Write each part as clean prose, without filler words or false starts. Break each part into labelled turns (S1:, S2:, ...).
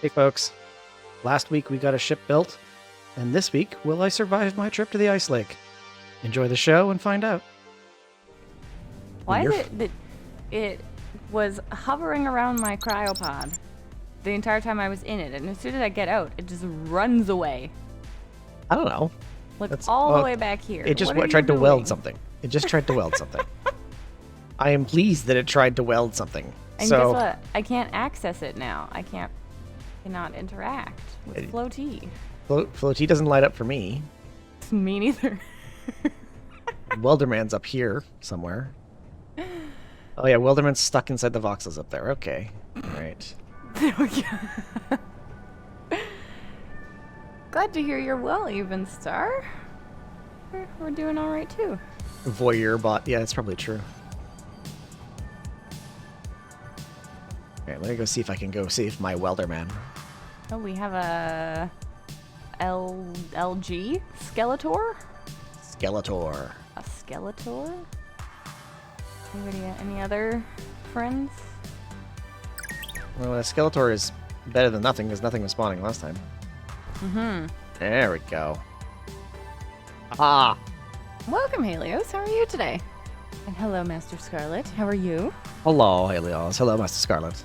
S1: Hey folks, last week we got a ship built, and this week will I survive my trip to the ice lake? Enjoy the show and find out.
S2: Why
S1: You're
S2: is it that it was hovering around my cryopod the entire time I was in it, and as soon as I get out, it just runs away.
S1: I don't know.
S2: Like
S1: That's-
S2: all
S1: well,
S2: the way back here.
S1: It just
S2: What are you
S1: tried to
S2: doing?
S1: weld something. It just tried to weld something. I am pleased that it tried to weld something.
S2: And
S1: so
S2: guess what? I can't access it now. Cannot interact with Floaty.
S1: Floaty doesn't light up for me.
S2: Me neither.
S1: Welderman's up here somewhere. Oh yeah, Welderman's stuck inside the voxels up there. Okay. Alright.
S2: There we go. Glad to hear you're well, even star. We're doing all right too.
S1: Voyeur bot. Yeah, that's probably true. Alright, let me go see if I can go save my Welderman.
S2: Oh, we have a LG Skeletor.
S1: Skeletor.
S2: A Skeletor. Any other friends?
S1: Well, a Skeletor is better than nothing because nothing was spawning last time.
S2: Mm-hmm.
S1: There we go. Ah!
S2: Welcome, Helios. How are you today? And hello, Master Scarlet. How are you?
S1: Hello, Helios. Hello, Master Scarlet.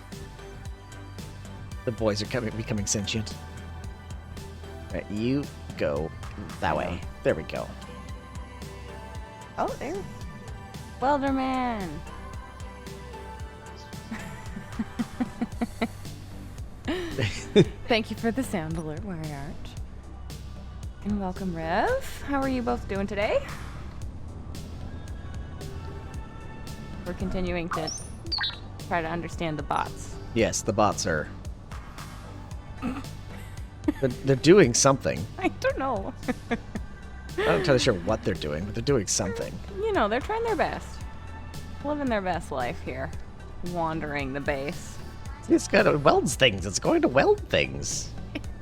S1: The boys are becoming sentient. Right, you go that way. There we go.
S2: Oh, there. Welderman. Thank you for the sound alert, Wariart. And welcome, Rev. How are you both doing today? We're continuing to try to understand the bots.
S1: Yes, the bots are... they're doing something.
S2: I don't know.
S1: I'm not entirely sure what they're doing, but they're doing something.
S2: You know, they're trying their best. Living their best life here. Wandering the base.
S1: It's got to weld things. It's going to weld things.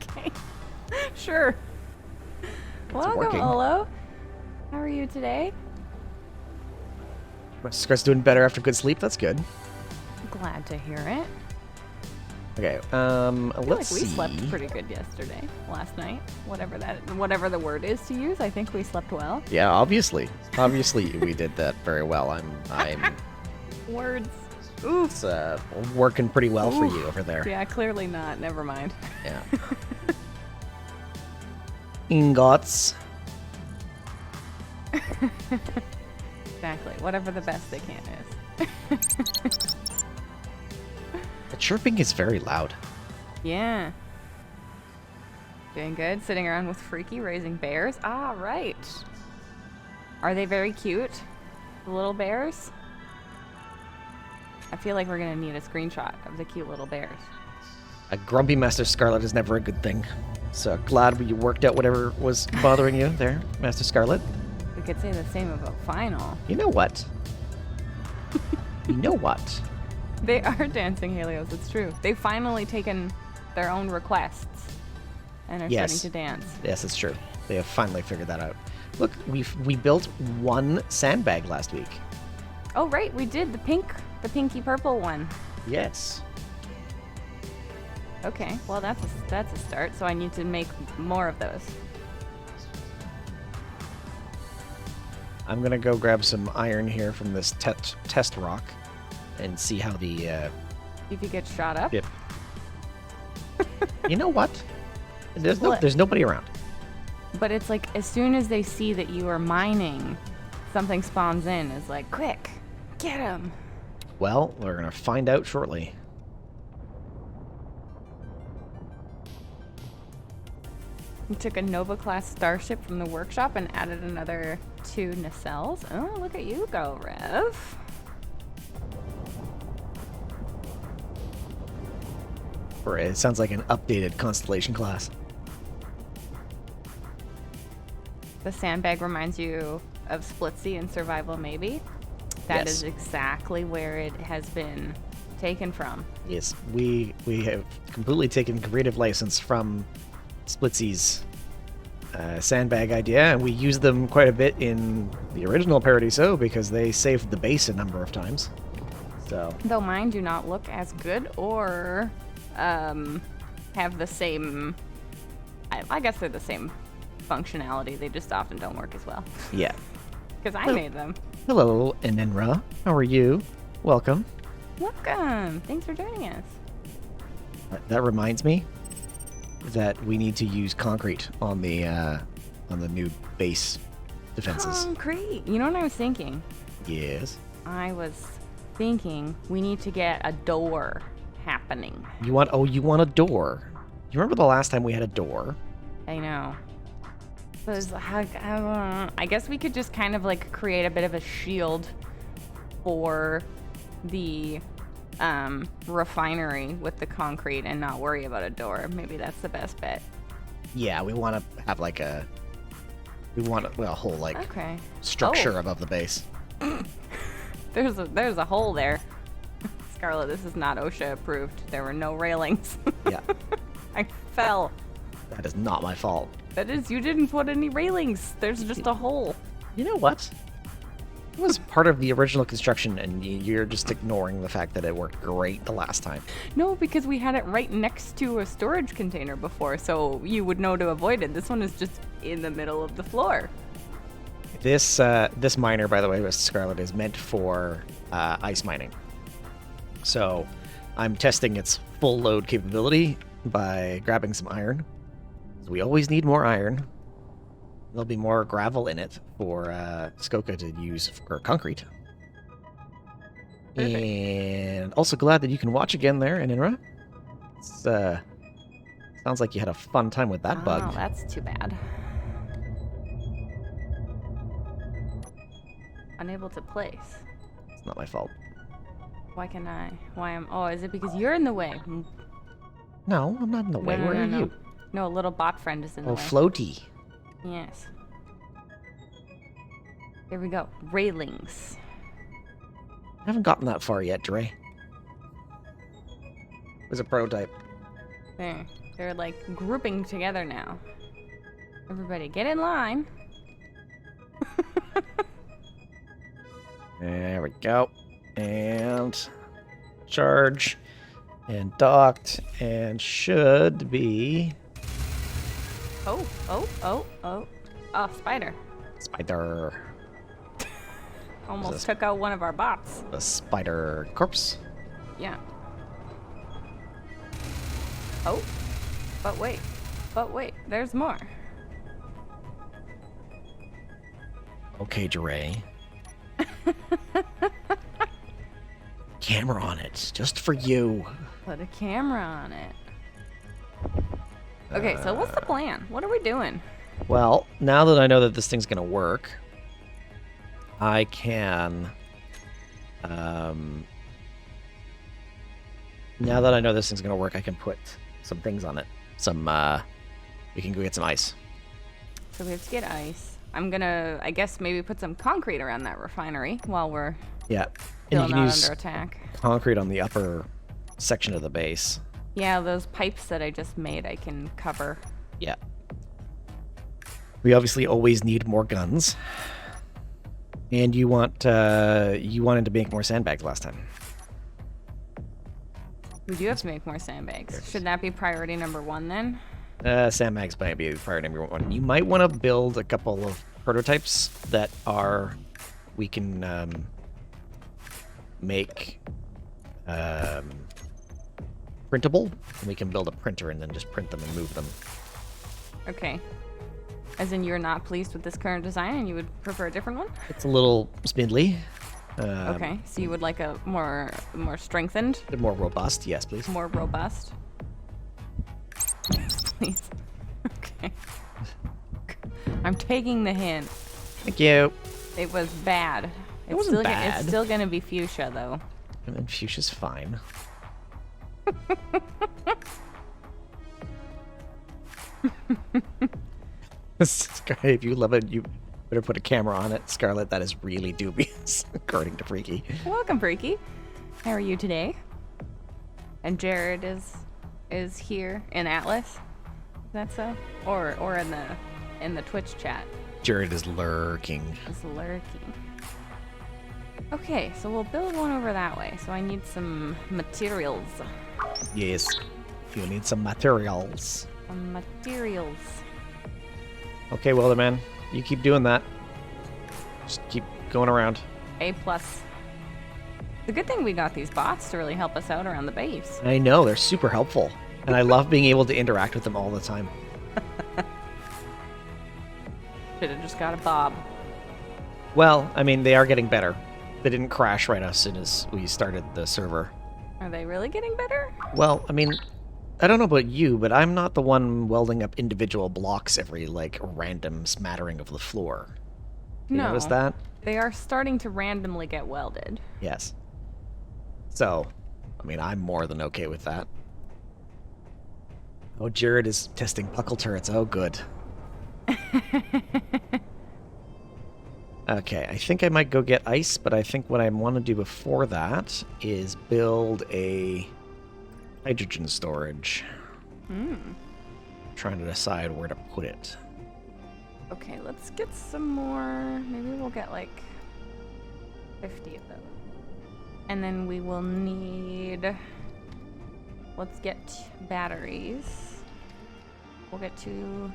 S2: Okay. Sure. Welcome,
S1: working.
S2: Olo. How are you today?
S1: Master Scarlet's doing better after good sleep. That's good.
S2: Glad to hear it.
S1: Okay,
S2: I feel
S1: let's
S2: like we
S1: see.
S2: slept pretty good yesterday, last night. Whatever the word is to use, I think we slept well.
S1: Yeah, obviously we did that very well. I'm
S2: Words. Ooh.
S1: it's working pretty well for
S2: Oof.
S1: you over there.
S2: Yeah, clearly not. Never mind.
S1: Yeah. Ingots.
S2: Exactly. Whatever the best they can is.
S1: The chirping is very loud.
S2: Yeah. Doing good. Sitting around with Freaky raising bears. Ah, right. Are they very cute? The little bears? I feel like we're going to need a screenshot of the cute little bears.
S1: A grumpy Master Scarlet is never a good thing. So glad you worked out whatever was bothering you there, Master Scarlet.
S2: We could say the same about Final.
S1: You know what? You know what?
S2: They are dancing, Helios. It's true. They've finally taken their own requests and are
S1: Yes.
S2: starting to dance.
S1: Yes, it's true. They have finally figured that out. Look, we built one sandbag last week.
S2: Oh, right. We did the pinky purple one.
S1: Yes.
S2: Okay. Well, that's a start. So I need to make more of those.
S1: I'm gonna go grab some iron here from this test rock and see how the
S2: If you get shot up.
S1: Yep. You know what?
S2: What?
S1: There's nobody around.
S2: But it's like as soon as they see that you are mining, something spawns in. It's like, quick, get him.
S1: Well, we're gonna find out shortly.
S2: We took a Nova class starship from the workshop and added another 2 nacelles. Oh, look at you go, Rev.
S1: Or it sounds like an updated Constellation class.
S2: The sandbag reminds you of Splitsy in Survival Maybe. That
S1: Yes.
S2: is exactly where it has been taken from.
S1: Yes, we have completely taken creative license from Splitsy's sandbag idea, and we used them quite a bit in the original Paradiso because they saved the base a number of times. So
S2: Though mine do not look as good or have the same. I guess they're the same functionality. They just often don't work as well.
S1: Yeah.
S2: Because I made them.
S1: Hello, Enenra. How are you? Welcome.
S2: Welcome. Thanks for joining us.
S1: That reminds me that we need to use concrete on the new base defenses.
S2: Concrete. You know what I was thinking?
S1: Yes.
S2: I was thinking we need to get a door happening.
S1: You want a door. You remember the last time we had a door?
S2: I know. I guess we could just kind of like create a bit of a shield for the refinery with the concrete and not worry about a door. Maybe that's the best bet.
S1: Yeah, we want to have like a whole like
S2: Okay.
S1: structure above the base.
S2: There's a hole there. Scarlett, this is not OSHA approved. There were no railings.
S1: Yeah.
S2: I fell.
S1: That is not my fault.
S2: That is, you didn't put any railings. There's just a hole.
S1: You know what? It was part of the original construction, and you're just ignoring the fact that it worked great the last time.
S2: No, because we had it right next to a storage container before, so you would know to avoid it. This one is just in the middle of the floor.
S1: This miner, by the way, with Scarlet, is meant for ice mining. So I'm testing its full load capability by grabbing some iron. So we always need more iron. There'll be more gravel in it for scoca to use for concrete.
S2: Perfect.
S1: And also glad that you can watch again there, Enenra. It's sounds like you had a fun time with that bug.
S2: Oh, that's too bad. Unable to place.
S1: It's not my fault.
S2: Why can I? Why am? Oh, is it because you're in the way?
S1: No, I'm not in the way.
S2: No,
S1: Where
S2: no,
S1: are
S2: no.
S1: you?
S2: No, a little bot friend is in the
S1: Oh,
S2: way.
S1: floaty.
S2: Yes. Here we go. Railings.
S1: I haven't gotten that far yet, Dre. There's a prototype.
S2: There. They're like grouping together now. Everybody get in line.
S1: There we go. And charge. And docked. And should be...
S2: Oh. Oh, spider.
S1: Spider.
S2: Almost
S1: This-
S2: took out one of our bots.
S1: The spider corpse.
S2: Yeah. Oh. But wait. There's more.
S1: Okay, Dre. Camera on it. Just for you.
S2: Put a camera on it. Okay, so what's the plan? What are we doing?
S1: Well, now that I know that this thing's gonna work, I can... now that I know this thing's gonna work, I can put some things on it. We can go get some ice.
S2: So we have to get ice. I'm gonna, I guess, maybe put some concrete around that refinery while we're
S1: Yeah.
S2: still
S1: And you
S2: not
S1: can use
S2: under attack.
S1: concrete on the upper section of the base.
S2: Yeah, those pipes that I just made, I can cover.
S1: Yeah. We obviously always need more guns. And you wanted to make more sandbags last time.
S2: We do have to make more sandbags. Should that be priority number 1 then?
S1: Sandbags might be priority number 1. You might want to build a couple of prototypes that we can make printable, and we can build a printer and then just print them and move them.
S2: Okay. As in you're not pleased with this current design and you would prefer a different one?
S1: It's a little spindly.
S2: Okay, so you would like a more strengthened,
S1: They're more robust, yes, please.
S2: more robust? Please. Okay. I'm taking the hint.
S1: Thank you.
S2: It was bad.
S1: It wasn't
S2: It's
S1: bad.
S2: still gonna be fuchsia though.
S1: And then fuchsia's fine. If you love it, you better put a camera on it. Scarlet, that is really dubious, according to Freaky.
S2: Welcome, Freaky. How are you today? And Jared is here in Atlas. Is that so? Or in the Twitch chat.
S1: Jared is lurking.
S2: Is lurking. Okay, so we'll build one over that way. So I need some materials.
S1: Yes. You need some materials.
S2: Materials.
S1: Okay, Wilderman. You keep doing that. Just keep going around.
S2: A+. It's a good thing we got these bots to really help us out around the base.
S1: I know, they're super helpful. And I love being able to interact with them all the time.
S2: Should have just got a Bob.
S1: Well, I mean, they are getting better. They didn't crash right as soon as we started the server.
S2: Are they really getting better?
S1: Well, I mean, I don't know about you, but I'm not the one welding up individual blocks every, like, random smattering of the floor. You notice that?
S2: They are starting to randomly get welded.
S1: Yes. So, I mean, I'm more than okay with that. Oh, Jared is testing puckle turrets. Oh, good. Okay, I think I might go get ice, but I think what I want to do before that is build a hydrogen storage. Trying to decide where to put it.
S2: Okay, let's get some more. Maybe we'll get like 50 of those. And then we will need... Let's get batteries. We'll get two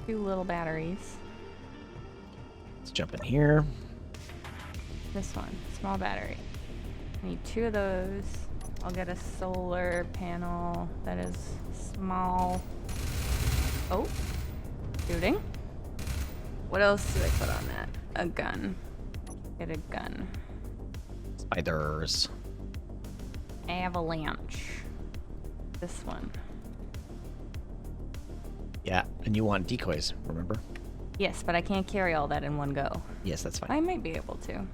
S2: little batteries.
S1: Let's jump in here.
S2: This one, small battery. I need 2 of those. I'll get a solar panel that is small. Oh, shooting. What else do I put on that? A gun. Get a gun.
S1: Spiders.
S2: Avalanche. This one.
S1: Yeah, and you want decoys, remember?
S2: Yes, but I can't carry all that in one go.
S1: Yes, that's fine.
S2: I might be able to.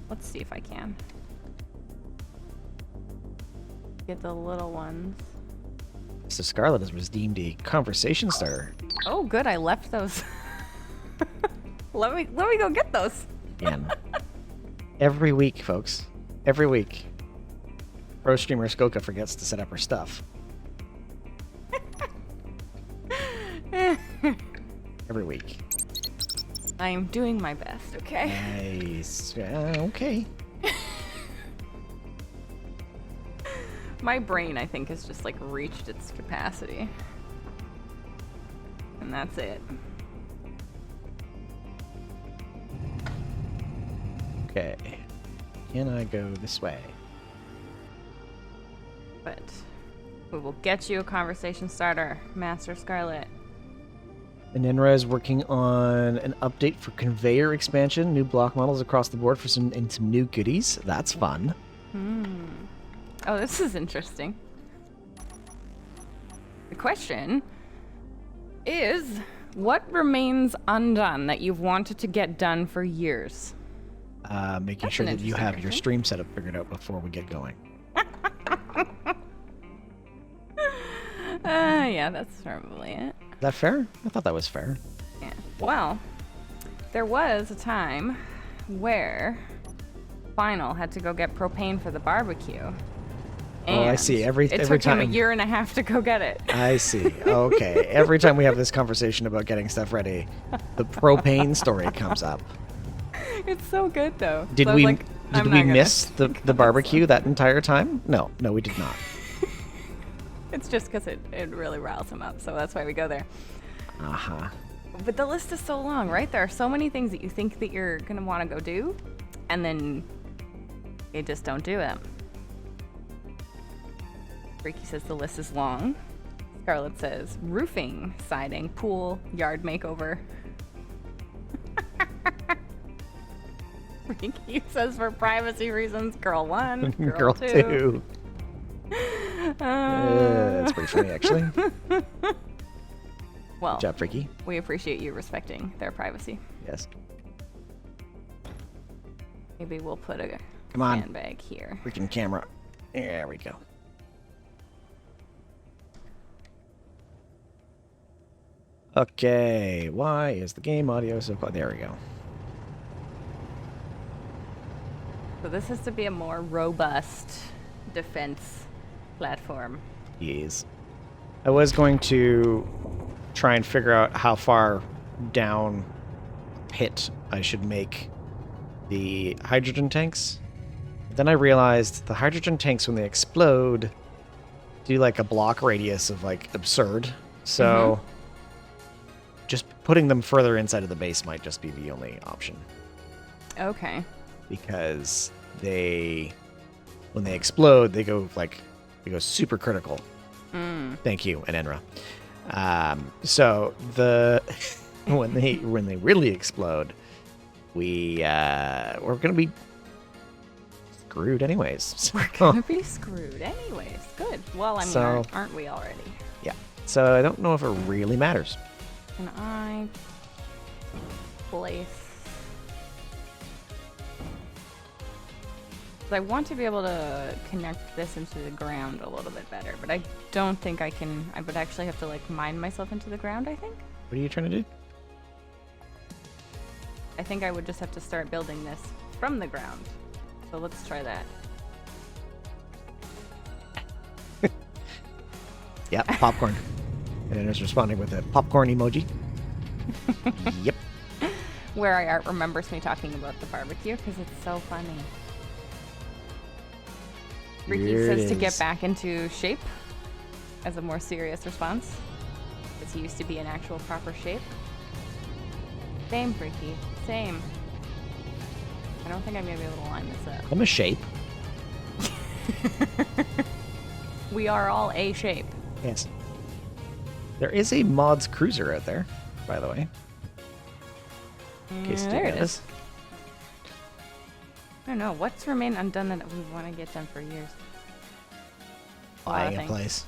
S2: Let's see if I can. Get the little ones.
S1: So Scarlet has redeemed a conversation starter.
S2: Oh, good. I left those. Let me go get those.
S1: And every week, folks, every week, pro streamer Scoca forgets to set up her stuff. Every week.
S2: I am doing my best, okay?
S1: Nice. Okay.
S2: My brain, I think, has just like reached its capacity. And that's it.
S1: Okay. Can I go this way?
S2: But we will get you a conversation starter, Master Scarlet.
S1: And Enra is working on an update for conveyor expansion, new block models across the board for some new goodies. That's fun.
S2: Oh, this is interesting. The question is, what remains undone that you've wanted to get done for years?
S1: Making
S2: That's
S1: sure
S2: an
S1: that you
S2: interesting
S1: have your
S2: question.
S1: stream setup figured out before we get going.
S2: Yeah, that's probably it.
S1: Is that fair? I thought that was fair.
S2: Yeah. Well, there was a time where Final had to go get propane for the barbecue.
S1: Oh, I see. Every
S2: It took
S1: time.
S2: him a year and a half to go get it.
S1: I see. Okay. Every time we have this conversation about getting stuff ready, the propane story comes up.
S2: It's so good though.
S1: Did
S2: So I was
S1: we
S2: like, I'm
S1: did
S2: not
S1: we
S2: gonna
S1: miss the
S2: think of
S1: barbecue
S2: this
S1: that entire time? No, we did not.
S2: one. It's just because it really riles him up, so that's why we go there.
S1: Uh-huh.
S2: But the list is so long, right? There are so many things that you think that you're gonna want to go do, and then you just don't do them. Ricky says the list is long. Scarlett says roofing, siding, pool, yard makeover. Ricky says for privacy reasons, girl 1, girl 2.
S1: That's pretty funny, actually.
S2: Well,
S1: Good job, Freaky.
S2: we appreciate you respecting their privacy.
S1: Yes.
S2: Maybe we'll put a
S1: Come on.
S2: sandbag here.
S1: Freaking camera. There we go. Okay, why is the game audio so quiet? There we go.
S2: So this has to be a more robust defense platform.
S1: Yes. I was going to try and figure out how far down pit I should make the hydrogen tanks. Then I realized the hydrogen tanks, when they explode, do like a block radius of like absurd. So just putting them further inside of the base might just be the only option.
S2: Okay.
S1: Because when they explode, they go super critical. Thank you, Enenra. So when they really explode, we're gonna be screwed anyways.
S2: We're gonna be screwed anyways. Good. Well, I mean, aren't we already?
S1: Yeah. So I don't know if it really matters.
S2: Can I place? I want to be able to connect this into the ground a little bit better, but I don't think I can. I would actually have to like mine myself into the ground, I think.
S1: What are you trying to do?
S2: I think I would just have to start building this from the ground. So let's try that.
S1: Yeah, popcorn. And it's responding with a popcorn emoji. Yep.
S2: Where I art remembers me talking about the barbecue because it's so funny. Ricky says to get back into shape as a more serious response. Because he used to be in actual proper shape. Same, Ricky. Same. I don't think I'm going to be able to line this up.
S1: I'm a shape.
S2: We are all a shape.
S1: Yes. There is a mods cruiser out there, by the way. In case you
S2: There
S1: didn't
S2: it
S1: notice.
S2: is. I don't know. What's remained undone that we want to get done for years?
S1: Buying a place.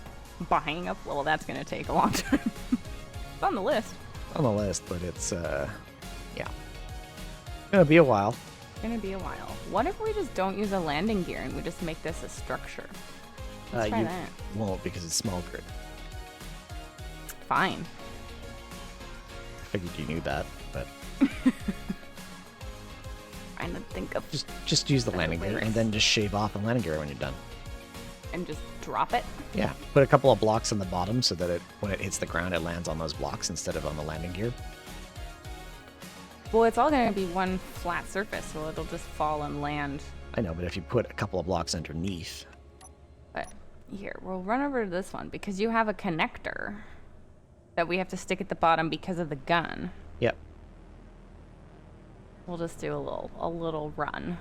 S2: Buying up? Well, that's going to take a long time. It's on the list.
S1: On the list, but it's, yeah. Gonna be a while.
S2: It's going to be a while. What if we just don't use a landing gear and we just make this a structure? Let's try that.
S1: Won't because it's small grid.
S2: Fine.
S1: I figured you knew that, but
S2: Trying to think of
S1: just use the
S2: better
S1: landing gear
S2: ways.
S1: and then just shave off the landing gear when you're done.
S2: And just drop it.
S1: Yeah, put a couple of blocks on the bottom so that when it hits the ground, it lands on those blocks instead of on the landing gear.
S2: Well, it's all going to be one flat surface, so it'll just fall and land.
S1: I know, but if you put a couple of blocks underneath,
S2: But here, we'll run over to this one because you have a connector that we have to stick at the bottom because of the gun.
S1: yep.
S2: We'll just do a little run.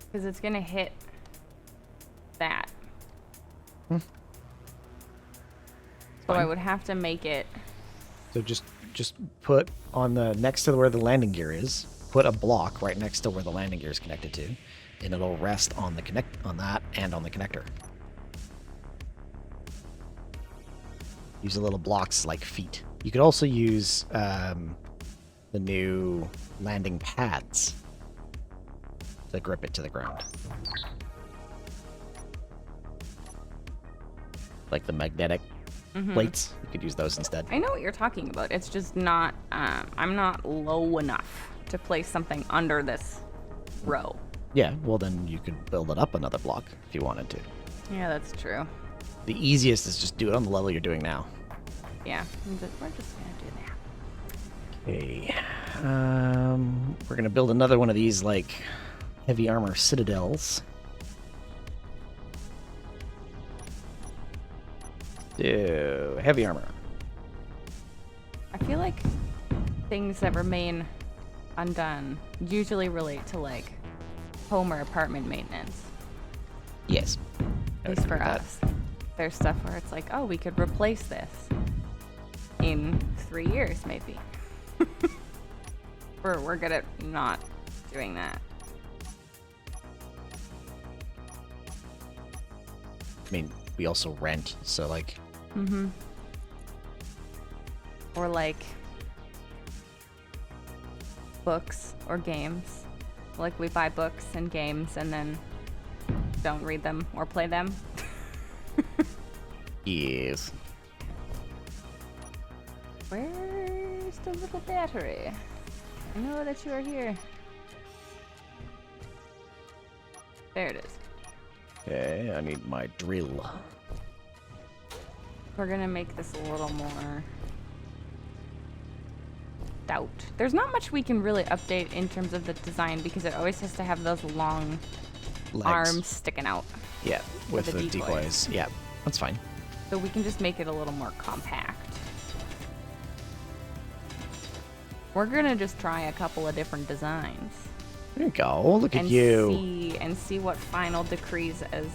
S2: Because it's going to hit that. So I would have to make it.
S1: So just put on the next to where the landing gear is, put a block right next to where the landing gear is connected to, and it'll rest on the on that and on the connector. Use the little blocks like feet. You could also use the new landing pads to grip it to the ground. Like the magnetic plates. You could use those instead.
S2: I know what you're talking about. It's just not. I'm not low enough to place something under this row.
S1: Yeah, well then you could build it up another block if you wanted to.
S2: Yeah, that's true.
S1: The easiest is just do it on the level you're doing now.
S2: Yeah, we're just gonna do that.
S1: Okay. We're gonna build another one of these like heavy armor citadels. Do heavy armor.
S2: I feel like things that remain undone usually relate to like home or apartment maintenance.
S1: Yes.
S2: At least for us. There's stuff where it's like, oh, we could replace this in 3 years, maybe. We're good at not doing that.
S1: I mean, we also rent, so like.
S2: Or like books or games. Like we buy books and games and then don't read them or play them.
S1: Yes.
S2: Where's the little battery? I know that you are here. There it is.
S1: Okay, I need my drill.
S2: We're gonna make this a little more stout. There's not much we can really update in terms of the design because it always has to have those long
S1: Legs.
S2: arms sticking out.
S1: Yeah, with
S2: the
S1: the decoys. Yeah, that's fine.
S2: So we can just make it a little more compact. We're gonna just try a couple of different designs.
S1: There you go. Look at you.
S2: See what final decrees as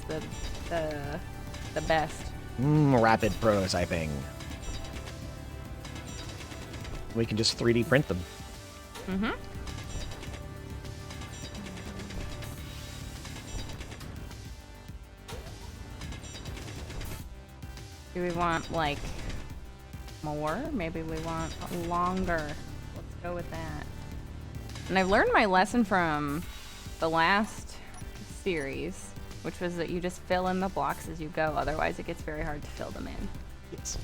S2: the best.
S1: Rapid prototyping. We can just 3D print them.
S2: Mm-hmm. Do we want, like, more? Maybe we want longer. Let's go with that. And I've learned my lesson from the last series, which was that you just fill in the blocks as you go. Otherwise, it gets very hard to fill them in.
S1: Yes.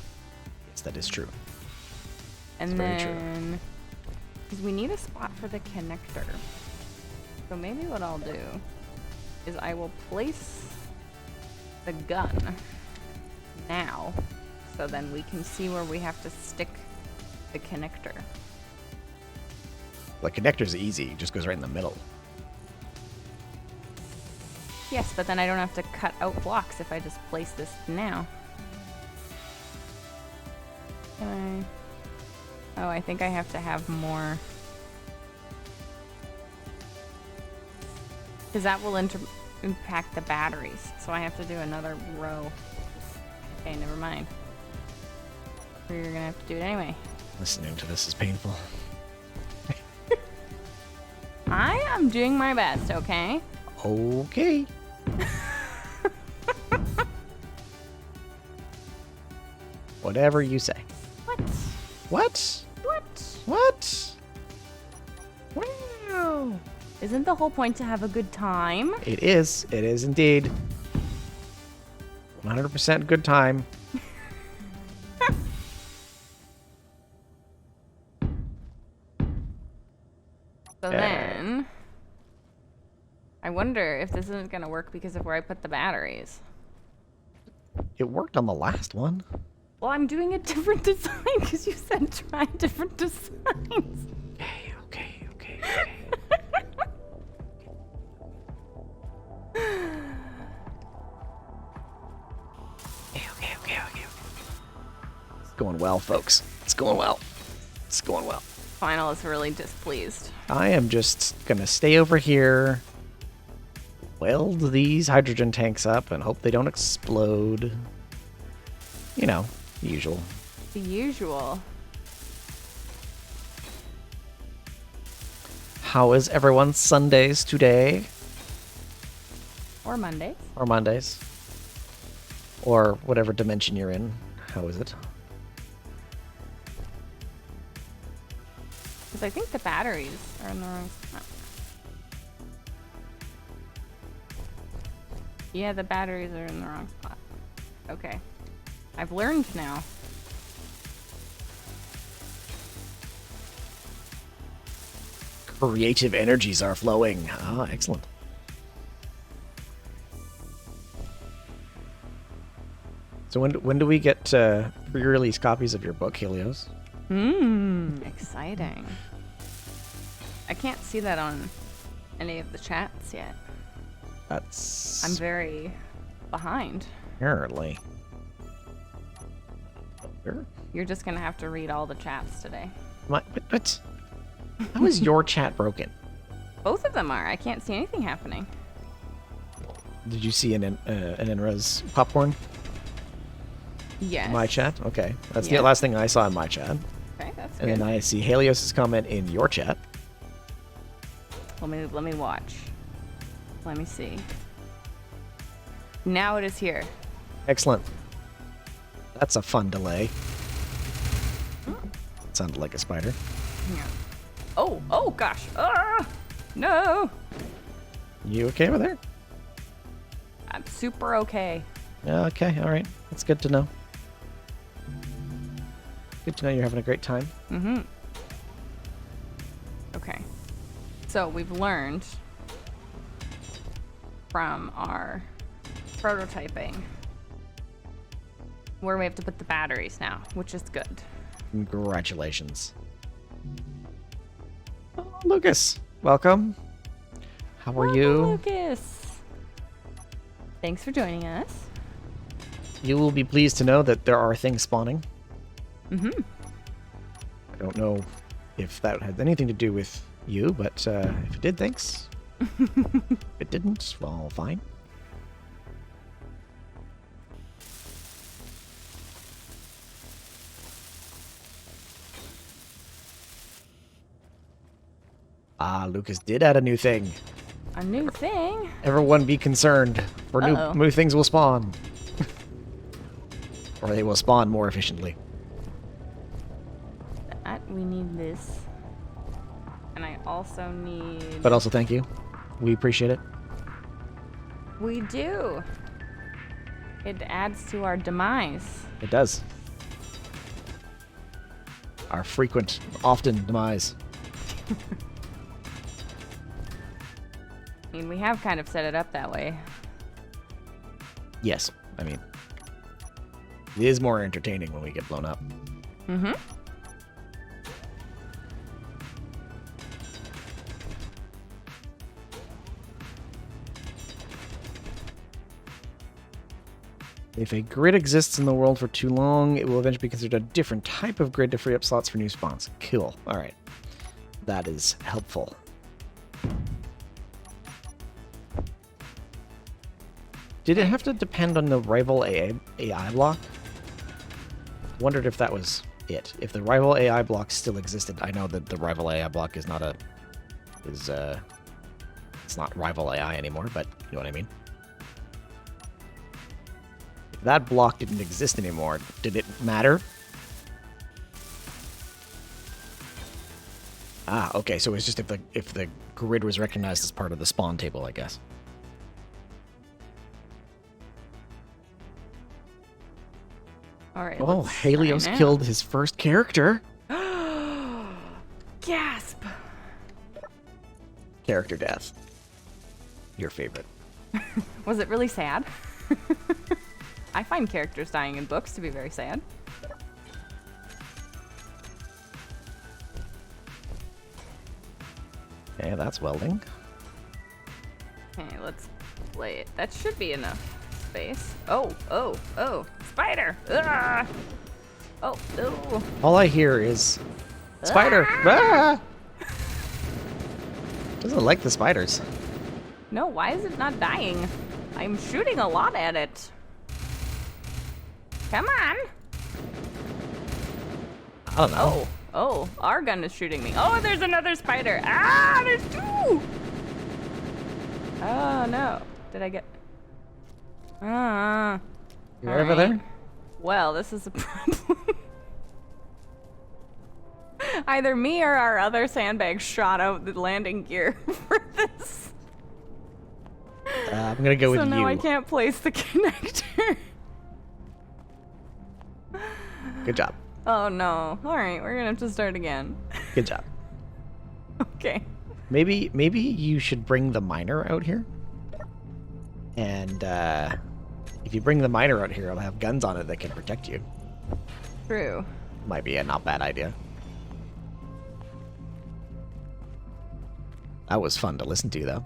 S1: Yes, that is true.
S2: And
S1: That's very
S2: then, because we need a spot for the connector. So maybe what I'll do is I will place the gun now, so then we can see where we have to stick the connector.
S1: The connector's easy. It just goes right in the middle.
S2: Yes, but then I don't have to cut out blocks if I just place this now. Can I? Oh, I think I have to have more. Because that will impact the batteries. So I have to do another row. Okay, never mind. You're gonna have to do it anyway.
S1: Listening to this is painful.
S2: I am doing my best, okay?
S1: Okay. Whatever you say.
S2: What?
S1: What?
S2: What?
S1: What? Wow.
S2: Isn't the whole point to have a good time?
S1: It is. It is indeed. 100% good time.
S2: So then, I wonder if this isn't going to work because of where I put the batteries.
S1: It worked on the last one.
S2: Well, I'm doing a different design because you said try different designs.
S1: Okay. Okay. It's going well, folks. It's going well. It's going well.
S2: Final is really displeased.
S1: I am just gonna stay over here, weld these hydrogen tanks up, and hope they don't explode. You know, the usual.
S2: The usual.
S1: How is everyone's Sundays today?
S2: Or Mondays.
S1: Or Mondays? Or whatever dimension you're in. How is it?
S2: Because I think the batteries are in the wrong spot. Yeah, the batteries are in the wrong spot. Okay. I've learned now.
S1: Creative energies are flowing. Ah, excellent. So when do we get pre-release copies of your book, Helios?
S2: Exciting. I can't see that on any of the chats yet.
S1: That's
S2: I'm very behind.
S1: apparently. Sure.
S2: You're just gonna have to read all the chats today.
S1: What? How is your chat broken?
S2: Both of them are. I can't see anything happening.
S1: Did you see an Enra's popcorn?
S2: Yes.
S1: My chat? Okay. That's
S2: Yeah.
S1: the last thing I saw in my chat.
S2: Okay, that's
S1: And
S2: good.
S1: then I see Helios' comment in your chat.
S2: Let me watch. Let me see. Now it is here.
S1: Excellent. That's a fun delay. It sounded like a spider.
S2: Yeah. Oh gosh. Ah! No.
S1: You okay over there?
S2: I'm super okay.
S1: Okay, alright. That's good to know. Good to know you're having a great time.
S2: Mm-hmm. Okay. So we've learned from our prototyping where we have to put the batteries now, which is good.
S1: Congratulations. Lucas, welcome. How are you?
S2: Lucas. Thanks for joining us.
S1: You will be pleased to know that there are things spawning.
S2: Mm-hmm.
S1: I don't know if that had anything to do with you, but if it did, thanks. If it didn't, well, fine. Ah, Lucas did add a new thing.
S2: A new thing?
S1: Everyone be concerned, for
S2: Uh-oh.
S1: new things will spawn. Or they will spawn more efficiently.
S2: We need this. And I also need...
S1: But also, thank you. We appreciate it.
S2: We do. It adds to our demise.
S1: It does. Our frequent, often demise.
S2: I mean, we have kind of set it up that way.
S1: Yes, I mean, it is more entertaining when we get blown up.
S2: Mm-hmm.
S1: If a grid exists in the world for too long, it will eventually be considered a different type of grid to free up slots for new spawns. Cool. Alright. That is helpful. Did it have to depend on the rival AI block? Wondered if that was it. If the rival AI block still existed. I know that the rival AI block is not it's not rival AI anymore, but you know what I mean. If that block didn't exist anymore, did it matter? Ah, okay, so it's just if the grid was recognized as part of the spawn table, I guess.
S2: All right.
S1: Oh,
S2: let's
S1: Helios
S2: sign out.
S1: killed his first character.
S2: Gasp!
S1: Character death. Your favorite.
S2: Was it really sad? I find characters dying in books to be very sad.
S1: Okay, that's welding.
S2: Okay, let's play it. That should be enough space. Oh, oh, oh. Spider! Ah! Oh, oh.
S1: All I hear is spider. Ah! Doesn't like the spiders.
S2: No, why is it not dying? I'm shooting a lot at it. Come on!
S1: I don't know.
S2: Oh, oh, our gun is shooting me. Oh, there's another spider. Ah, there's two! Oh, no. Did I get... Ah.
S1: You're over there?
S2: Well, this is a problem. Either me or our other sandbag shot out the landing gear for this.
S1: I'm gonna go with
S2: So
S1: you.
S2: now I can't place the connector.
S1: Good job.
S2: Oh no. Alright, we're gonna have to start again.
S1: Good job.
S2: Okay.
S1: Maybe you should bring the miner out here. And if you bring the miner out here, it'll have guns on it that can protect you.
S2: True.
S1: Might be a not bad idea. That was fun to listen to, though.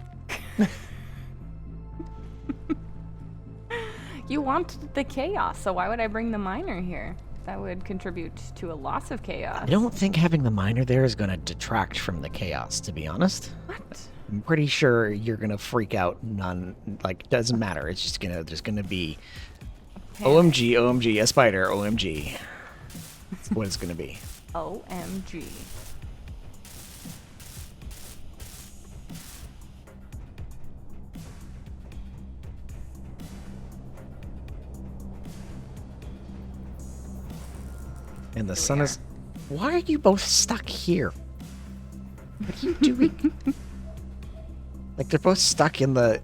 S2: You wanted the chaos, so why would I bring the miner here? That would contribute to a loss of chaos.
S1: I don't think having the miner there is going to detract from the chaos, to be honest.
S2: What?
S1: I'm pretty sure you're going to freak out. Doesn't matter. It's just there's going to be OMG, OMG, a spider, OMG. That's what it's going to be.
S2: OMG.
S1: And the sun is... Why are you both stuck here? What are you doing? Like, they're both stuck in the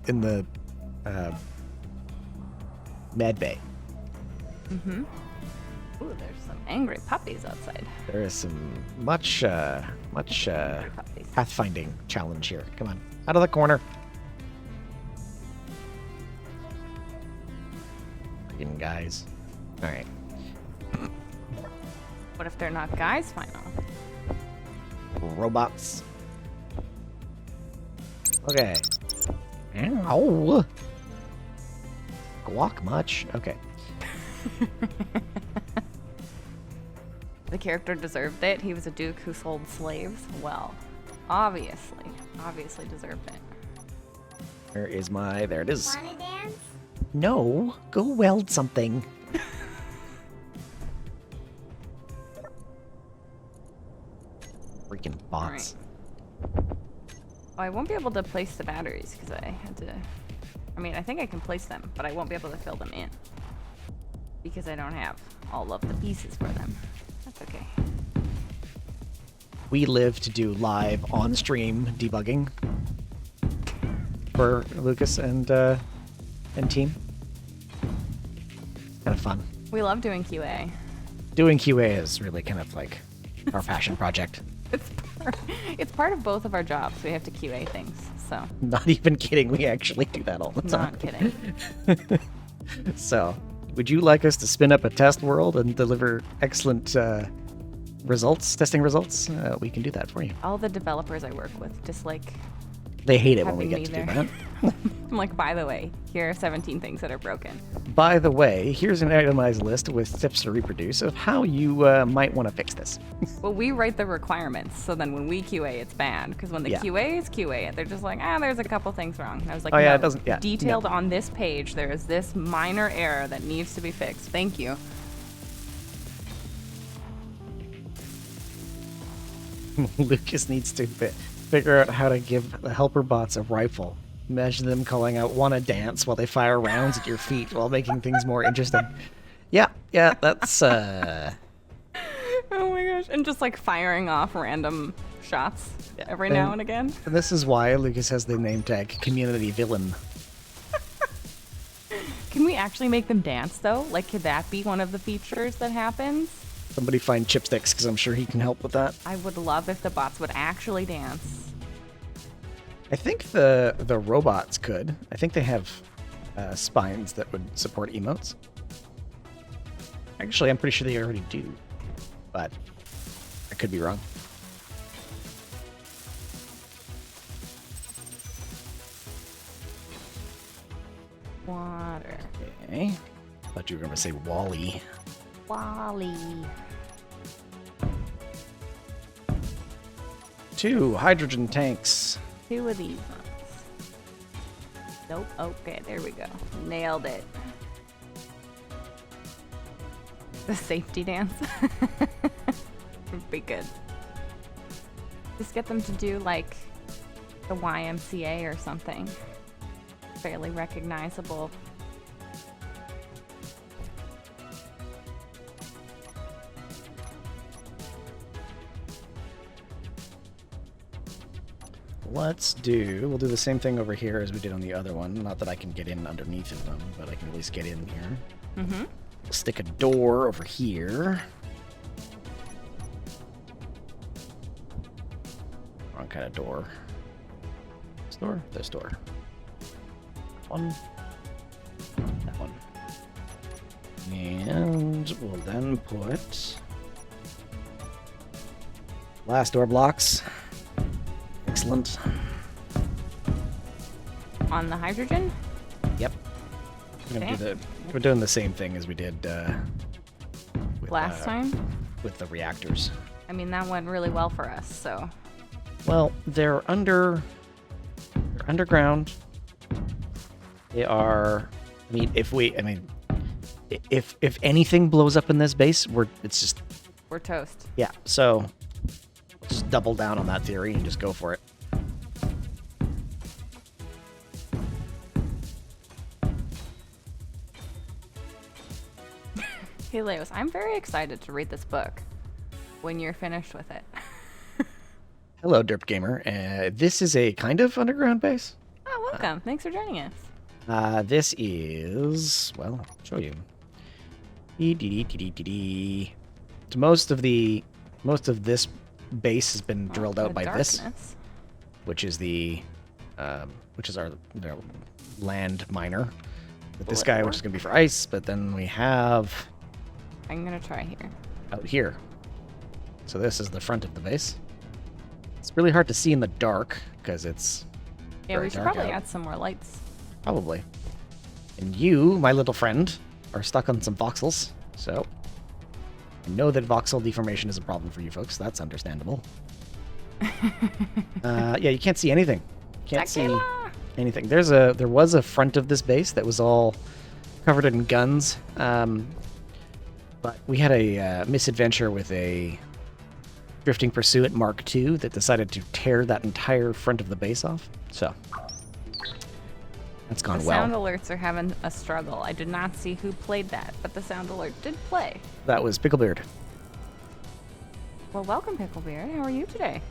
S1: med bay.
S2: Mm-hmm. Ooh, there's some angry puppies outside.
S1: There is some much
S2: Puppies.
S1: pathfinding challenge here. Come on, out of the corner. Freaking guys. All right.
S2: What if they're not guys, final?
S1: Robots. Okay. Ow! Guac much? Okay.
S2: The character deserved it. He was a duke who sold slaves. Well, obviously deserved it.
S1: Where is my... There it is.
S3: Wanna dance?
S1: No, go weld something. Freaking bots.
S2: Oh, I won't be able to place the batteries because I had to... I mean, I think I can place them, but I won't be able to fill them in. Because I don't have all of the pieces for them. That's okay.
S1: We live to do live on-stream debugging for Lucas and team. Kind of fun.
S2: We love doing QA.
S1: Doing QA is really kind of like our passion project.
S2: It's part of both of our jobs. We have to QA things, so.
S1: Not even kidding. We actually do that all the time.
S2: Not kidding.
S1: So, would you like us to spin up a test world and deliver excellent testing results? We can do that for you.
S2: All the developers I work with just like
S1: They hate it when we
S2: having
S1: get
S2: me
S1: to do
S2: there.
S1: that.
S2: I'm like, by the way, here are 17 things that are broken.
S1: By the way, here's an itemized list with tips to reproduce of how you might want to fix this.
S2: Well, we write the requirements, so then when we QA, it's bad. Because when the
S1: Yeah.
S2: QAs QA it, they're just like, there's a couple things wrong. And I was like,
S1: Oh, yeah,
S2: no,
S1: it doesn't- yeah,
S2: detailed
S1: no.
S2: on this page, there is this minor error that needs to be fixed. Thank you.
S1: Lucas needs to figure out how to give the helper bots a rifle. Imagine them calling out "wanna dance" while they fire rounds at your feet while making things more interesting. Yeah, that's
S2: Oh my gosh. And just like firing off random shots every now and again.
S1: And this is why Lucas has the name tag "Community Villain."
S2: Can we actually make them dance, though? Like, could that be one of the features that happens?
S1: Somebody find Chipsticks, because I'm sure he can help with that.
S2: I would love if the bots would actually dance.
S1: I think the robots could. I think they have spines that would support emotes. Actually, I'm pretty sure they already do, but I could be wrong.
S2: Water.
S1: Okay. Thought you were going to say Wally.
S2: Wally.
S1: 2 hydrogen tanks.
S2: 2 of these ones. Nope. Okay, there we go. Nailed it. The safety dance. Would be good. Just get them to do like the YMCA or something. Fairly recognizable.
S1: We'll do the same thing over here as we did on the other one. Not that I can get in underneath of them, but I can at least get in here.
S2: Mm-hmm.
S1: Stick a door over here. Wrong kind of door. This door? This door. One. That one. And we'll then put last door blocks. Excellent.
S2: On the hydrogen?
S1: Yep.
S2: Okay.
S1: We're doing the same thing as we did with,
S2: Last time?
S1: with the reactors.
S2: I mean, that went really well for us, so.
S1: Well, they're underground. They are. If anything blows up in this base, it's just.
S2: We're toast.
S1: Yeah. So, just double down on that theory and just go for it.
S2: Hey, Leos, I'm very excited to read this book when you're finished with it.
S1: Hello, Derp Gamer. This is a kind of underground base.
S2: Oh, welcome. Thanks for joining us.
S1: This is, well, I'll show you. So most of this base has been drilled out by this, which is our land miner. With this guy, which is gonna be for ice, but then we have
S2: I'm gonna try here.
S1: out here. So this is the front of the base. It's really hard to see in the dark because it's
S2: Yeah,
S1: very
S2: we should
S1: dark
S2: probably
S1: out.
S2: add some more lights.
S1: Probably. And you, my little friend, are stuck on some voxels, so I know that voxel deformation is a problem for you folks. That's understandable. Yeah, you can't see anything. Can't see
S2: Tequila!
S1: anything. There was a front of this base that was all covered in guns, but we had a misadventure with a drifting pursuit Mark II that decided to tear that entire front of the base off. So that's gone
S2: The
S1: well.
S2: sound alerts are having a struggle. I did not see who played that, but the sound alert did play.
S1: That was Picklebeard.
S2: Well, welcome, Picklebeard. How are you today?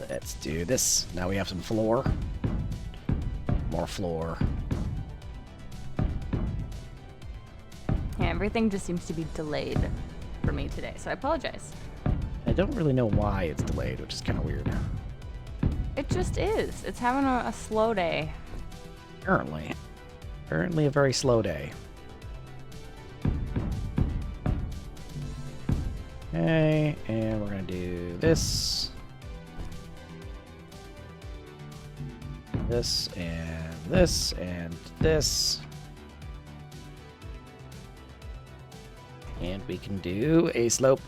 S1: Let's do this. Now we have some floor. More floor.
S2: Yeah, everything just seems to be delayed for me today, so I apologize.
S1: I don't really know why it's delayed, which is kind of weird.
S2: It just is. It's having a slow day.
S1: Apparently. Apparently a very slow day. Okay, and we're going to do this. This, and this, and this. And we can do a slope.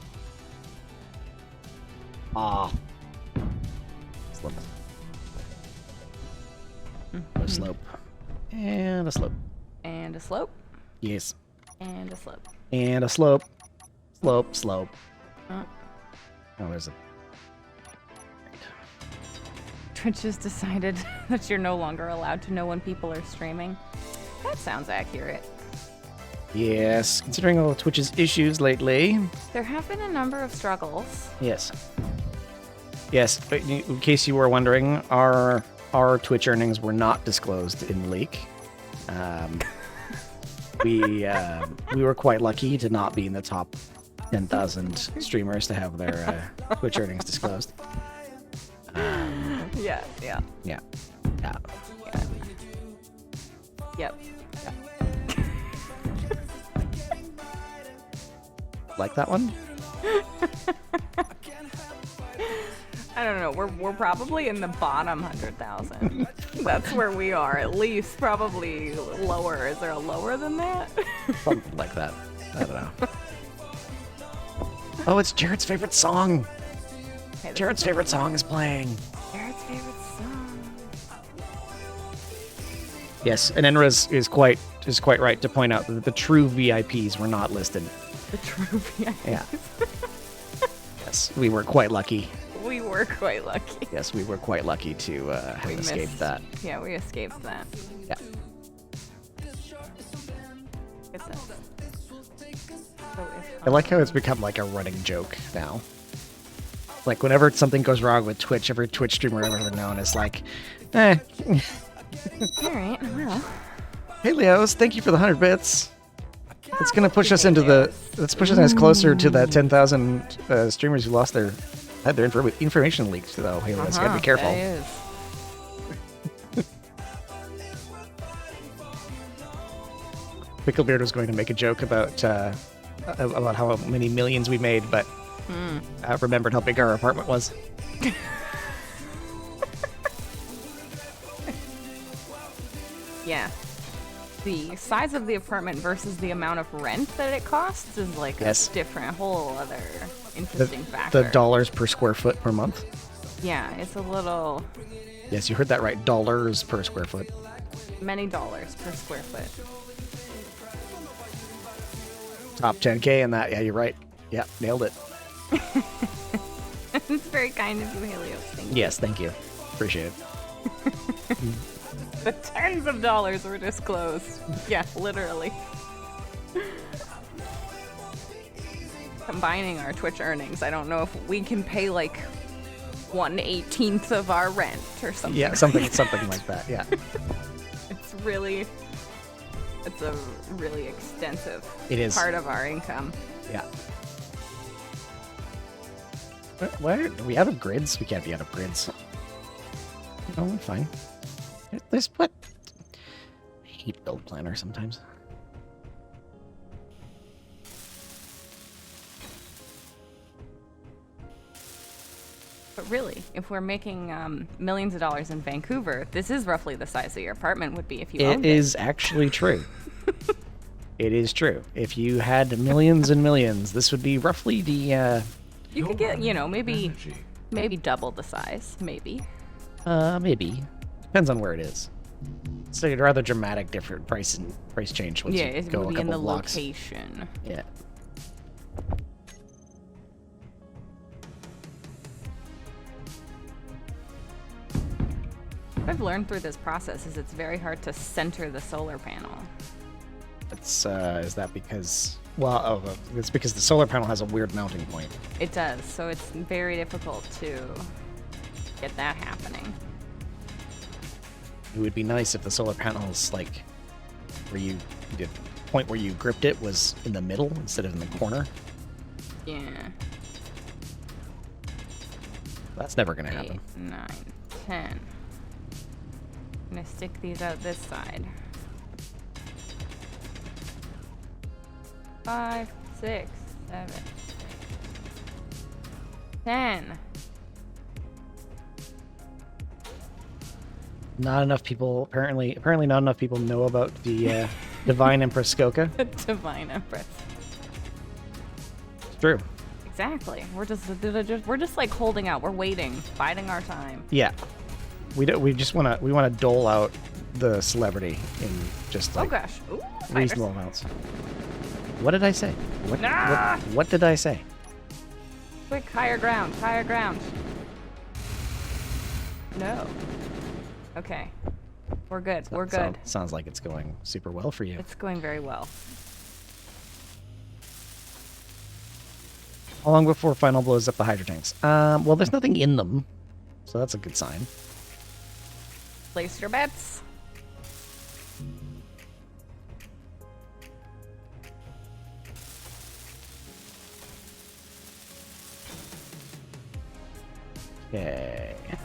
S1: Ah. Slope. A slope. And a slope.
S2: And a slope.
S1: Yes.
S2: And a slope.
S1: And a slope. Slope, slope.
S2: Oh.
S1: Oh, there's a...
S2: Twitch has decided that you're no longer allowed to know when people are streaming. That sounds accurate.
S1: Yes, considering all of Twitch's issues lately.
S2: There have been a number of struggles.
S1: Yes. Yes, but in case you were wondering, our Twitch earnings were not disclosed in the leak. We were quite lucky to not be in the top 10,000 streamers to have their Twitch earnings disclosed.
S2: Yeah.
S1: Yeah. Yeah.
S2: Yep.
S1: Like that one?
S2: I don't know. We're probably in the bottom 100,000. That's where we are, at least. Probably lower. Is there a lower than that?
S1: Something like that. I don't know. Oh, it's Jared's favorite song.
S2: Okay,
S1: Jared's favorite song is playing.
S2: Jared's favorite song.
S1: Yes, and Enra is quite right to point out that the true VIPs were not listed.
S2: The true VIP.
S1: Yeah. Yes, we were quite lucky.
S2: We were quite lucky.
S1: Yes, we were quite lucky to have
S2: We
S1: escaped
S2: missed-
S1: that.
S2: Yeah, we escaped that.
S1: Yeah.
S2: It's a- so if,
S1: I like how it's become like a running joke now. Like whenever something goes wrong with Twitch, every Twitch streamer I've ever known is like, eh.
S2: All right, well.
S1: Hey Leos, thank you for the 100 bits. It's gonna push us into the. Let's push us closer to that 10,000 streamers who lost their had their information leaked. Though, hey Leos, you gotta be careful.
S2: That is.
S1: Picklebeard was going to make a joke about how many millions we made, but remembered how big our apartment was.
S2: Yeah. The size of the apartment versus the amount of rent that it costs is like
S1: Yes.
S2: a different, whole other interesting factor.
S1: The dollars per square foot per month.
S2: Yeah, it's a little
S1: Yes, you heard that right. Dollars per square foot.
S2: many dollars per square foot.
S1: Top 10K in that. Yeah, you're right. Yeah, nailed it.
S2: It's very kind of you, Helios. Thank you.
S1: Yes, thank you. Appreciate it.
S2: The tens of dollars were disclosed. Yeah, literally. Combining our Twitch earnings, I don't know if we can pay like 1/18 of our rent or something.
S1: Yeah, something like that. Yeah.
S2: It's a really extensive
S1: It is.
S2: part of our income.
S1: Yeah. What? Are we out of grids? We can't be out of grids. No, we're fine. This what? I hate build planner sometimes.
S2: But really, if we're making millions of dollars in Vancouver, this is roughly the size that your apartment would be if you owned
S1: It
S2: it.
S1: is actually true. It is true. If you had millions and millions, this would be roughly the,
S2: You could get, you know, maybe double the size, maybe.
S1: maybe. Depends on where it is. It's a rather dramatic different price change once
S2: Yeah,
S1: you
S2: it
S1: go
S2: would
S1: a
S2: be in
S1: couple
S2: the
S1: blocks.
S2: location.
S1: Yeah.
S2: What I've learned through this process is it's very hard to center the solar panel.
S1: It's, is that because... Well, it's because the solar panel has a weird mounting point.
S2: It does, so it's very difficult to get that happening.
S1: It would be nice if the solar panels, like, where the point where you gripped it was in the middle instead of in the corner.
S2: Yeah.
S1: That's never gonna
S2: 8,
S1: happen.
S2: 9, 10. I'm gonna stick these out this side. 5, 6, 7, 10.
S1: Not enough people, apparently not enough people know about the Divine Empress Scoca.
S2: Divine Empress.
S1: It's true.
S2: Exactly. We're just like holding out. We're waiting, biding our time.
S1: Yeah. We wanna dole out the celebrity in just
S2: Oh
S1: like
S2: gosh. Ooh, spiders.
S1: reasonable amounts. What did I say?
S2: Nah!
S1: What did I say?
S2: Quick, higher ground, higher ground. No. Okay. We're good. We're good.
S1: Sounds like it's going super well for you.
S2: It's going very well.
S1: How long before Final blows up the hydro tanks? Well, there's nothing in them, so that's a good sign.
S2: Place your bets.
S1: Okay. I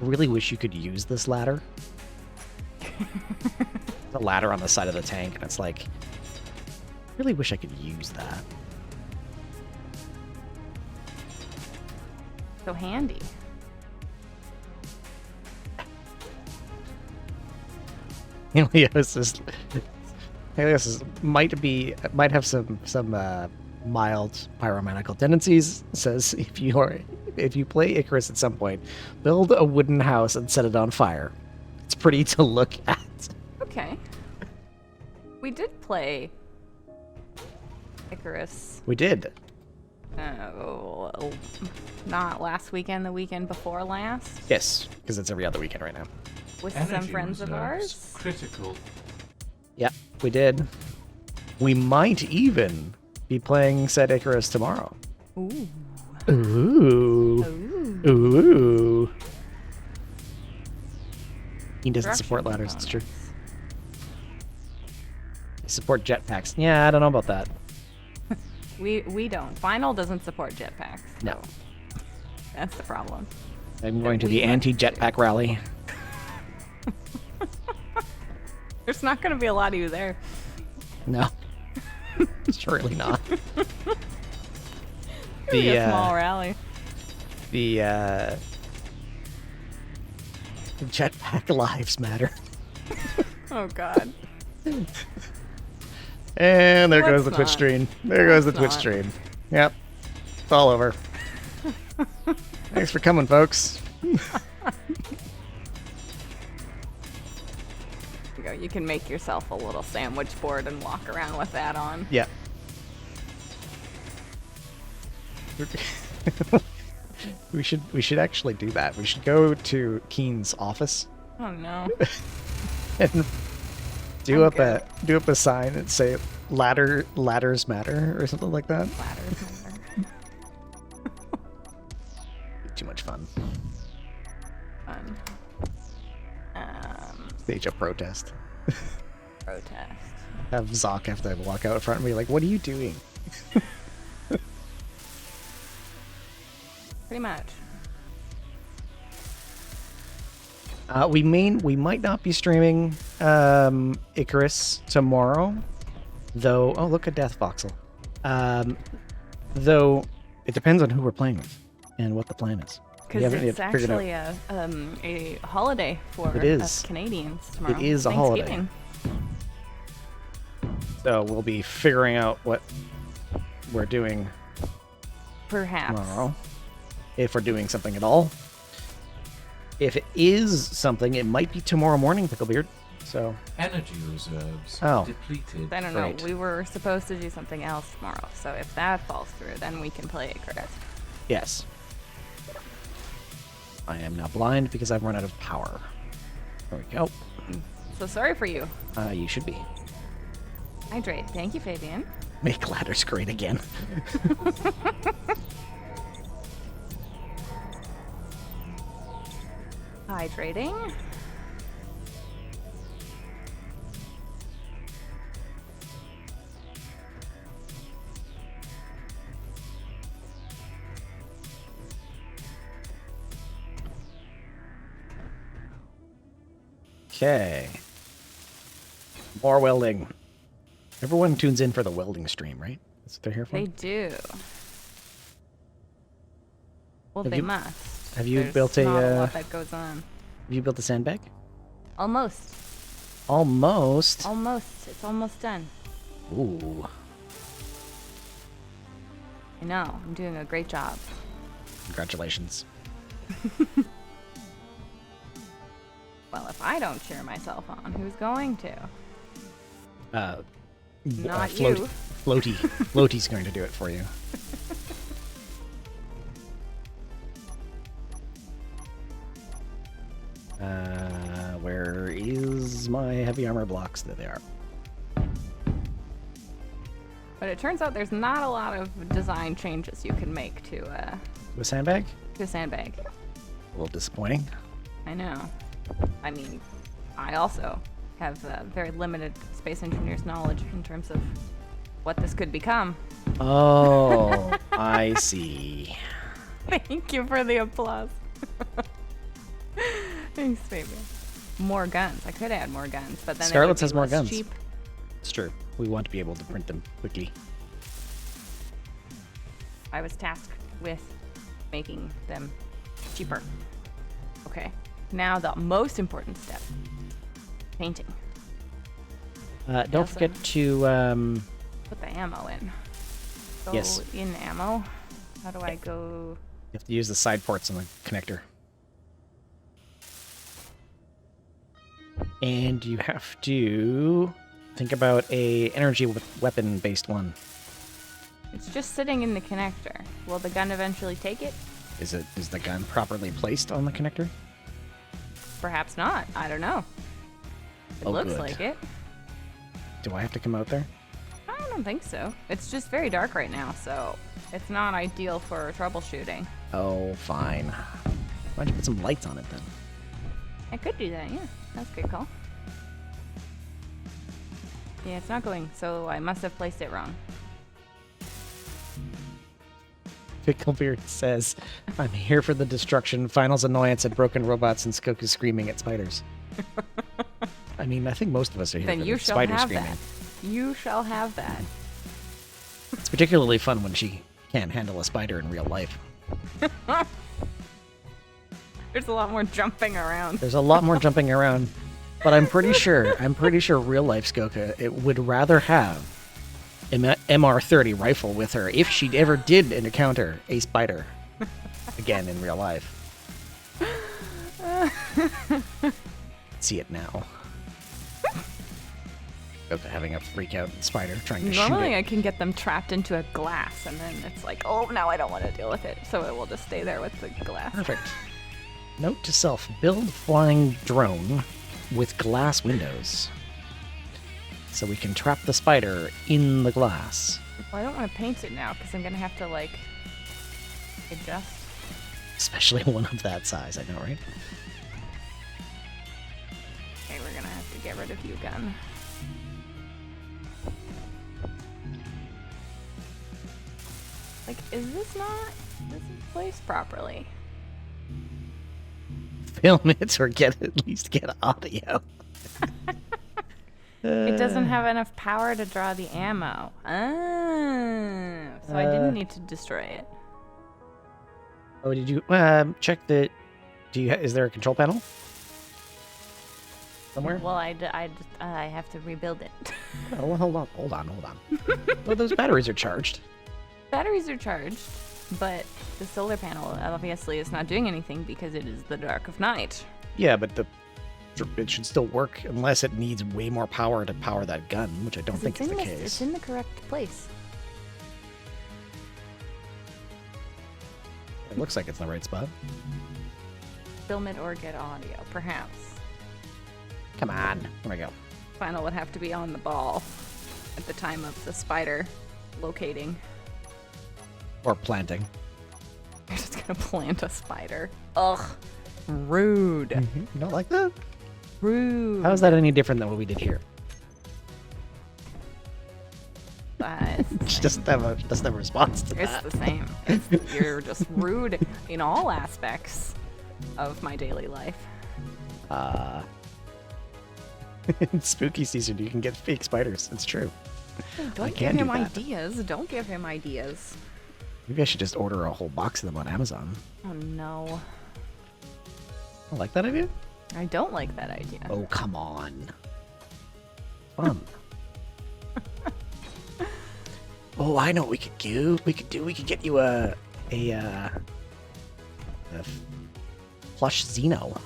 S1: really wish you could use this ladder. The ladder on the side of the tank, and it's like, I really wish I could use that.
S2: So handy.
S1: Helios might have some mild pyromanical tendencies. It says if you play Icarus at some point, build a wooden house and set it on fire. It's pretty to look at.
S2: Okay. We did play Icarus.
S1: We did.
S2: Not last weekend, the weekend before last,
S1: Yes, because it's every other weekend right now.
S2: with some friends of ours.
S3: Critical.
S1: Yeah, we did. We might even be playing said Icarus tomorrow.
S2: Ooh.
S1: Ooh.
S2: Ooh.
S1: Ooh. He doesn't support
S2: Direction
S1: ladders, it's true.
S2: components.
S1: They support jetpacks. Yeah, I don't know about that.
S2: We don't. Final doesn't support jetpacks.
S1: No.
S2: That's the problem.
S1: I'm going to
S2: we
S1: the
S2: went
S1: anti-jetpack rally.
S2: There's not going to be a lot of you there.
S1: No. Surely not.
S2: It'll be a small rally.
S1: The jetpack lives matter.
S2: Oh God.
S1: And there goes
S2: Let's
S1: the Twitch
S2: not.
S1: stream. There goes the
S2: Let's
S1: Twitch
S2: not.
S1: stream. Yep. It's all over. Thanks for coming, folks.
S2: There you go. You can make yourself a little sandwich board and walk around with that on.
S1: Yeah. we should actually do that. We should go to Keen's office
S2: Oh no.
S1: and do
S2: I'm
S1: up a sign and say ladders matter or something like that.
S2: Ladders matter.
S1: Too much fun.
S2: Fun.
S1: Stage a protest.
S2: Protest.
S1: Have Zoc have to walk out in front and be like, "What are you doing?"
S2: Pretty much.
S1: We might not be streaming Icarus tomorrow, though. Oh, look at Death Voxel. Though it depends on who we're playing with. and what the plan is. We
S2: Because
S1: haven't
S2: it's
S1: yet figured out.
S2: actually a holiday for
S1: It is.
S2: us Canadians tomorrow.
S1: It is a holiday.
S2: Thanksgiving.
S1: So we'll be figuring out what we're doing
S2: Perhaps.
S1: tomorrow. If we're doing something at all. If it is something, it might be tomorrow morning, Picklebeard. So.
S3: Energy reserves
S1: Oh.
S3: depleted.
S2: I don't know.
S1: Right.
S2: We were supposed to do something else tomorrow. So if that falls through, then we can play it, Curtis.
S1: Yes. I am now blind because I've run out of power. There we go.
S2: So sorry for you.
S1: You should be.
S2: Hydrate. Thank you, Fabian.
S1: Make ladders great again.
S2: Hydrating.
S1: Okay. More welding. Everyone tunes in for the welding stream, right? That's what they're here for?
S2: They do. Well,
S1: Have
S2: they
S1: you-
S2: must.
S1: have you
S2: There's
S1: built a,
S2: not a
S1: uh,
S2: lot that goes on.
S1: Have you built a sandbag?
S2: Almost.
S1: Almost.
S2: Almost. It's almost done.
S1: Ooh.
S2: I know. I'm doing a great job.
S1: Congratulations.
S2: Well, if I don't cheer myself on, who's going to? Not
S1: Floaty.
S2: you.
S1: Floaty. Floaty's going to do it for you. Where is my heavy armor blocks? There they are.
S2: But it turns out there's not a lot of design changes you can make to
S1: The sandbag?
S2: a sandbag.
S1: A little disappointing.
S2: I know. I mean, I also have very limited space engineer's knowledge in terms of what this could become.
S1: Oh, I see.
S2: Thank you for the applause. Thanks, baby. More guns. I could add more guns, but then
S1: Scarlet's
S2: it would
S1: has
S2: be
S1: more
S2: less
S1: guns.
S2: cheap.
S1: It's true. We want to be able to print them quickly.
S2: I was tasked with making them cheaper. Okay. Now the most important step. Painting.
S1: Don't
S2: also-
S1: forget to
S2: Put the ammo in. Go
S1: Yes.
S2: in ammo. How do I go?
S1: you have to use the side ports on the connector. And you have to think about a energy weapon based one.
S2: It's just sitting in the connector. Will the gun eventually take it?
S1: Is the gun properly placed on the connector?
S2: Perhaps not. I don't know. It
S1: Oh,
S2: looks
S1: good.
S2: like it.
S1: Do I have to come out there?
S2: I don't think so. It's just very dark right now, so it's not ideal for troubleshooting.
S1: Oh, fine. Why don't you put some lights on it then?
S2: I could do that, yeah. That's a good call. Yeah, it's not going, so I must have placed it wrong.
S1: Picklebeard says, I'm here for the destruction, Final's annoyance at broken robots, and Skoku screaming at spiders. I mean, I think most of us are here
S2: Then
S1: for
S2: you
S1: the
S2: shall
S1: spider
S2: have
S1: screaming.
S2: that. You shall have that.
S1: It's particularly fun when she can't handle a spider in real life.
S2: There's a lot more jumping around.
S1: There's a lot more jumping around, but I'm pretty sure real life Skoka it would rather have an MR30 rifle with her if she ever did encounter a spider again in real life. See it now. Skoka having a freak out spider trying to
S2: Normally
S1: shoot
S2: I
S1: it.
S2: can get them trapped into a glass, and then it's like, oh, now I don't want to deal with it, so it will just stay there with the glass.
S1: Perfect. Note to self, build flying drone with glass windows. So we can trap the spider in the glass.
S2: Well, I don't want to paint it now, because I'm going to have to, like, adjust.
S1: Especially one of that size, I know, right?
S2: Okay, we're going to have to get rid of you, gun. Like, is this isn't placed properly?
S1: Film it or at least get audio.
S2: It doesn't have enough power to draw the ammo. Ah, so I didn't need to destroy it.
S1: Oh, did you check the? Is there a control panel somewhere?
S2: Well, I have to rebuild it.
S1: Oh, well, hold on. Well, those batteries are charged.
S2: Batteries are charged, but the solar panel obviously is not doing anything because it is the dark of night.
S1: Yeah, but it should still work unless it needs way more power to power that gun, which I don't think is the case.
S2: It's in the correct place.
S1: It looks like it's in the right spot.
S2: Film it or get audio, perhaps.
S1: Come on. There we go.
S2: Final would have to be on the ball at the time of the spider locating.
S1: Or planting.
S2: You're just gonna plant a spider. Ugh. Rude.
S1: You don't like that?
S2: Rude.
S1: How is that any different than what we did here? She doesn't have a response to that.
S2: It's the same. You're just rude in all aspects of my daily life.
S1: In spooky season, you can get fake spiders. It's true.
S2: Don't give him ideas. Don't give him ideas.
S1: Maybe I should just order a whole box of them on Amazon.
S2: Oh no.
S1: I like that idea?
S2: I don't like that idea.
S1: Oh, come on. Fun. Oh, I know what we could do. We could get you a plush Xeno.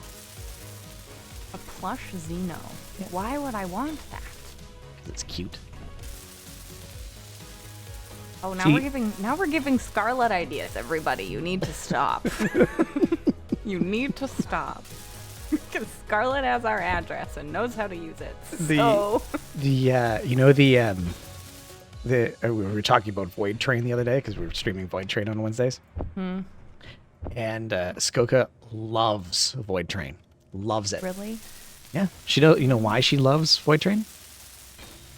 S2: A plush Xeno. Yeah. Why would I want that?
S1: Because it's cute.
S2: Oh, now we're giving Scarlet ideas, everybody. You need to stop. You need to stop. Because Scarlet has our address and knows how to use it.
S1: We were talking about Void Train the other day because we were streaming Void Train on Wednesdays.
S2: Hmm.
S1: And Scoca loves Void Train. Loves it.
S2: Really?
S1: Yeah. You know why she loves Void Train?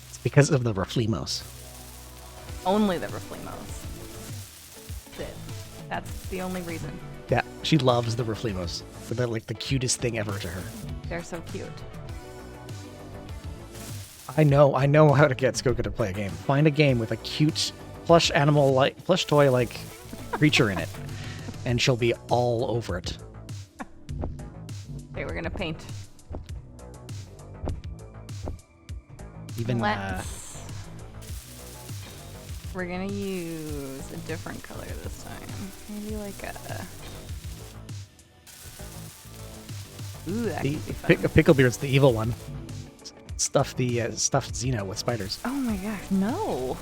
S1: It's because of the Reflimos.
S2: Only the Reflimos. That's the only reason.
S1: Yeah, she loves the Reflimos. They're like the cutest thing ever to her.
S2: They're so cute.
S1: I know how to get Scoca to play a game. Find a game with a cute plush toy creature in it, and she'll be all over it.
S2: Okay, we're gonna paint.
S1: Even
S2: we're gonna use a different color this time. Maybe like a. Ooh, that could be fun.
S1: Picklebeard's the evil one. Stuffed Xeno with spiders.
S2: Oh my gosh, no.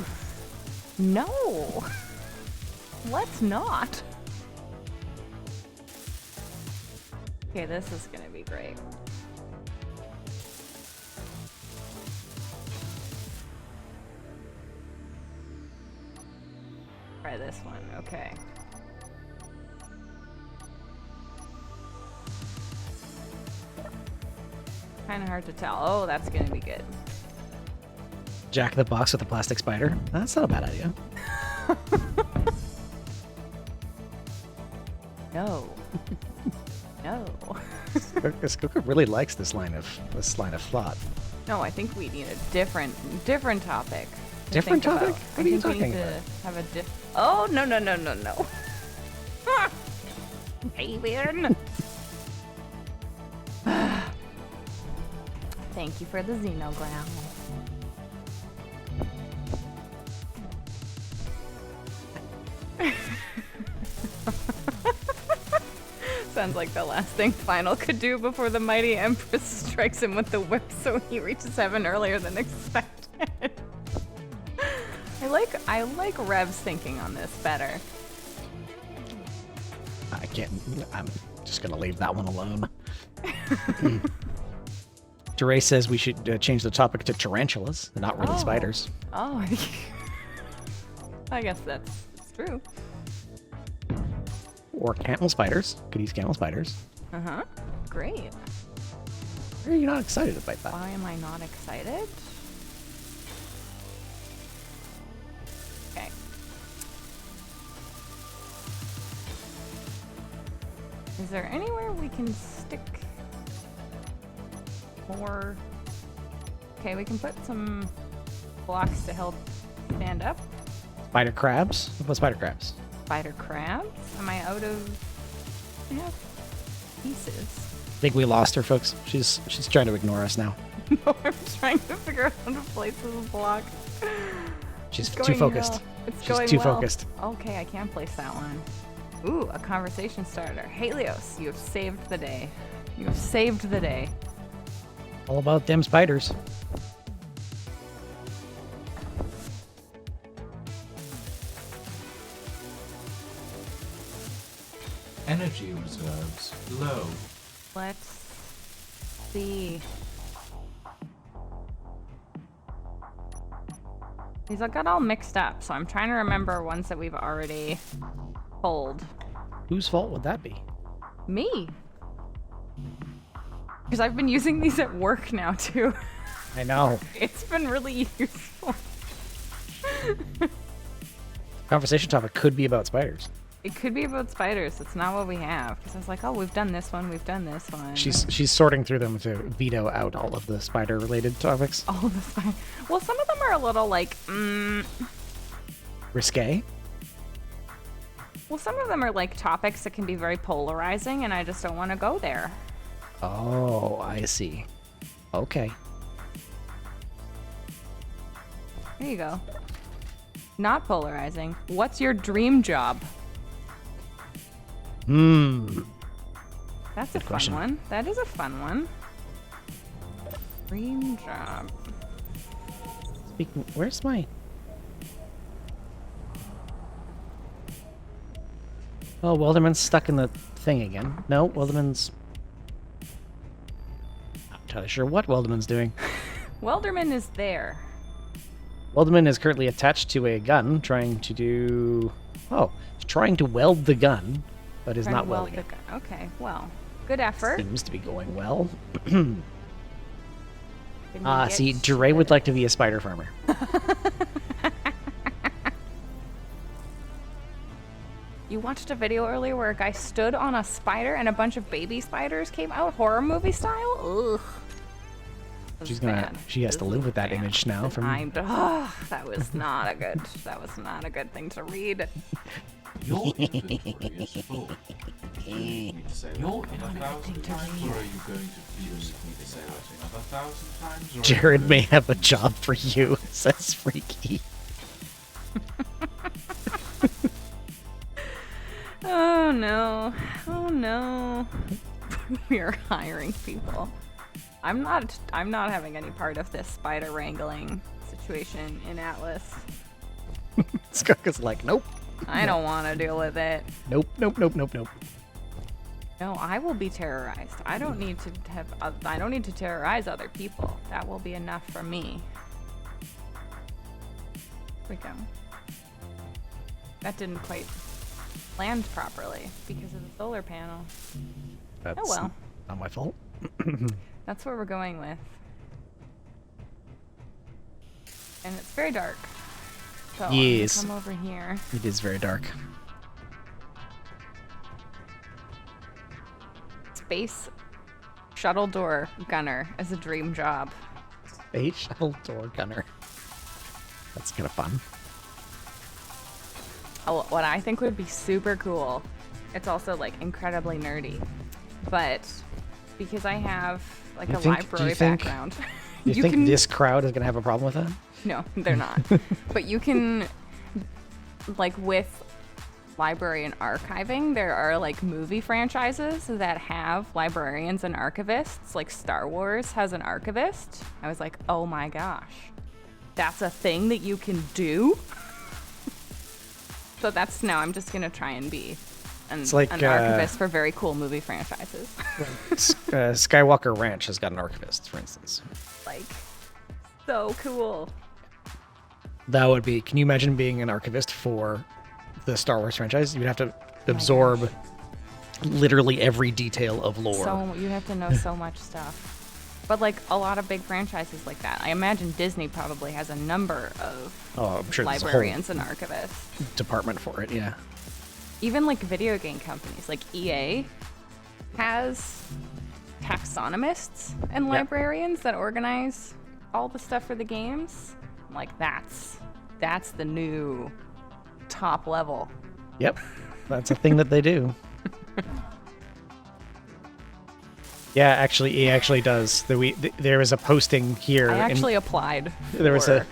S2: No. Let's not. Okay, this is gonna be great. Try this one, okay. Kind of hard to tell. Oh, that's gonna be good.
S1: Jack the Box with a plastic spider. That's not a bad idea.
S2: No. No.
S1: Scoca really likes this line of thought.
S2: No, I think we need a different topic.
S1: Different topic? What are you talking
S2: we need to have a Oh, no. Avian. Thank you for the xenogram. Sounds like the last thing Final could do before the mighty Empress strikes him with the whip, so he reaches heaven earlier than expected. I like Rev's thinking on this better.
S1: I'm just gonna leave that one alone. DeRay says we should change the topic to tarantulas, not really spiders.
S2: Oh, I guess that's true.
S1: Or camel spiders. Could use camel spiders.
S2: Uh-huh. Great.
S1: Why are you not excited about that?
S2: Why am I not excited? Okay. Is there anywhere we can stick more? Okay, we can put some blocks to help stand up.
S1: Spider crabs? What about spider crabs?
S2: Spider crabs? Am I out of They have pieces.
S1: I think we lost her, folks. She's trying to ignore us now.
S2: No, I'm trying to figure out how to place this block.
S1: She's
S2: It's
S1: too
S2: going
S1: focused.
S2: well. It's
S1: She's
S2: going
S1: too
S2: well.
S1: focused.
S2: Okay, I can place that one. Ooh, a conversation starter. Helios, you have saved the day. You have saved the day.
S1: All about them spiders.
S3: Energy reserves low.
S2: Let's see. These all got all mixed up, so I'm trying to remember ones that we've already pulled.
S1: Whose fault would that be?
S2: Me. Because I've been using these at work now, too.
S1: I know.
S2: It's been really useful.
S1: Conversation topic could be about spiders.
S2: It could be about spiders. It's not what we have. Because I was like, oh, we've done this one, we've done this one.
S1: She's sorting through them to veto out all of the spider-related topics.
S2: All the spider. Well, some of them are a little like,
S1: Risque.
S2: well, some of them are like topics that can be very polarizing, and I just don't want to go there.
S1: Oh, I see. Okay.
S2: There you go. Not polarizing. What's your dream job? That's a fun
S1: question.
S2: one. That is a fun one. Dream job.
S1: Speaking, where's my... Oh, Welderman's stuck in the thing again. No, Welderman's... Not entirely sure what Welderman's doing.
S2: Welderman is there.
S1: Welderman is currently attached to a gun, trying to do... Oh, trying to weld the gun, but is
S2: Trying
S1: not
S2: to weld
S1: welding it.
S2: the gun. Okay, well, good effort.
S1: Seems to be going well.
S2: Can we get
S1: See,
S2: to
S1: Dre would
S2: it?
S1: like to be a spider farmer.
S2: You watched a video earlier where a guy stood on a spider and a bunch of baby spiders came out, horror movie style? Ugh. This
S1: She's
S2: is
S1: gonna.
S2: bad.
S1: She has to
S2: This
S1: live
S2: is
S1: with that
S2: bad.
S1: image now. From
S2: That was not a good. That was not a good thing to read.
S3: Your inventory is full. Do you need me to say that
S2: Your
S3: 1,000 times, or are you going to use me to say that another 1,000 times? Or are you
S1: Jared
S3: going
S1: may have a job for you, says Freaky.
S2: Oh no! Oh no! We are hiring people. I'm not having any part of this spider wrangling situation in Atlas.
S1: Scoca's like, nope,
S2: I don't want to deal with it.
S1: nope, nope, nope, nope, nope.
S2: No, I will be terrorized. I don't need to have. I don't need to terrorize other people. That will be enough for me. Here we go. That didn't quite land properly because of the solar panel.
S1: That's
S2: well.
S1: not my fault.
S2: That's where we're going with. And it's very dark. So I'm gonna
S1: Yes.
S2: come over here.
S1: It is very dark.
S2: Space shuttle door gunner is a dream job.
S1: A shuttle door gunner. That's kind of fun.
S2: Oh, what I think would be super cool. It's also like incredibly nerdy, but because I have like
S1: You
S2: a
S1: think- do
S2: library
S1: you think-
S2: background,
S1: You think this crowd is gonna have a problem with that?
S2: No, they're not. But you can, like, with library and archiving, there are like movie franchises that have librarians and archivists. Like Star Wars has an archivist. I was like, oh my gosh, that's a thing that you can do. So that's now I'm just gonna try and be
S1: It's like,
S2: an archivist for very cool movie franchises.
S1: Skywalker Ranch has got an archivist, for instance.
S2: Like, so cool.
S1: That would be. Can you imagine being an archivist for the Star Wars franchise? You'd have to absorb literally every detail of lore.
S2: So you have to know so much stuff. But like a lot of big franchises like that, I imagine Disney probably has a number of
S1: Oh, I'm sure there's a whole
S2: librarians and archivists.
S1: department for it. Yeah.
S2: Even like video game companies, like EA has taxonomists and librarians that organize all the stuff for the games. Like that's the new top level.
S1: Yep. That's a thing that they do. Yeah, actually, he actually does. There was a posting here.
S2: I actually applied.
S1: There was a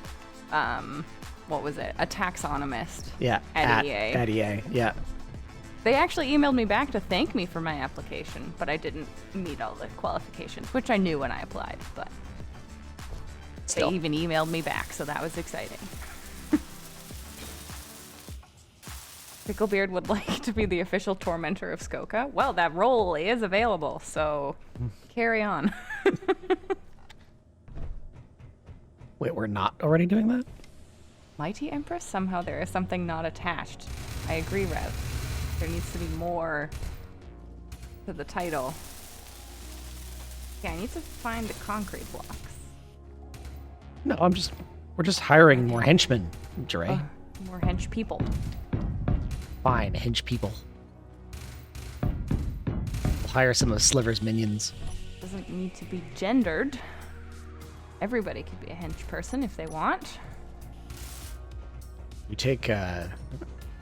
S2: what was it? A taxonomist.
S1: yeah
S2: At EA.
S1: At EA. Yeah.
S2: They actually emailed me back to thank me for my application, but I didn't meet all the qualifications, which I knew when I applied, but
S1: Still.
S2: they even emailed me back, so that was exciting. Picklebeard would like to be the official tormentor of Scoca. Well, that role is available, so carry on.
S1: Wait, we're not already doing that?
S2: Mighty Empress? Somehow there is something not attached. I agree, Rev. There needs to be more to the title. Yeah, I need to find the concrete blocks.
S1: No, we're just hiring more henchmen, Dre.
S2: More hench people.
S1: Fine, hench people. We'll hire some of Sliver's minions.
S2: Doesn't need to be gendered. Everybody could be a hench person if they want.
S1: We take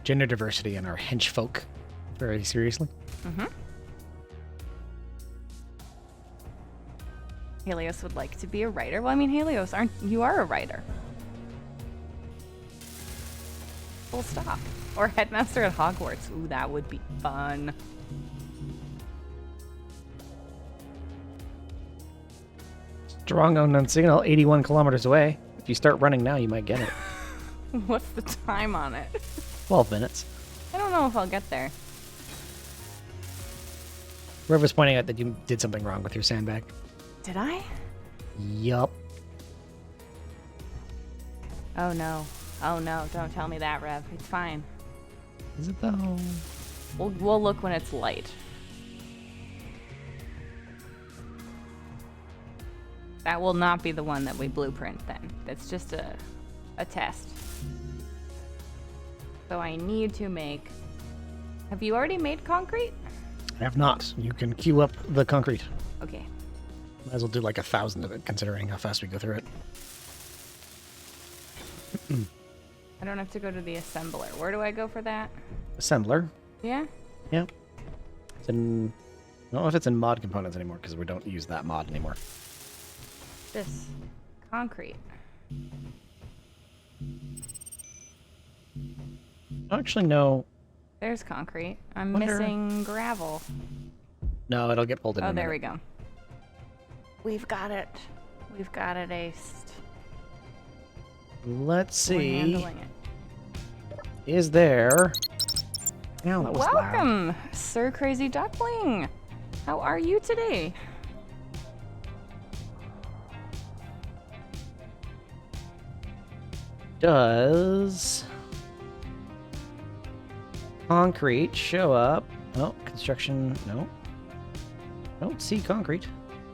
S1: gender diversity and our hench folk very seriously.
S2: Mm-hmm. Helios would like to be a writer. Well, I mean, Helios, you are a writer. Full stop. Or headmaster at Hogwarts. Ooh, that would be fun.
S1: Strong unknown signal, 81 kilometers away. If you start running now, you might get it.
S2: What's the time on it?
S1: 12 minutes.
S2: I don't know if I'll get there.
S1: Whoever's pointing out that you did something wrong with your sandbag.
S2: Did I?
S1: Yup.
S2: Oh no. Oh no, don't tell me that, Rev. It's fine.
S1: Is it though?
S2: We'll look when it's light. That will not be the one that we blueprint then. That's just a test. So I need to make... Have you already made concrete?
S1: I have not. You can queue up the concrete.
S2: Okay.
S1: Might as well do like 1,000 of it, considering how fast we go through it.
S2: I don't have to go to the assembler. Where do I go for that?
S1: Assembler.
S2: Yeah?
S1: Yeah. It's in... I don't know if it's in mod components anymore, because we don't use that mod anymore.
S2: This. Concrete.
S1: Actually, no.
S2: There's concrete. I'm
S1: Wonder-
S2: missing gravel.
S1: No, it'll get pulled in.
S2: Oh, there we go. We've got it. We've got it aced.
S1: Let's
S2: We're
S1: see.
S2: handling it.
S1: Is there... Now that was loud.
S2: Welcome, Sir Crazy Duckling. How are you today?
S1: Does concrete show up? Oh, construction. No. Don't see concrete.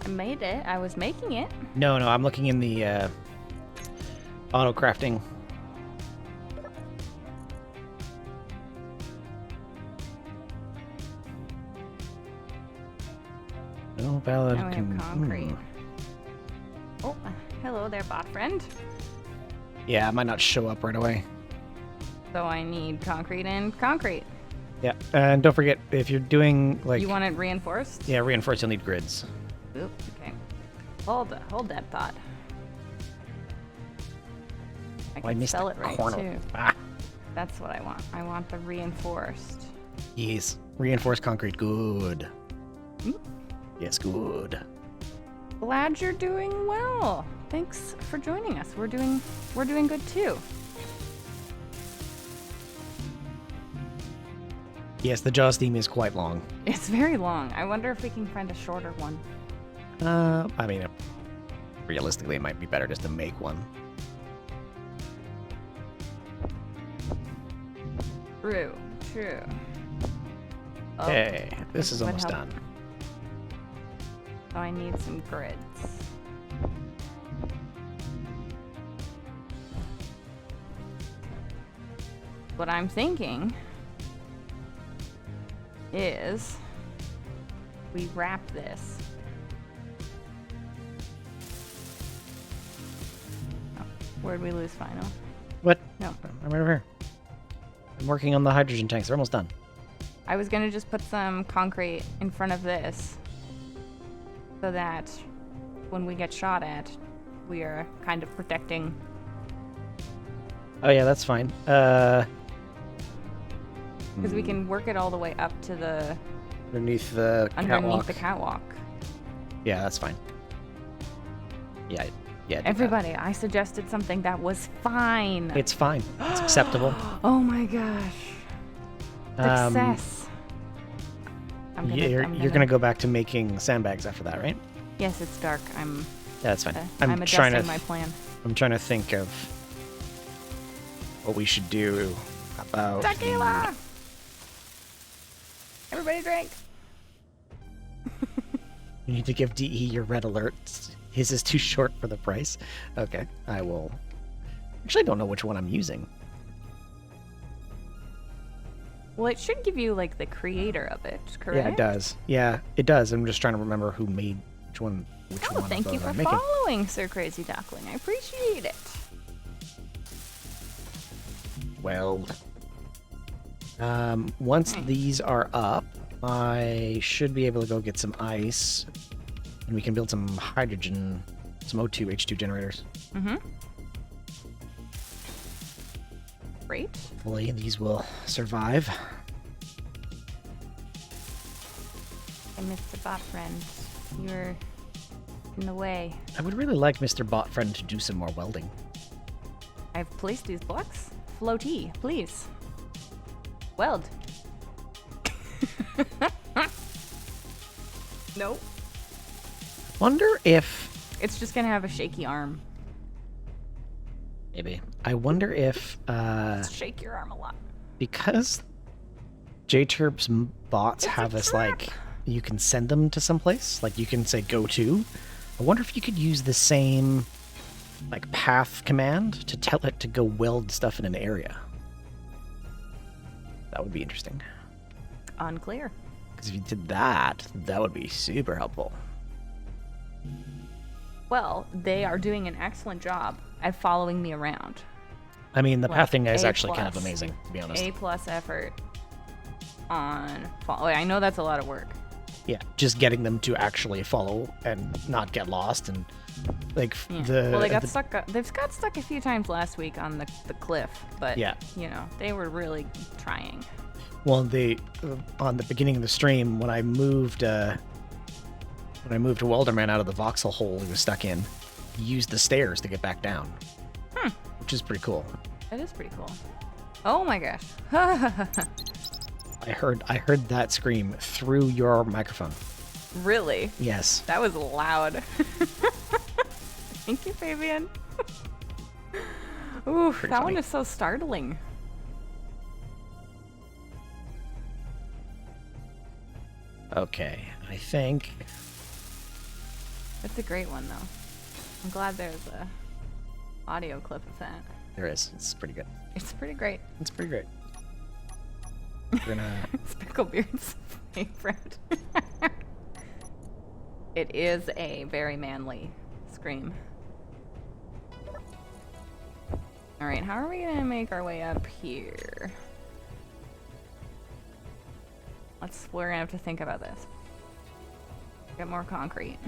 S2: I made it. I was making it.
S1: No, I'm looking in the auto crafting. No valid.
S2: Now we have concrete. Oh, hello there, bot friend.
S1: Yeah, it might not show up right away.
S2: So I need concrete and concrete.
S1: Yeah, and don't forget if you're doing like
S2: You want it reinforced?
S1: yeah, reinforced, you'll need grids.
S2: Oop, okay. Hold that thought. I
S1: Oh, I
S2: can
S1: missed
S2: sell
S1: the
S2: it right
S1: corner.
S2: too.
S1: Ah,
S2: That's what I want. I want the reinforced.
S1: yes, reinforced concrete, good.
S2: Mm.
S1: Yes, good.
S2: Glad you're doing well. Thanks for joining us. We're doing good too.
S1: Yes, the Jaws theme is quite long.
S2: It's very long. I wonder if we can find a shorter one.
S1: I mean, realistically, it might be better just to make one.
S2: True. Oh,
S1: Hey, this is
S2: would
S1: almost
S2: help.
S1: done.
S2: So I need some grids. What I'm thinking is we wrap this. Oh, where'd we lose final?
S1: What?
S2: No.
S1: I'm right over here. I'm working on the hydrogen tanks. They're almost done.
S2: I was gonna just put some concrete in front of this. so that when we get shot at, we are kind of protecting.
S1: Oh yeah, that's fine.
S2: Because we can work it all the way up to the
S1: Underneath the catwalk.
S2: the catwalk.
S1: Yeah, that's fine. Yeah, yeah. do
S2: Everybody, I suggested something that was fine.
S1: that. It's fine. It's acceptable.
S2: Oh my gosh. Success.
S1: You're gonna go back to making sandbags after that, right?
S2: Yes, it's dark.
S1: Yeah, that's fine.
S2: I'm
S1: trying
S2: adjusting
S1: to.
S2: my plan.
S1: I'm trying to think of what we should do about.
S2: Tequila! Everybody drink.
S1: You need to give DE your red alert. His is too short for the price. Okay, I will. Actually, I don't know which one I'm using.
S2: Well, it should give you like the creator of it, correct?
S1: Yeah, it does. Yeah, it does. I'm just trying to remember who made which one. Which
S2: Oh,
S1: one
S2: thank
S1: of
S2: you
S1: those
S2: for
S1: I'm making.
S2: following, Sir Crazy Duckling. I appreciate it.
S1: Well, once these are up, I should be able to go get some ice, and we can build some hydrogen, some O2 H2 generators.
S2: Mm-hmm. Great.
S1: Hopefully, these will survive.
S2: I missed the bot friend. You're in the way.
S1: I would really like Mr. Botfriend to do some more welding.
S2: I've placed these blocks. Floaty, please. Weld. Nope.
S1: Wonder if
S2: It's just gonna have a shaky arm.
S1: maybe. I wonder if
S2: Shake your arm a lot.
S1: because JTurp's bots
S2: It's a
S1: have this
S2: trap.
S1: like you can send them to someplace, like you can say go to. I wonder if you could use the same like path command to tell it to go weld stuff in an area. That would be interesting.
S2: Unclear.
S1: Because if you did that, that would be super helpful.
S2: Well, they are doing an excellent job at following me around.
S1: I mean, the
S2: Like,
S1: pathing is
S2: A
S1: actually kind of
S2: plus.
S1: amazing, to be honest.
S2: A+ effort on I know that's a lot of work.
S1: Yeah, just getting them to actually follow and not get lost and like
S2: Yeah.
S1: the.
S2: Well, they got
S1: the-
S2: stuck. They've got stuck a few times last week on the cliff, but
S1: Yeah.
S2: you know they were really trying.
S1: Well, they on the beginning of the stream when I moved Welderman out of the voxel hole he was stuck in, he used the stairs to get back down, which is pretty cool.
S2: That is pretty cool. Oh my gosh.
S1: I heard that scream through your microphone.
S2: Really?
S1: Yes.
S2: That was loud. Thank you, Fabian. Ooh,
S1: Pretty
S2: that one
S1: funny.
S2: is so startling.
S1: Okay, I think.
S2: That's a great one, though. I'm glad there's a audio clip of that.
S1: There is. It's pretty good.
S2: It's pretty great.
S1: It's pretty great. We're gonna.
S2: It's Picklebeard's favorite. It is a very manly scream. Alright, how are we gonna make our way up here? We're gonna have to think about this. Get more concrete.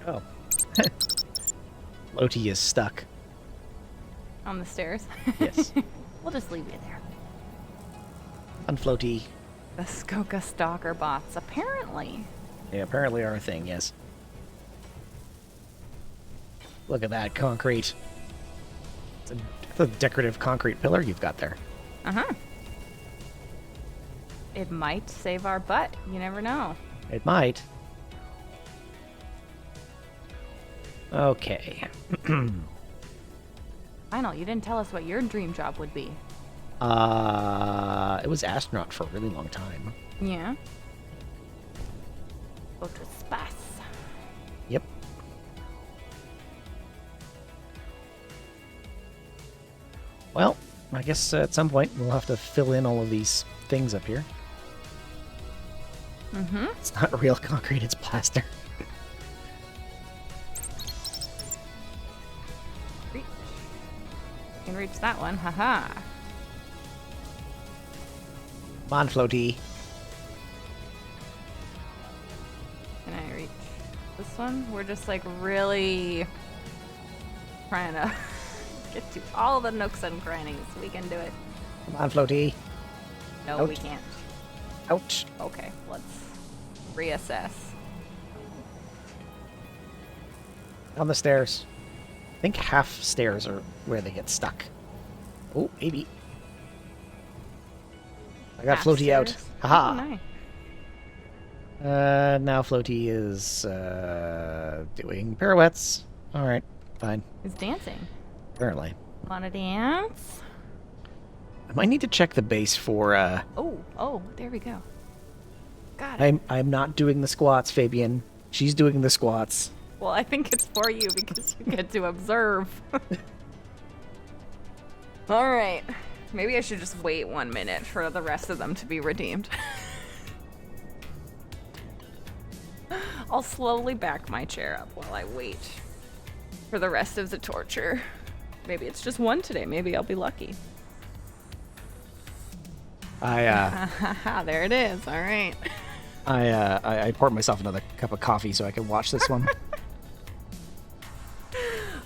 S1: Oh. Loti is stuck.
S2: On the stairs?
S1: Yes.
S2: We'll just leave you there.
S1: Unfloaty.
S2: The Scoca stalker bots, apparently.
S1: They apparently are a thing, yes. Look at that concrete. It's a decorative concrete pillar you've got there.
S2: Uh-huh. It might save our butt. You never know.
S1: It might. Okay.
S2: Final, you didn't tell us what your dream job would be.
S1: It was astronaut for a really long time.
S2: Yeah. Go to space.
S1: Yep. Well, I guess at some point we'll have to fill in all of these things up here.
S2: Mm-hmm.
S1: It's not real concrete, it's plaster.
S2: Reach. You can reach that one. Haha.
S1: Come on, floaty.
S2: Can I reach this one? We're just like really trying to get to all the nooks and crannies. We can do it.
S1: Come on, floaty.
S2: No, we can't.
S1: Ouch.
S2: Okay, let's reassess.
S1: On the stairs. I think half stairs are where they get stuck. Oh, maybe. I got floaty out.
S2: Upstairs.
S1: Haha.
S2: Oh, nice.
S1: Now floaty is doing pirouettes. All right, fine.
S2: He's dancing.
S1: Apparently,
S2: Wanna dance?
S1: I might need to check the base for.
S2: Oh, there we go. Got it.
S1: I'm not doing the squats, Fabian. She's doing the squats.
S2: Well, I think it's for you because you get to observe. All right. Maybe I should just wait 1 minute for the rest of them to be redeemed. I'll slowly back my chair up while I wait for the rest of the torture. Maybe it's just one today. Maybe I'll be lucky. There it is. All right.
S1: I poured myself another cup of coffee so I can watch this one.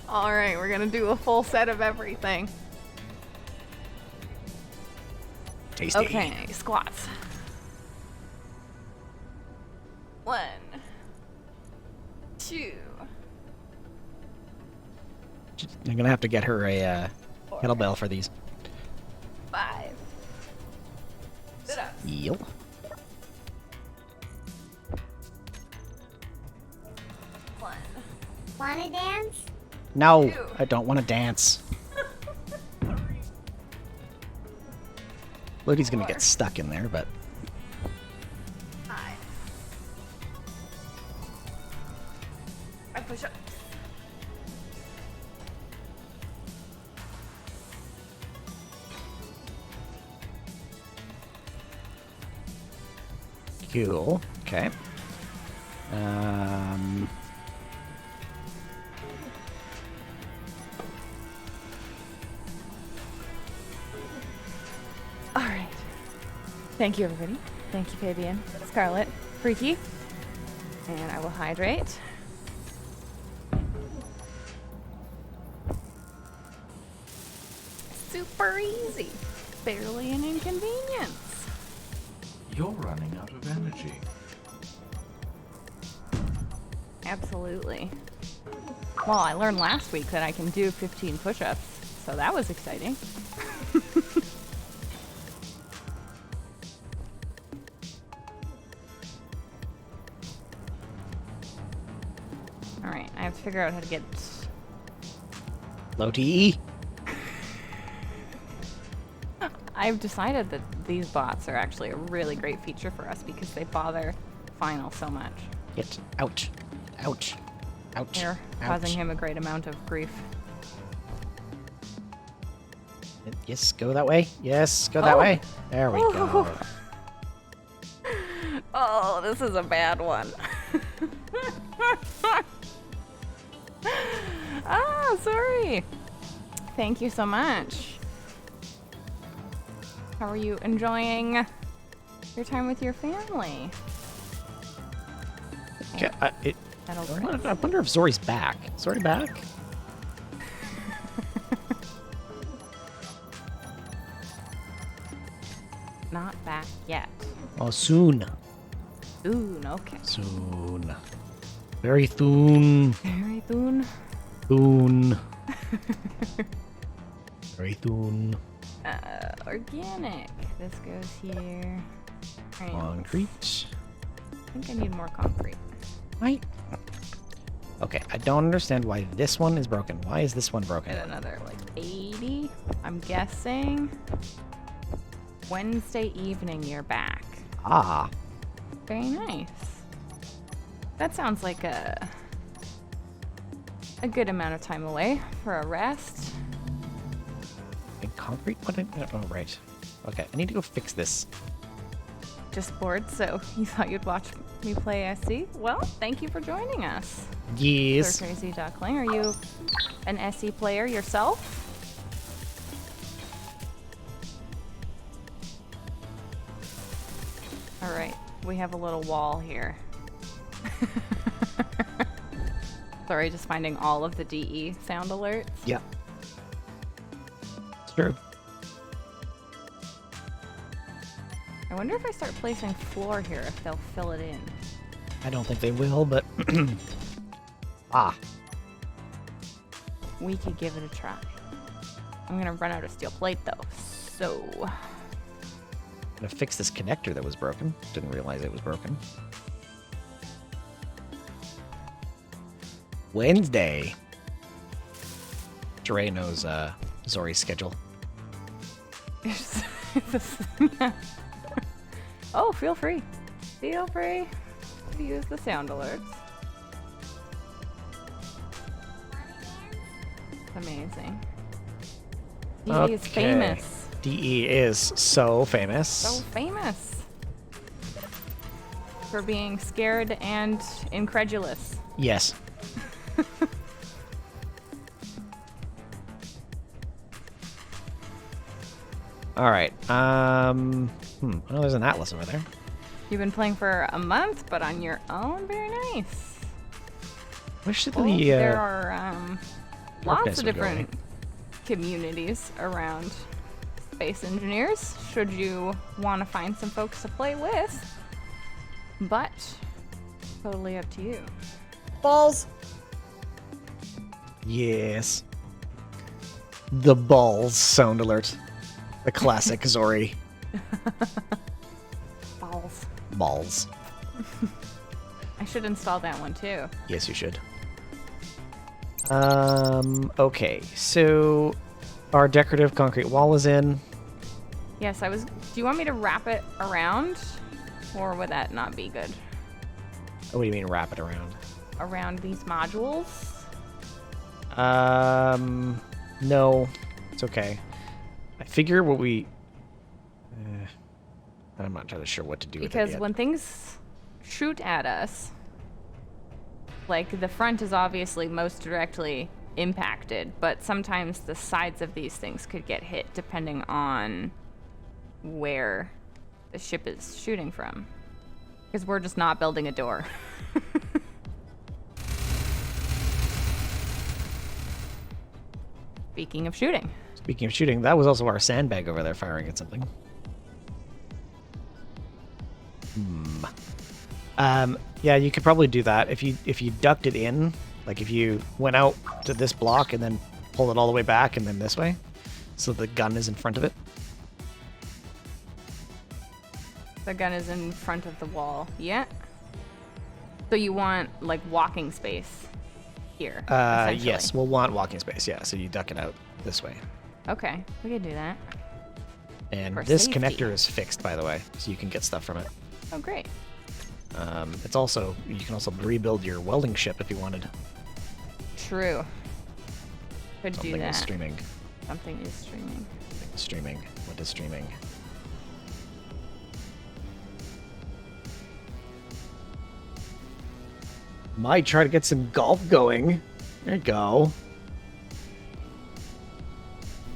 S2: All right, we're gonna do a full set of everything.
S1: Tasty.
S2: Okay, squats. 1, 2,
S1: I'm gonna have to get her a kettlebell for these.
S2: 5. Sit up.
S1: Yep.
S2: One.
S4: Wanna dance?
S1: No,
S2: Two.
S1: I don't want to dance. Floaty's gonna get stuck in there, but
S2: 5. I push up.
S1: cool. Okay.
S2: All right. Thank you, everybody. Thank you, Fabian, Scarlet, Freaky. And I will hydrate. Super easy. Barely an inconvenience.
S3: You're running out of energy.
S2: Absolutely. Well, I learned last week that I can do 15 push-ups, so that was exciting. All right, I have to figure out how to get...
S1: Floaty.
S2: I've decided that these bots are actually a really great feature for us because they bother Final so much.
S1: Get out. Ouch. Ouch.
S2: They're
S1: Ouch.
S2: causing him a great amount of grief.
S1: Yes, go that way. Yes, go that
S2: Oh.
S1: way. There we go.
S2: Oh, this is a bad one. Ah, sorry. Thank you so much. How are you enjoying your time with your family?
S1: Okay,
S2: That'll
S1: I wonder if Zori's back. Zori back?
S2: not back yet.
S1: Oh, soon.
S2: Ooh, okay.
S1: Soon. Very soon.
S2: Very soon.
S1: Soon. Very soon.
S2: Organic. This goes here. Right.
S1: Concrete.
S2: I think I need more concrete.
S1: Right. Okay, I don't understand why this one is broken. Why is this one broken?
S2: Get another like 80. I'm guessing Wednesday evening you're back.
S1: Ah.
S2: Very nice. That sounds like a good amount of time away for a rest.
S1: And concrete? What? Oh, right. Okay, I need to go fix this.
S2: Just bored, so you thought you'd watch me play SC? Well, thank you for joining us.
S1: Yes.
S2: Sir Crazy Duckling, are you an SE player yourself? we have a little wall here. Sorry, just finding all of the DE sound alerts.
S1: Yeah. It's true.
S2: I wonder if I start placing floor here, if they'll fill it in.
S1: I don't think they will, but... ah.
S2: We could give it a try. I'm gonna run out of steel plate though, so...
S1: I'm gonna fix this connector that was broken. Didn't realize it was broken. Wednesday. Dre knows Zori's schedule.
S2: Oh, feel free. Feel free to use the sound alerts. Amazing. DE is famous.
S1: DE is so famous.
S2: So famous. For being scared and incredulous.
S1: Yes. All right. Oh, there's an atlas over there.
S2: You've been playing for a month, but on your own. Very nice.
S1: Wish that
S2: Well,
S1: the
S2: there are
S1: darkness
S2: lots of
S1: would go away.
S2: different communities around space engineers, should you want to find some folks to play with. But totally up to you.
S1: balls. Yes. The balls sound alert. The classic Zori.
S2: Balls.
S1: Balls.
S2: I should install that one too.
S1: Yes, you should. Okay, so our decorative concrete wall is in.
S2: Yes, do you want me to wrap it around? Or would that not be good?
S1: Oh, what do you mean wrap it around?
S2: Around these modules?
S1: No, it's okay. I figure what we... I'm not entirely sure what to do with it
S2: Because
S1: yet.
S2: when things shoot at us, like the front is obviously most directly impacted, but sometimes the sides of these things could get hit depending on where the ship is shooting from. Because we're just not building a door. Speaking of shooting.
S1: Speaking of shooting, that was also our sandbag over there firing at something. Yeah, you could probably do that if you ducked it in, like if you went out to this block and then pulled it all the way back and then this way, so the gun is in front of it.
S2: The gun is in front of the wall. Yeah. So you want like walking space here. essentially.
S1: Yes, we'll want walking space. Yeah, so you duck it out this way.
S2: Okay, we can do that.
S1: And
S2: For
S1: this
S2: safety.
S1: connector is fixed, by the way, so you can get stuff from it.
S2: Oh, great.
S1: It's also, you can also rebuild your welding ship if you wanted.
S2: True. Could
S1: Something
S2: do that.
S1: is streaming.
S2: Something is streaming.
S1: Something is streaming. What is streaming? Might try to get some golf going. There you go.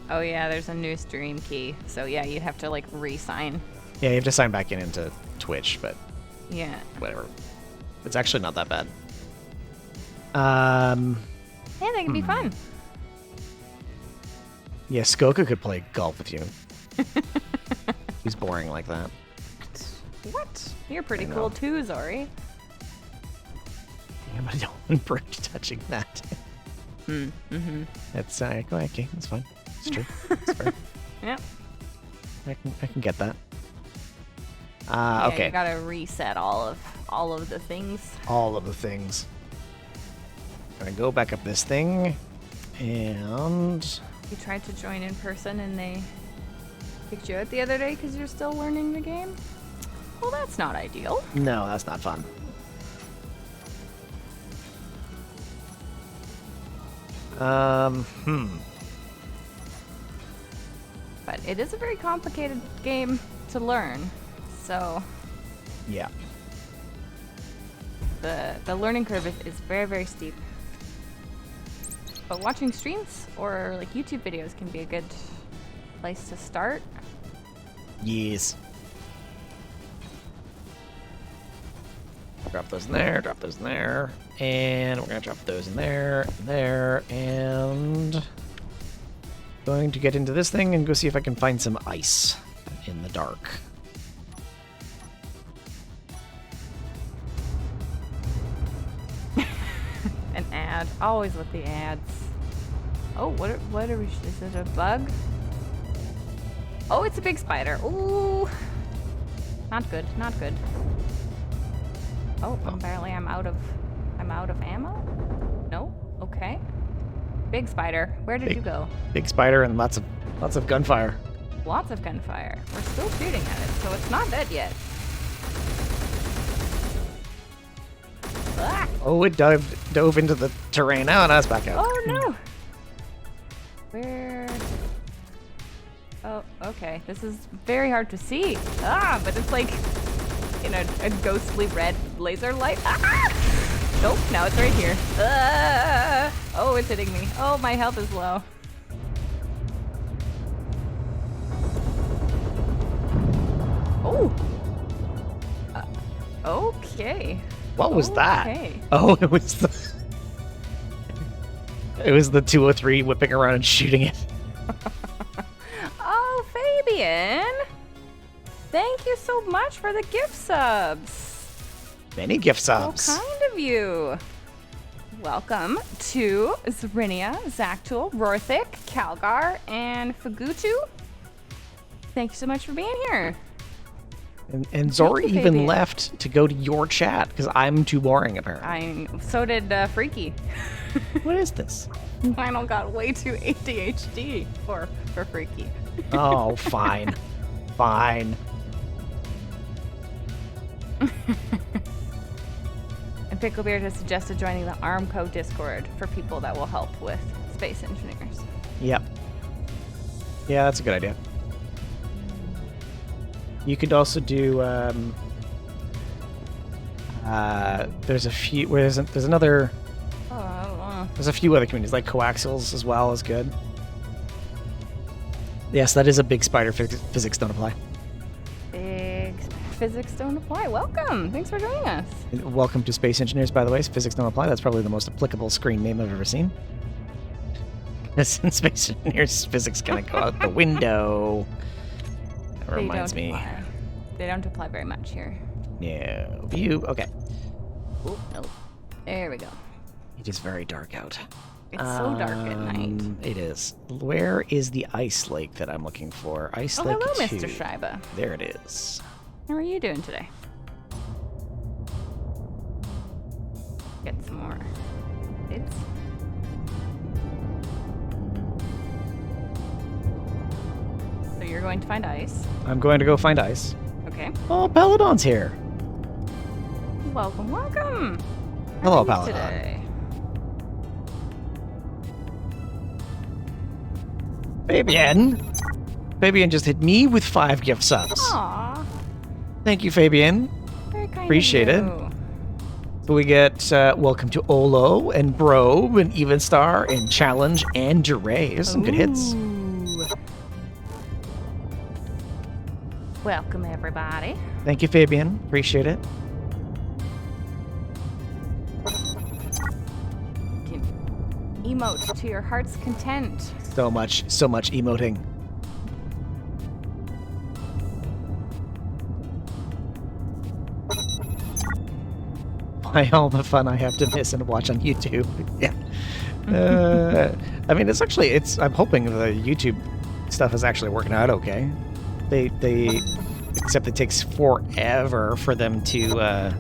S2: Oh yeah, there's a new stream key. So yeah, you'd have to like re-sign.
S1: Yeah, you have to sign back in into Twitch, but
S2: Yeah.
S1: whatever. It's actually not that bad.
S2: Yeah, that can be fun.
S1: Yeah, Scoca could play golf with you. He's boring like that.
S2: What? You're pretty
S1: I know.
S2: cool too, Zori.
S1: Yeah, but I don't want Brooke touching that.
S2: Mm-hmm.
S1: That's okay. That's fine. It's true. It's fair.
S2: Yep.
S1: I can get that.
S2: Yeah,
S1: Okay.
S2: you gotta reset all of the things.
S1: All of the things. Gonna go back up this thing, and
S2: You tried to join in person and they kicked you out the other day because you're still learning the game? Well, that's not ideal.
S1: no, that's not fun.
S2: But it is a very complicated game to learn. So
S1: Yeah.
S2: the learning curve is very, very steep. But watching streams or like YouTube videos can be a good place to start.
S1: Yes. Drop those in there, drop those in there. And we're going to drop those in there, and going to get into this thing and go see if I can find some ice in the dark.
S2: An ad. Always with the ads. Oh, what are we... Is it a bug? Oh, it's a big spider. Ooh. Not good, not good. Oh, apparently I'm out of ammo? No? Okay. Big spider. Where did you go?
S1: Big spider and lots of gunfire.
S2: Lots of gunfire. We're still shooting at it, so it's not dead yet. Ah!
S1: Oh, it dove into the terrain. Oh, now it's back out.
S2: Oh no! Where? Oh, okay. This is very hard to see. Ah, but it's like in a ghostly red laser light. Ah! Nope, now it's right here. Ah! Oh, it's hitting me. Oh, my health is low. Oh! Okay.
S1: What was that?
S2: Okay.
S1: Oh, it was the 203 whipping around and shooting it.
S2: Oh, Fabian! Thank you so much for the gift subs.
S1: Many gift subs.
S2: So kind of you. Welcome to Zrinia, Zaktul, Rorthik, Calgar, and Fagutu. Thank you so much for being here.
S1: And Zora
S2: you,
S1: even
S2: Fabian.
S1: left to go to your chat because I'm too boring apparently.
S2: So did Freaky.
S1: What is this?
S2: Lionel got way too ADHD for Freaky.
S1: Oh, fine. Fine.
S2: And Picklebeard has suggested joining the Armco Discord for people that will help with space engineers.
S1: Yep. Yeah, that's a good idea. You could also do. There's a few. There's another.
S2: Oh, I don't know.
S1: There's a few other communities like coaxials as well is good. Yes, that is a big spider. Physics don't apply.
S2: Big physics don't apply. Welcome. Thanks for joining us.
S1: Welcome to Space Engineers, by the way. Physics don't apply. That's probably the most applicable screen name I've ever seen. Because in Space Engineers, physics gonna go out the window. That
S2: They
S1: reminds
S2: don't
S1: me.
S2: apply. They don't apply very much here.
S1: No. View. Okay.
S2: Oh, no. There we go.
S1: It is very dark out.
S2: It's so dark at night.
S1: It is. Where is the ice lake that I'm looking for? Ice
S2: Oh,
S1: Lake
S2: hello,
S1: 2.
S2: Mr. Schreiber.
S1: There it is.
S2: How are you doing today? Get some more. It's... So you're going to find ice.
S1: I'm going to go find ice.
S2: Okay.
S1: Oh, Paladon's here.
S2: Welcome, welcome.
S1: Hello,
S2: How are you
S1: Paladon.
S2: today?
S1: Fabian. Fabian just hit me with 5 gift subs.
S2: Aw,
S1: Thank you, Fabian.
S2: very kind
S1: Appreciate it.
S2: of you.
S1: So we get welcome to Olo and Brobe and Evenstar and Challenge and Duray. There's some good hits.
S2: Ooh. Welcome, everybody.
S1: Thank you, Fabian. Appreciate it.
S2: Can emote to your heart's content.
S1: So much emoting. Why all the fun I have to miss and watch on YouTube. Yeah. I mean, I'm hoping the YouTube stuff is actually working out okay. Except it takes forever for them to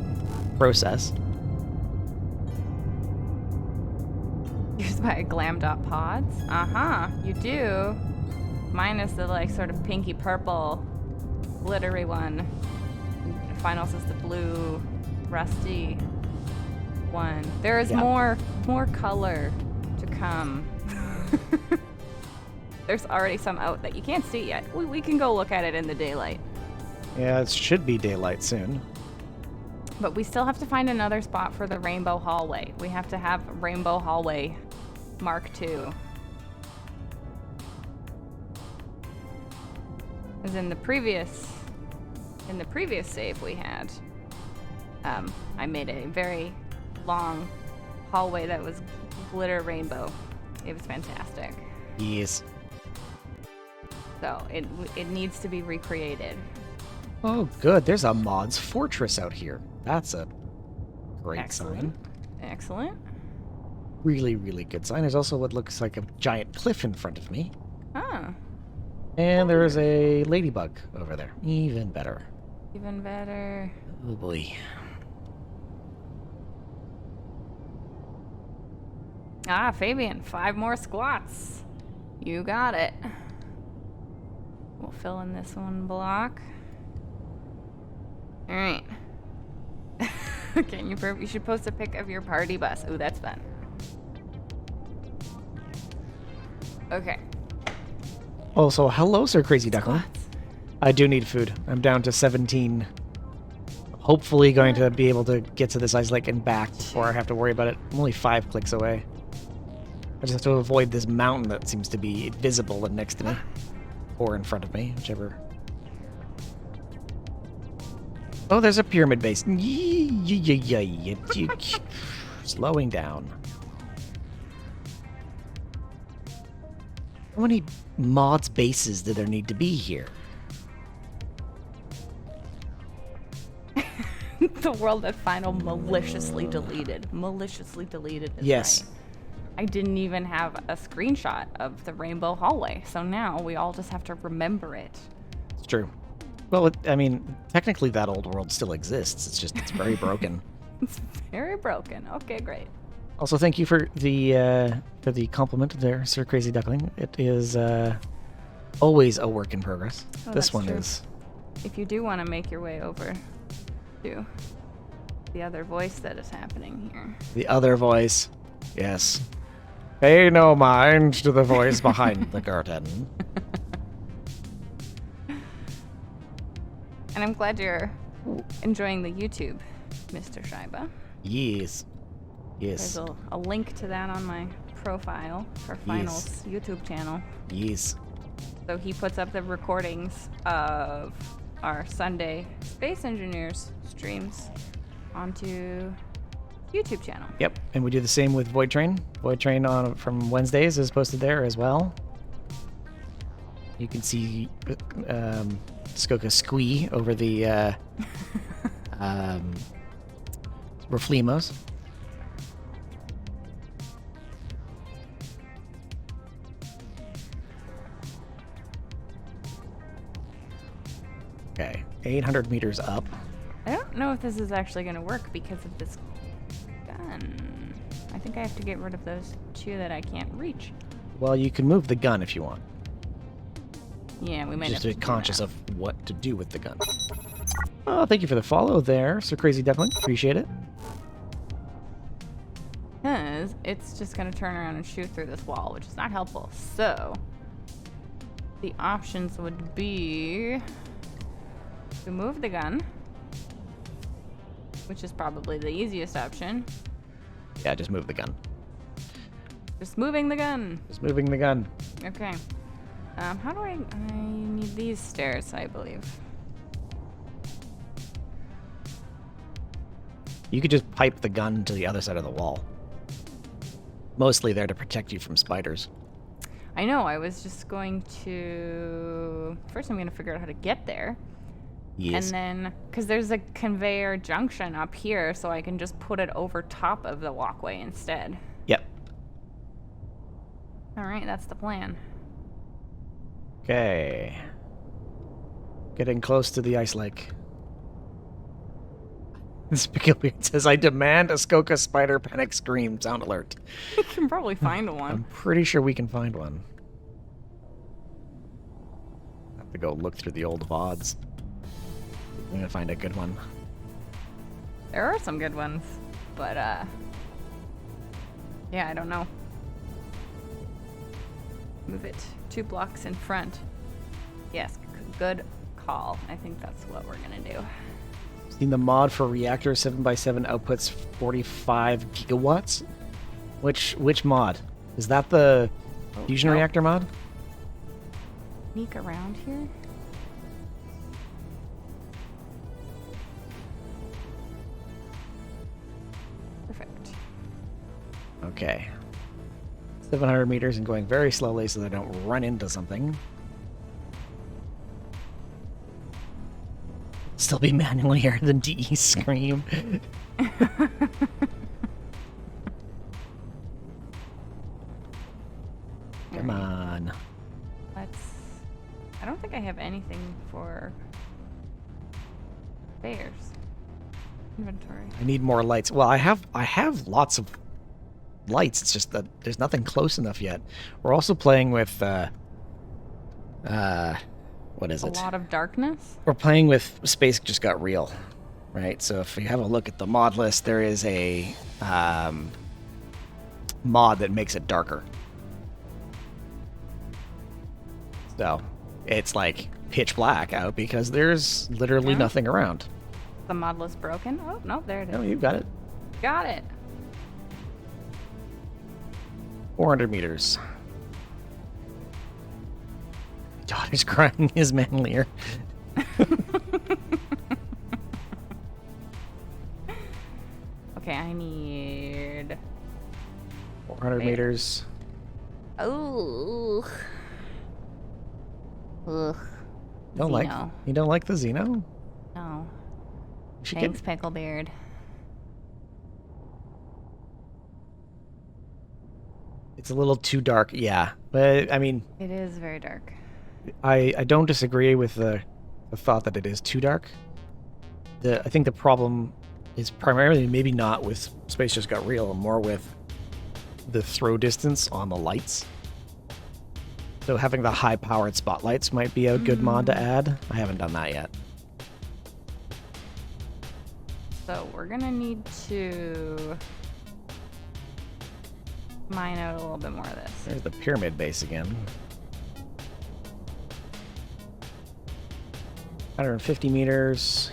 S1: process.
S2: Used by glam.pods? Uh-huh, you do. Minus the, like, sort of pinky purple, glittery one. Finals is the blue, rusty one. There is
S1: Yeah.
S2: more color to come. There's already some out that you can't see yet. We can go look at it in the daylight.
S1: Yeah, it should be daylight soon.
S2: But we still have to find another spot for the rainbow hallway. We have to have rainbow hallway Mark II. As in the previous save we had. I made a very long hallway that was glitter rainbow. It was fantastic.
S1: Yes.
S2: So it needs to be recreated.
S1: Oh, good. There's a mod's fortress out here. That's a great sign.
S2: Excellent.
S1: Really, really good sign. There's also what looks like a giant cliff in front of me.
S2: Oh,
S1: And there's a ladybug over there. Even better.
S2: even better.
S1: Oh boy.
S2: Ah, Fabian, 5 more squats. You got it. We'll fill in this one block. All right. Okay, you should post a pic of your party bus. Ooh, that's fun. Okay.
S1: Also, hello, Sir Crazy Duckling.
S2: Squats.
S1: I do need food. I'm down to 17. Hopefully going to be able to get to this ice lake and back before I have to worry about it. I'm only 5 clicks away. I just have to avoid this mountain that seems to be visible and next to me. Or in front of me, whichever. Oh, there's a pyramid base. Slowing down. How many mods bases do there need to be here?
S2: The world that final maliciously deleted. Maliciously deleted. Is
S1: Yes.
S2: right. I didn't even have a screenshot of the rainbow hallway, so now we all just have to remember it.
S1: It's true. Well, I mean, technically that old world still exists. It's very broken.
S2: It's very broken. Okay, great.
S1: Also, thank you for the compliment there, Sir Crazy Duckling. It is always a work in progress.
S2: Oh,
S1: This
S2: that's
S1: one
S2: true.
S1: is.
S2: If you do want to make your way over to the other voice that is happening here.
S1: The other voice. Yes. Pay no mind to the voice behind the curtain.
S2: And I'm glad you're enjoying the YouTube, Mr. Scheibe.
S1: Yes. Yes.
S2: There's a link to that on my profile for Final's YouTube channel.
S1: Yes.
S2: So he puts up the recordings of our Sunday Space Engineers streams onto YouTube channel.
S1: Yep. And we do the same with Void Train. Void Train from Wednesdays is posted there as well. You can see Scoca squee over the Reflimos. Okay, 800 meters up.
S2: I don't know if this is actually going to work because of this gun. I think I have to get rid of those 2 that I can't reach.
S1: Well, you can move the gun if you want.
S2: Yeah, we might
S1: Just
S2: have
S1: be
S2: to do
S1: conscious
S2: that.
S1: of what to do with the gun. Oh, thank you for the follow there, Sir Crazy Duckling. Appreciate it.
S2: Because it's just going to turn around and shoot through this wall, which is not helpful. So, the options would be to move the gun, which is probably the easiest option.
S1: Yeah, just move the gun.
S2: Just moving the gun.
S1: Just moving the gun.
S2: Okay. How do I need these stairs, I believe.
S1: You could just pipe the gun to the other side of the wall. Mostly there to protect you from spiders.
S2: I know, I was just going to... First I'm going to figure out how to get there.
S1: Yes.
S2: And then, because there's a conveyor junction up here, so I can just put it over top of the walkway instead.
S1: Yep.
S2: Alright, that's the plan.
S1: Okay. Getting close to the ice lake. Peculiar says, I demand a Scoca spider panic scream sound alert.
S2: We can probably find
S1: I'm
S2: one.
S1: pretty sure we can find one. Have to go look through the old VODs. I'm gonna find a good one.
S2: There are some good ones, but, yeah, I don't know. Move it 2 blocks in front. Yes, good call. I think that's what we're gonna do.
S1: Seen the mod for reactor 7x7 outputs 45 gigawatts? Which mod? Is that the fusion
S2: nope.
S1: reactor mod?
S2: Sneak around here?
S1: Okay. 700 meters and going very slowly so that I don't run into something. Still be manually higher than DE Scream. Come on.
S2: Let's... I don't think I have anything for bears. Inventory.
S1: I need more lights. Well, I have lots of lights. It's just that there's nothing close enough yet. We're also playing with what is
S2: A
S1: it?
S2: lot of darkness?
S1: We're playing with Space Just Got Real, right? So if you have a look at the mod list, there is a mod that makes it darker. So it's like pitch black out because there's literally
S2: Yeah.
S1: nothing around.
S2: The mod list broken? Oh, no, there it is.
S1: Oh, you got it.
S2: Got it.
S1: 400 meters. Daughter's crying his manlier.
S2: Okay, I need...
S1: 400
S2: There.
S1: meters.
S2: Oh. Ugh. Xeno.
S1: You don't like the Xeno?
S2: No.
S1: You should
S2: Thanks, Picklebeard.
S1: It's a little too dark, yeah. But I mean,
S2: It is very dark.
S1: I don't disagree with the thought that it is too dark. I think the problem is primarily maybe not with Space Just Got Real, more with the throw distance on the lights. So having the high-powered spotlights might be a good mod to add. I haven't done that yet.
S2: So we're gonna need to mine out a little bit more of this.
S1: There's the pyramid base again. 150 meters.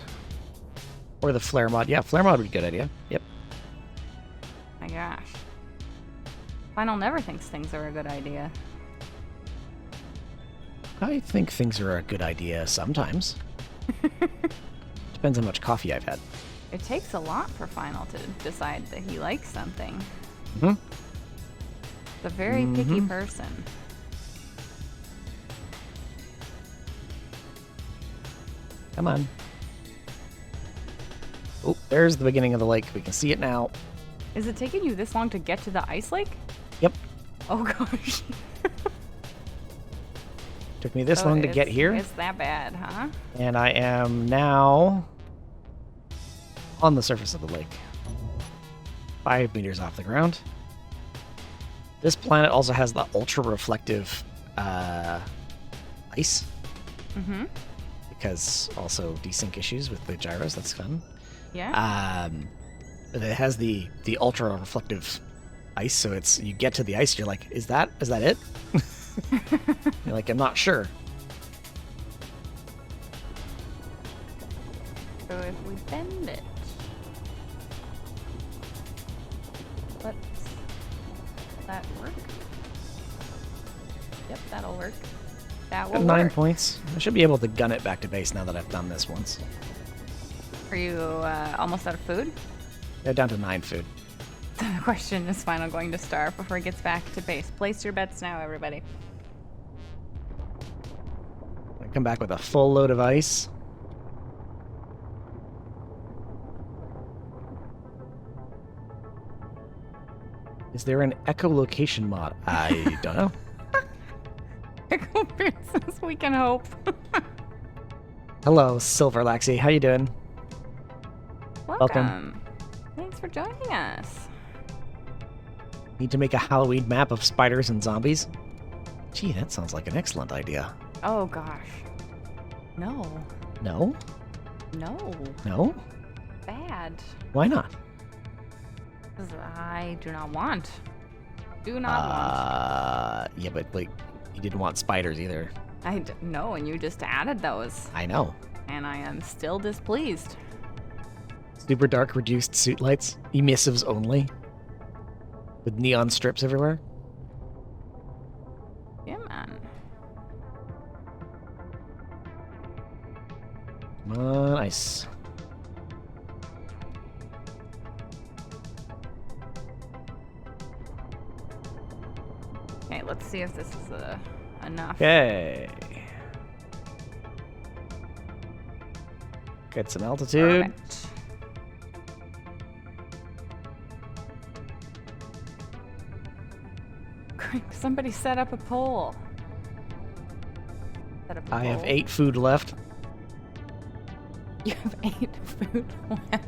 S1: Or the flare mod. Yeah, flare mod would be a good idea. Yep.
S2: My gosh. Final never thinks things are a good idea.
S1: I think things are a good idea sometimes. Depends how much coffee I've had.
S2: It takes a lot for Final to decide that he likes something.
S1: Hmm.
S2: He's a very picky person.
S1: Come on. Oh, there's the beginning of the lake. We can see it now.
S2: Is it taking you this long to get to the ice lake?
S1: Yep.
S2: Oh gosh.
S1: Took me this
S2: So
S1: long to
S2: it's-
S1: get here.
S2: It's that bad, huh?
S1: And I am now on the surface of the lake. 5 meters off the ground. This planet also has the ultra-reflective ice.
S2: Mm-hmm.
S1: Because also desync issues with the gyros. That's fun.
S2: Yeah.
S1: But it has the ultra-reflective ice, so it's you get to the ice, you're like, is that it? You're like, I'm not sure.
S2: So if we bend it, let's that work? Yep, that'll work. That will
S1: Got 9
S2: work.
S1: points. I should be able to gun it back to base now that I've done this once.
S2: Are you almost out of food?
S1: Yeah, down to 9 food.
S2: The question is Final going to starve before he gets back to base. Place your bets now, everybody.
S1: I come back with a full load of ice. Is there an echolocation mod? I don't know.
S2: Picklebeard says we can hope.
S1: Hello, Silver Laxi. How you doing?
S2: Welcome. Thanks for joining us.
S1: Need to make a Halloween map of spiders and zombies? Gee, that sounds like an excellent idea.
S2: Oh gosh. No.
S1: No?
S2: No.
S1: No?
S2: Bad.
S1: Why not?
S2: 'Cause I do not want. Do not want.
S1: Yeah, but like, you didn't want spiders either.
S2: No, and you just added those.
S1: I know.
S2: And I am still displeased.
S1: Super dark reduced suit lights, emissives only, with neon strips everywhere.
S2: Yeah, man.
S1: Come on, ice.
S2: Okay, let's see if this is enough.
S1: Okay. Get some altitude.
S2: Perfect. Somebody set up a pole. Set up a
S1: I have
S2: pole.
S1: 8 food left.
S2: You have 8 food left.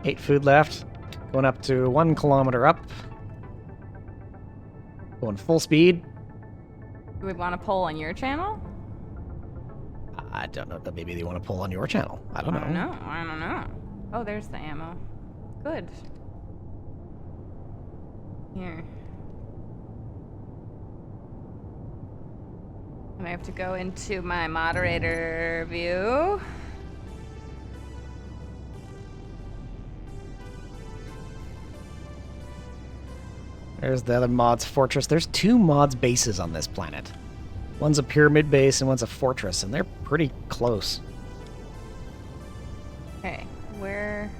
S1: 8 food left. Going up to 1 kilometer up. Going full speed.
S2: Do we want a poll on your channel?
S1: I don't know. Maybe they want to pull on your channel. I don't know.
S2: I don't know. Oh, there's the ammo. Good. Here. And I have to go into my moderator view.
S1: There's the other mod's fortress. There's 2 mods bases on this planet. One's a pyramid base and one's a fortress, and they're pretty close.
S2: Okay, where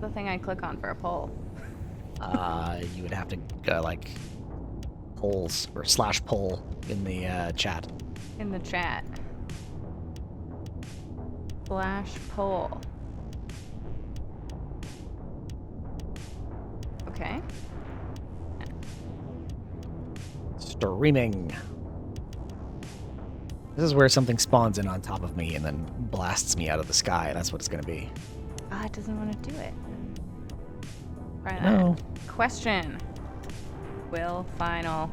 S2: the thing I click on for a poll?
S1: You would have to go like polls or / poll in the chat.
S2: In the chat. / poll. Okay.
S1: Streaming. This is where something spawns in on top of me and then blasts me out of the sky. That's what it's going to be.
S2: Ah, it doesn't want to do it. Try that.
S1: No.
S2: Question. Will final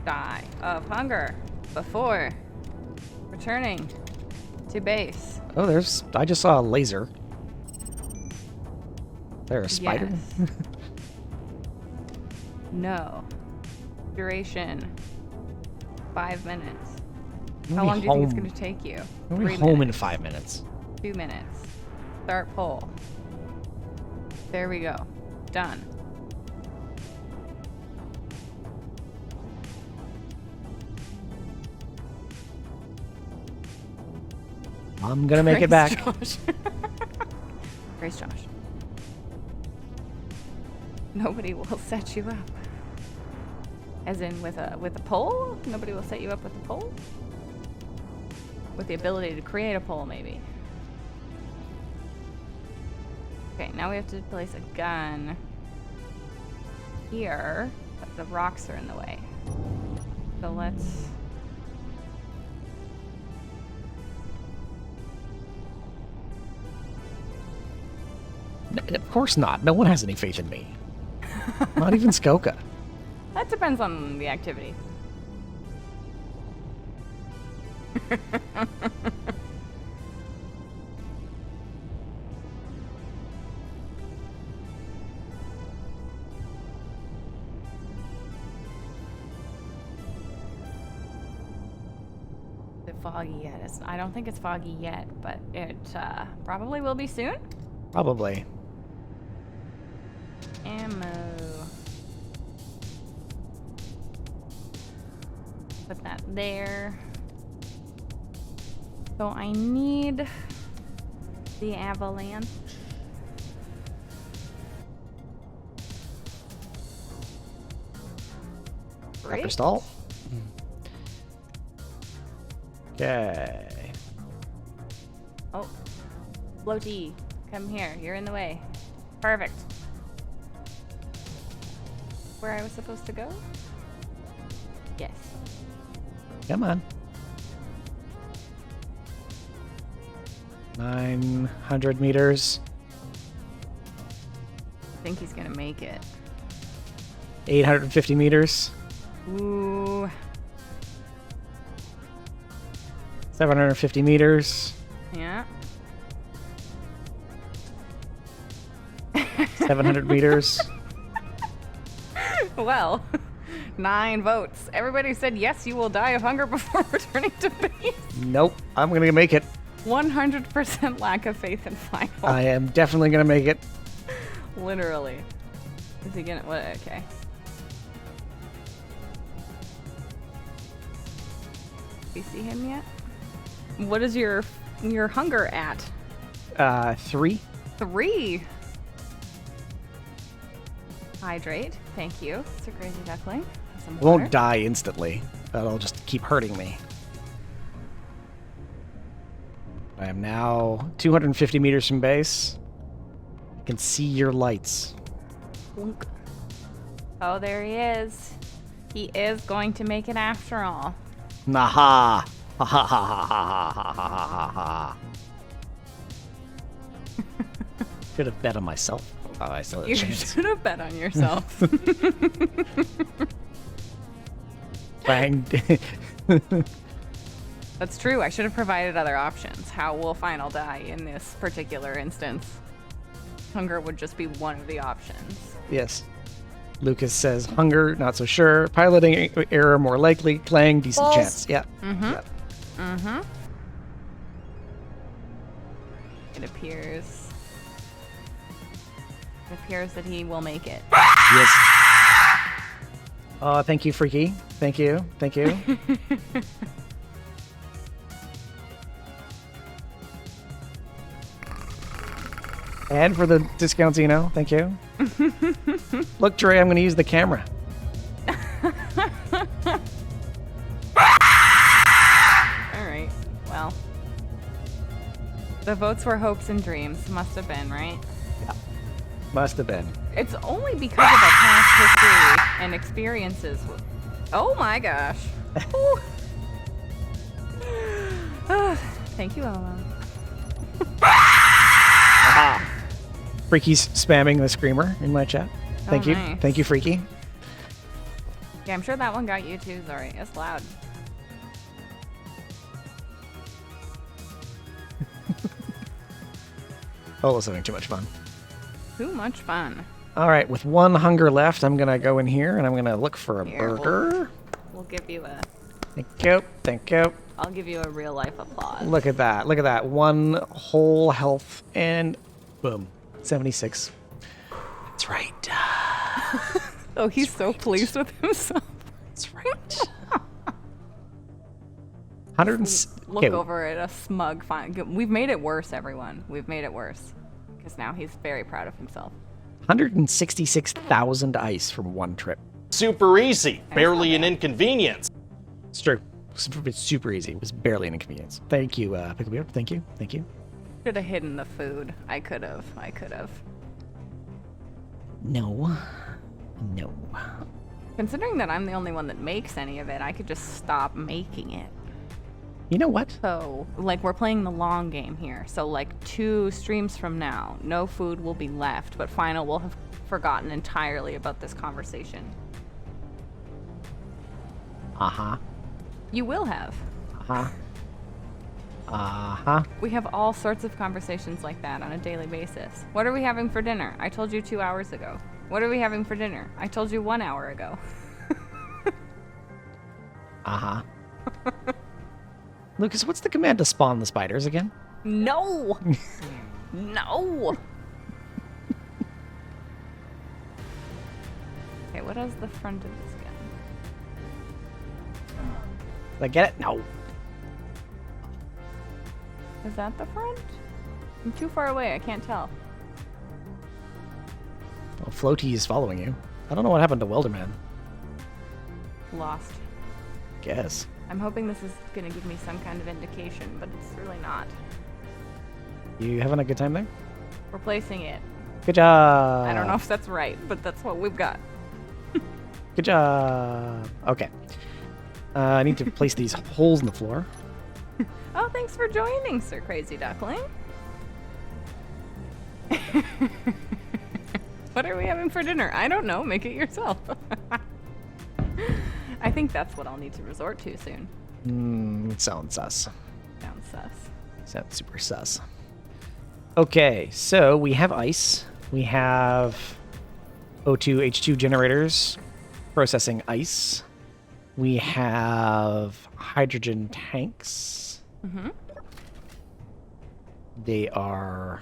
S2: die of hunger before returning to base?
S1: Oh, I just saw a laser. There, a spider?
S2: Yes. No. Duration 5 minutes. How long do you think it's going to take you?
S1: I'll be
S2: 3
S1: home in
S2: minutes.
S1: 5 minutes.
S2: 2 minutes. Start poll. There we go. Done.
S1: I'm gonna make it
S2: Praise
S1: back.
S2: Josh. Praise Josh. Nobody will set you up. As in with a poll? Nobody will set you up with a poll? With the ability to create a poll, maybe. Okay, now we have to place a gun here, but the rocks are in the way. So let's...
S1: Of course not. No one has any faith in me. Not even Scoca.
S2: That depends on the activity. Is it foggy yet? I don't think it's foggy yet, but it probably will be soon.
S1: Probably.
S2: Ammo. Put that there. So I need the avalanche.
S1: Dr. Stall. Okay.
S2: Oh, floaty, come here. You're in the way. Perfect. Where I was supposed to go? Yes.
S1: Come on. 900 meters.
S2: I think he's gonna make it.
S1: 850 meters.
S2: Ooh.
S1: 750 meters.
S2: Yeah.
S1: 700 meters.
S2: Well, 9 votes. Everybody said yes, you will die of hunger before returning to base.
S1: Nope. I'm gonna make it.
S2: 100% lack of faith in final.
S1: I am definitely gonna make it.
S2: Literally. Is he gonna? What? Okay. Do you see him yet? What is your hunger at?
S1: 3.
S2: 3. Hydrate. Thank you, Sir Crazy Duckling. Some
S1: It
S2: water.
S1: won't die instantly, but it'll just keep hurting me. I am now 250 meters from base. I can see your lights.
S2: Blunk. Oh, there he is. He is going to make it after all.
S1: Naha! Ha ha ha ha ha ha ha ha ha. Should have bet on myself. Oh, I still had a
S2: You
S1: chance.
S2: should have bet on yourself.
S1: Bang.
S2: That's true. I should have provided other options. How will Final die in this particular instance? Hunger would just be one of the options.
S1: Yes. Lucas says hunger, not so sure. Piloting error, more likely. Clang, decent
S4: Balls.
S1: chance. Yeah.
S2: Mm-hmm.
S1: Yeah.
S2: Mm-hmm. It appears that he will make it.
S1: Yes. Oh, thank you, Freaky. Thank you. Thank you. And for the discounts, thank you. Look, Dre, I'm going to use the camera.
S2: All right. Well, the votes were hopes and dreams. Must have been, right?
S1: Must have been.
S2: It's only because of our past history and experiences. Oh my gosh. Ooh. Thank you, Ella.
S1: Aha. Freaky's spamming the screamer in my chat. Thank you.
S2: Nice.
S1: Thank you, Freaky.
S2: Yeah, I'm sure that one got you too, Zori. It's loud.
S1: Ola's having too much fun.
S2: Too much fun.
S1: All right, with one hunger left, I'm going to go in here and I'm going to look for a
S2: Here,
S1: burger.
S2: We'll give you a.
S1: Thank you. Thank you.
S2: I'll give you a real life applause.
S1: Look at that. Look at that. One whole health and boom. 76. That's right.
S2: Oh, he's so pleased with himself.
S1: That's right. 100
S2: Look over at a smug. We've made it worse, everyone. We've made it worse. Because now he's very proud of himself.
S1: 166,000 ice from one trip.
S5: Super easy, barely an
S2: bad.
S5: inconvenience.
S1: It's true. It's super easy. It was barely an inconvenience. Thank you, Pickle Beard. Thank you. Thank you.
S2: Should have hidden the food. I could have.
S1: No. No.
S2: Considering that I'm the only one that makes any of it, I could just stop making it.
S1: You know what?
S2: So, like, we're playing the long game here. So, like, 2 streams from now, no food will be left, but Final will have forgotten entirely about this conversation.
S1: Uh-huh.
S2: You will have.
S1: Uh-huh. Uh-huh.
S2: We have all sorts of conversations like that on a daily basis. What are we having for dinner? I told you 2 hours ago. What are we having for dinner? I told you 1 hour ago.
S1: Uh-huh. Lucas, what's the command to spawn the spiders again?
S2: No! No! Okay, what is the front of this gun?
S1: Did I get it? No.
S2: Is that the front? I'm too far away, I can't tell.
S1: Well, Floaty is following you. I don't know what happened to Welderman.
S2: Lost.
S1: Guess.
S2: I'm hoping this is gonna give me some kind of indication, but it's really not.
S1: You having a good time there?
S2: Replacing it.
S1: Good job.
S2: I don't know if that's right, but that's what we've got.
S1: Good job. Okay. I need to place these holes in the floor.
S2: Oh, thanks for joining, Sir Crazy Duckling. What are we having for dinner? I don't know. Make it yourself. I think that's what I'll need to resort to soon.
S1: It sounds sus.
S2: Sounds sus.
S1: Sounds super sus. Okay, so we have ice. We have O2, H2 generators processing ice. We have hydrogen tanks.
S2: Mm-hmm.
S1: They are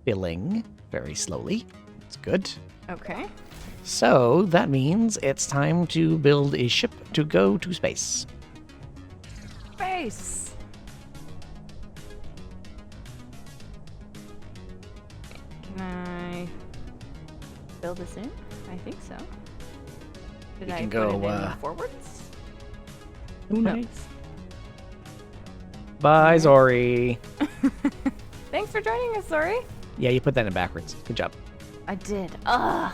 S1: filling very slowly. It's good.
S2: Okay.
S1: So that means it's time to build a ship to go to space.
S2: Space. Can I Build this in? I think so. Did
S1: We
S2: I
S1: can
S2: put
S1: go,
S2: it in forwards?
S1: Who knows? Bye, Zori.
S2: Thanks for joining us, Zori.
S1: Yeah, you put that in backwards. Good job.
S2: I did. Ugh.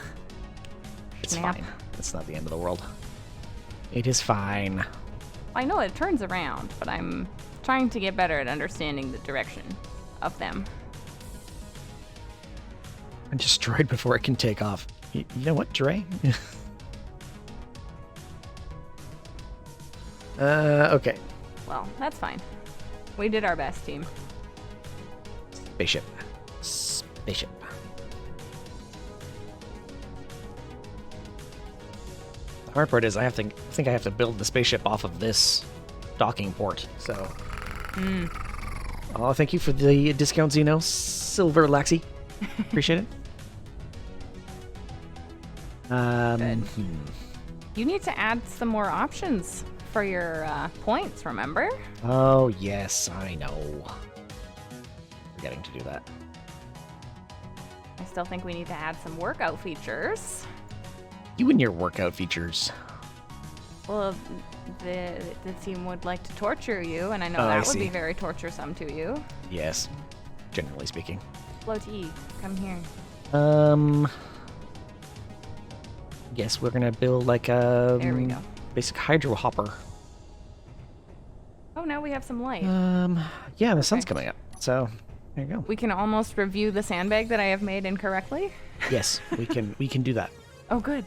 S1: It's
S2: Snap.
S1: fine. It's not the end of the world. It is fine.
S2: I know it turns around, but I'm trying to get better at understanding the direction of them.
S1: I'm destroyed before it can take off. You know what, Dre? Okay.
S2: Well, that's fine. We did our best, team.
S1: Spaceship. Spaceship. The hard part is I think I have to build the spaceship off of this docking port, so... Oh, thank you for the discount, Zeno. Silver Laxi. Appreciate it.
S2: Good. You need to add some more options for your points, remember?
S1: Oh, yes, I know. Forgetting to do that.
S2: I still think we need to add some workout features.
S1: You and your workout features.
S2: Well, the team would like to torture you, and I know
S1: Oh, I
S2: that would be
S1: see.
S2: very torturesome to you.
S1: Yes, generally speaking.
S2: Floaty, come here.
S1: Guess we're gonna build like a
S2: There we go.
S1: basic hydro hopper.
S2: Oh, now we have some light.
S1: Yeah, the sun's
S2: Okay.
S1: coming up, so there you go.
S2: We can almost review the sandbag that I have made incorrectly.
S1: Yes, we can do that.
S2: Oh, good.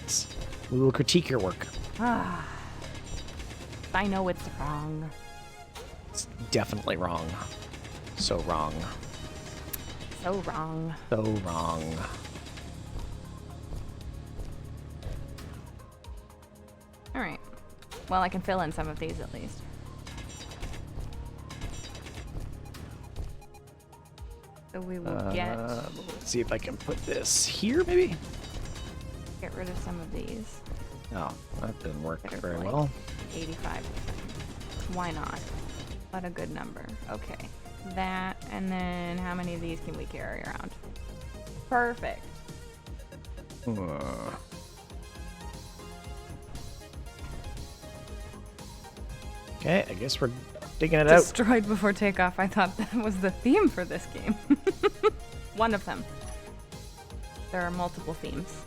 S1: Yes. We will critique your work.
S2: Ah, I know it's wrong.
S1: It's definitely wrong. So wrong.
S2: So wrong.
S1: So wrong.
S2: All right. Well, I can fill in some of these at least. So we will
S1: Let's see if I can put this here, maybe?
S2: get rid of some of these.
S1: Oh, that didn't work
S2: Better
S1: very
S2: for, like,
S1: well.
S2: 85%. Why not? What a good number. Okay. That, and then how many of these can we carry around? Perfect.
S1: Okay, I guess we're digging it out.
S2: Destroyed before takeoff. I thought that was the theme for this game. One of them. There are multiple themes.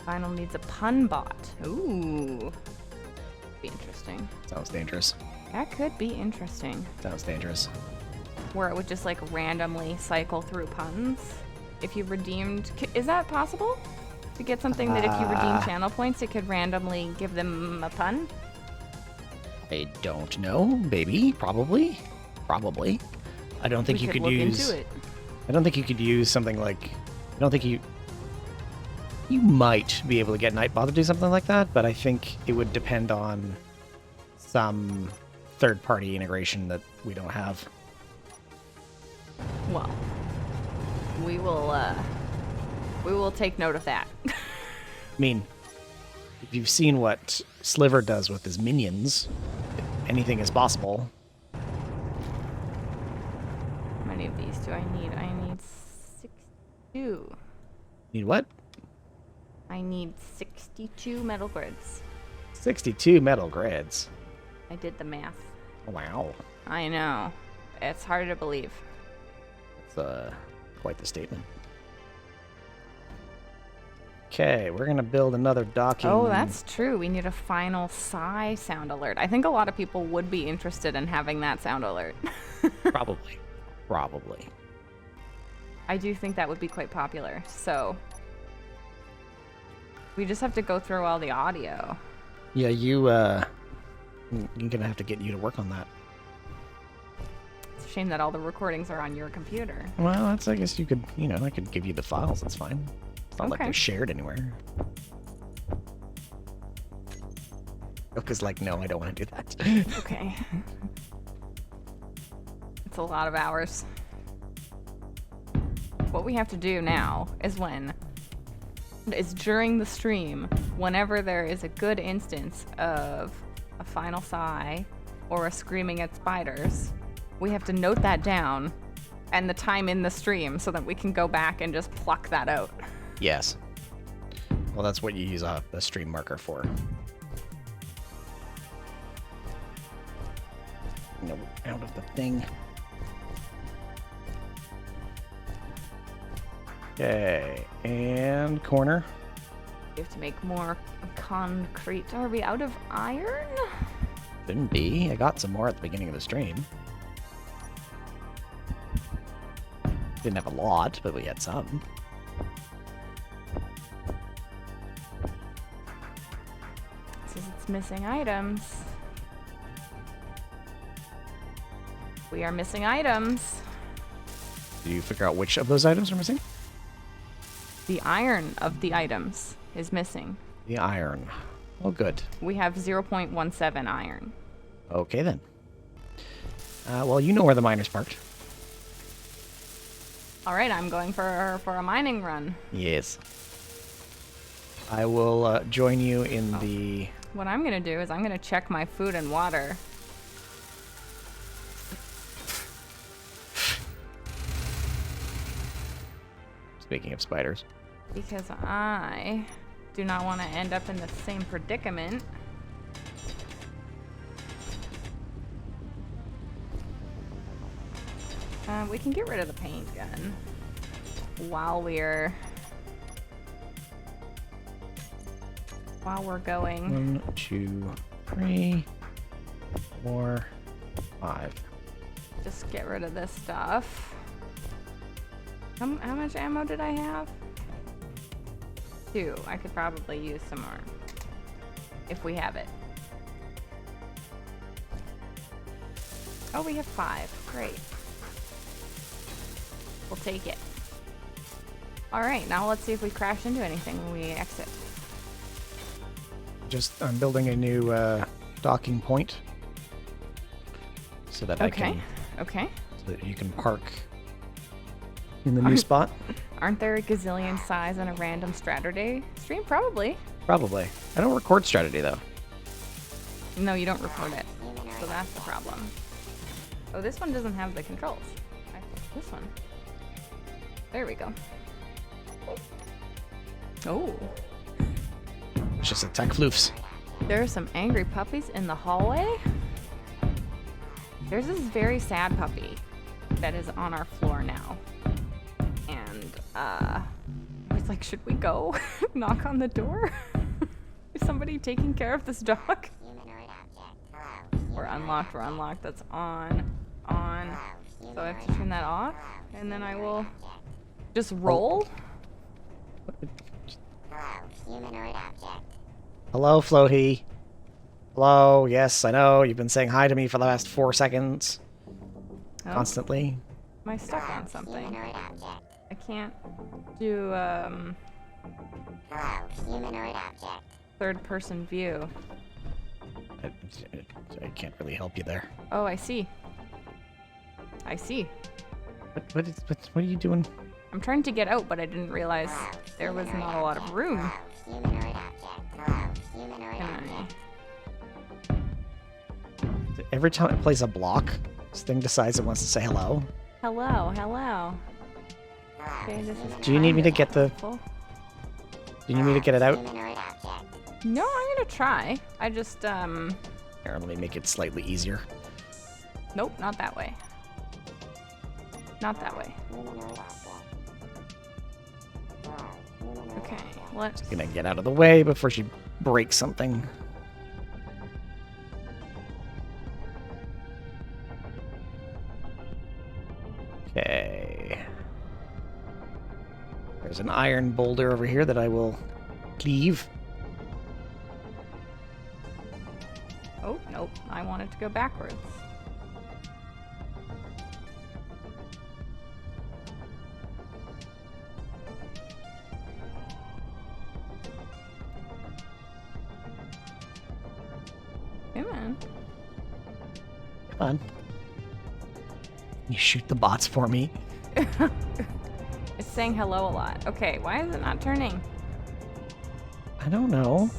S2: Final needs a pun bot. Ooh. Be interesting.
S1: Sounds dangerous.
S2: That could be interesting.
S1: Sounds dangerous.
S2: Where it would just like randomly cycle through puns. If you redeemed. Is that possible? To get something that if you redeem channel points, it could randomly give them a pun?
S1: I don't know, baby. Probably. Probably. I don't think
S2: We
S1: you could
S2: look
S1: use.
S2: into it.
S1: I don't think you could use something like. I don't think you. You might be able to get Nightbot to do something like that, but I think it would depend on some third-party integration that we don't have.
S2: Well, we will take note of that.
S1: I mean, if you've seen what Sliver does with his minions, anything is possible.
S2: How many of these do I need? I need 62.
S1: Need what?
S2: I need 62 metal grids.
S1: 62 metal grids.
S2: I did the math.
S1: Wow.
S2: I know. It's hard to believe.
S1: That's quite the statement. Okay, we're gonna build another docking.
S2: Oh, that's true. We need a final sigh sound alert. I think a lot of people would be interested in having that sound alert.
S1: Probably. Probably.
S2: I do think that would be quite popular. So we just have to go through all the audio.
S1: Yeah, you're gonna have to get you to work on that.
S2: It's a shame that all the recordings are on your computer.
S1: Well, that's, I guess you could, I could give you the files, that's fine. It's not like
S2: Okay.
S1: they're shared anywhere. Oka's like, no, I don't want to do that.
S2: Okay. It's a lot of hours. What we have to do now is during the stream, whenever there is a good instance of a final sigh or a screaming at spiders, we have to note that down and the time in the stream so that we can go back and just pluck that out.
S1: Yes. Well, that's what you use a stream marker for. No, out of the thing. Okay, and corner.
S2: We have to make more concrete. Are we out of iron?
S1: Shouldn't be. I got some more at the beginning of the stream. Didn't have a lot, but we had some.
S2: It says it's missing items. We are missing items.
S1: Did you figure out which of those items are missing?
S2: The iron of the items is missing.
S1: The iron. Oh, good.
S2: We have 0.17 iron.
S1: Okay, then. Well, you know where the miner's parked.
S2: All right, I'm going for a mining run.
S1: Yes. I will join you in the...
S2: What I'm going to do is I'm going to check my food and water.
S1: Speaking of spiders.
S2: Because I do not want to end up in the same predicament. We can get rid of the paint gun while we're going.
S1: 1, 2, 3, 4, 5.
S2: Just get rid of this stuff. How much ammo did I have? 2. I could probably use some more if we have it. Oh, we have 5. Great. We'll take it. Alright, now let's see if we crash into anything when we exit.
S1: I'm building a new docking point so that I can...
S2: Okay.
S1: So that you can park in the new spot.
S2: Aren't there a gazillion size on a random Straturday stream? Probably.
S1: Probably. I don't record strategy, though.
S2: No, you don't record it. So that's the problem. Oh, this one doesn't have the controls. This one. There we go. Oh.
S1: It's just a tech floofs.
S2: There are some angry puppies in the hallway. There's this very sad puppy that is on our floor now. And, it's like, should we go knock on the door? Is somebody taking care of this dog? We're unlocked. That's on. So I have to turn that off, and then I will just roll.
S1: Hello, Floaty. Hello, yes, I know. You've been saying hi to me for the last 4 seconds.
S2: Oh.
S1: Constantly.
S2: Am I stuck on something? I can't do, third-person view.
S1: I can't really help you there.
S2: Oh, I see.
S1: What are you doing?
S2: I'm trying to get out, but I didn't realize there was not a lot of room.
S1: Every time it plays a block, this thing decides it wants to say hello.
S2: Hello. Okay, this is
S1: Do you need me to get the...
S2: helpful.
S1: Do you need me to get it out?
S2: No, I'm gonna try. I just,
S1: Here, let me make it slightly easier.
S2: Nope, not that way. Not that way. Okay, let's...
S1: Gonna get out of the way before she breaks something. Okay. There's an iron boulder over here that I will cleave.
S2: Oh, nope. I want it to go backwards. Come on.
S1: Come on. You shoot the bots for me.
S2: It's saying hello a lot. Okay, why is it not turning?
S1: I don't know.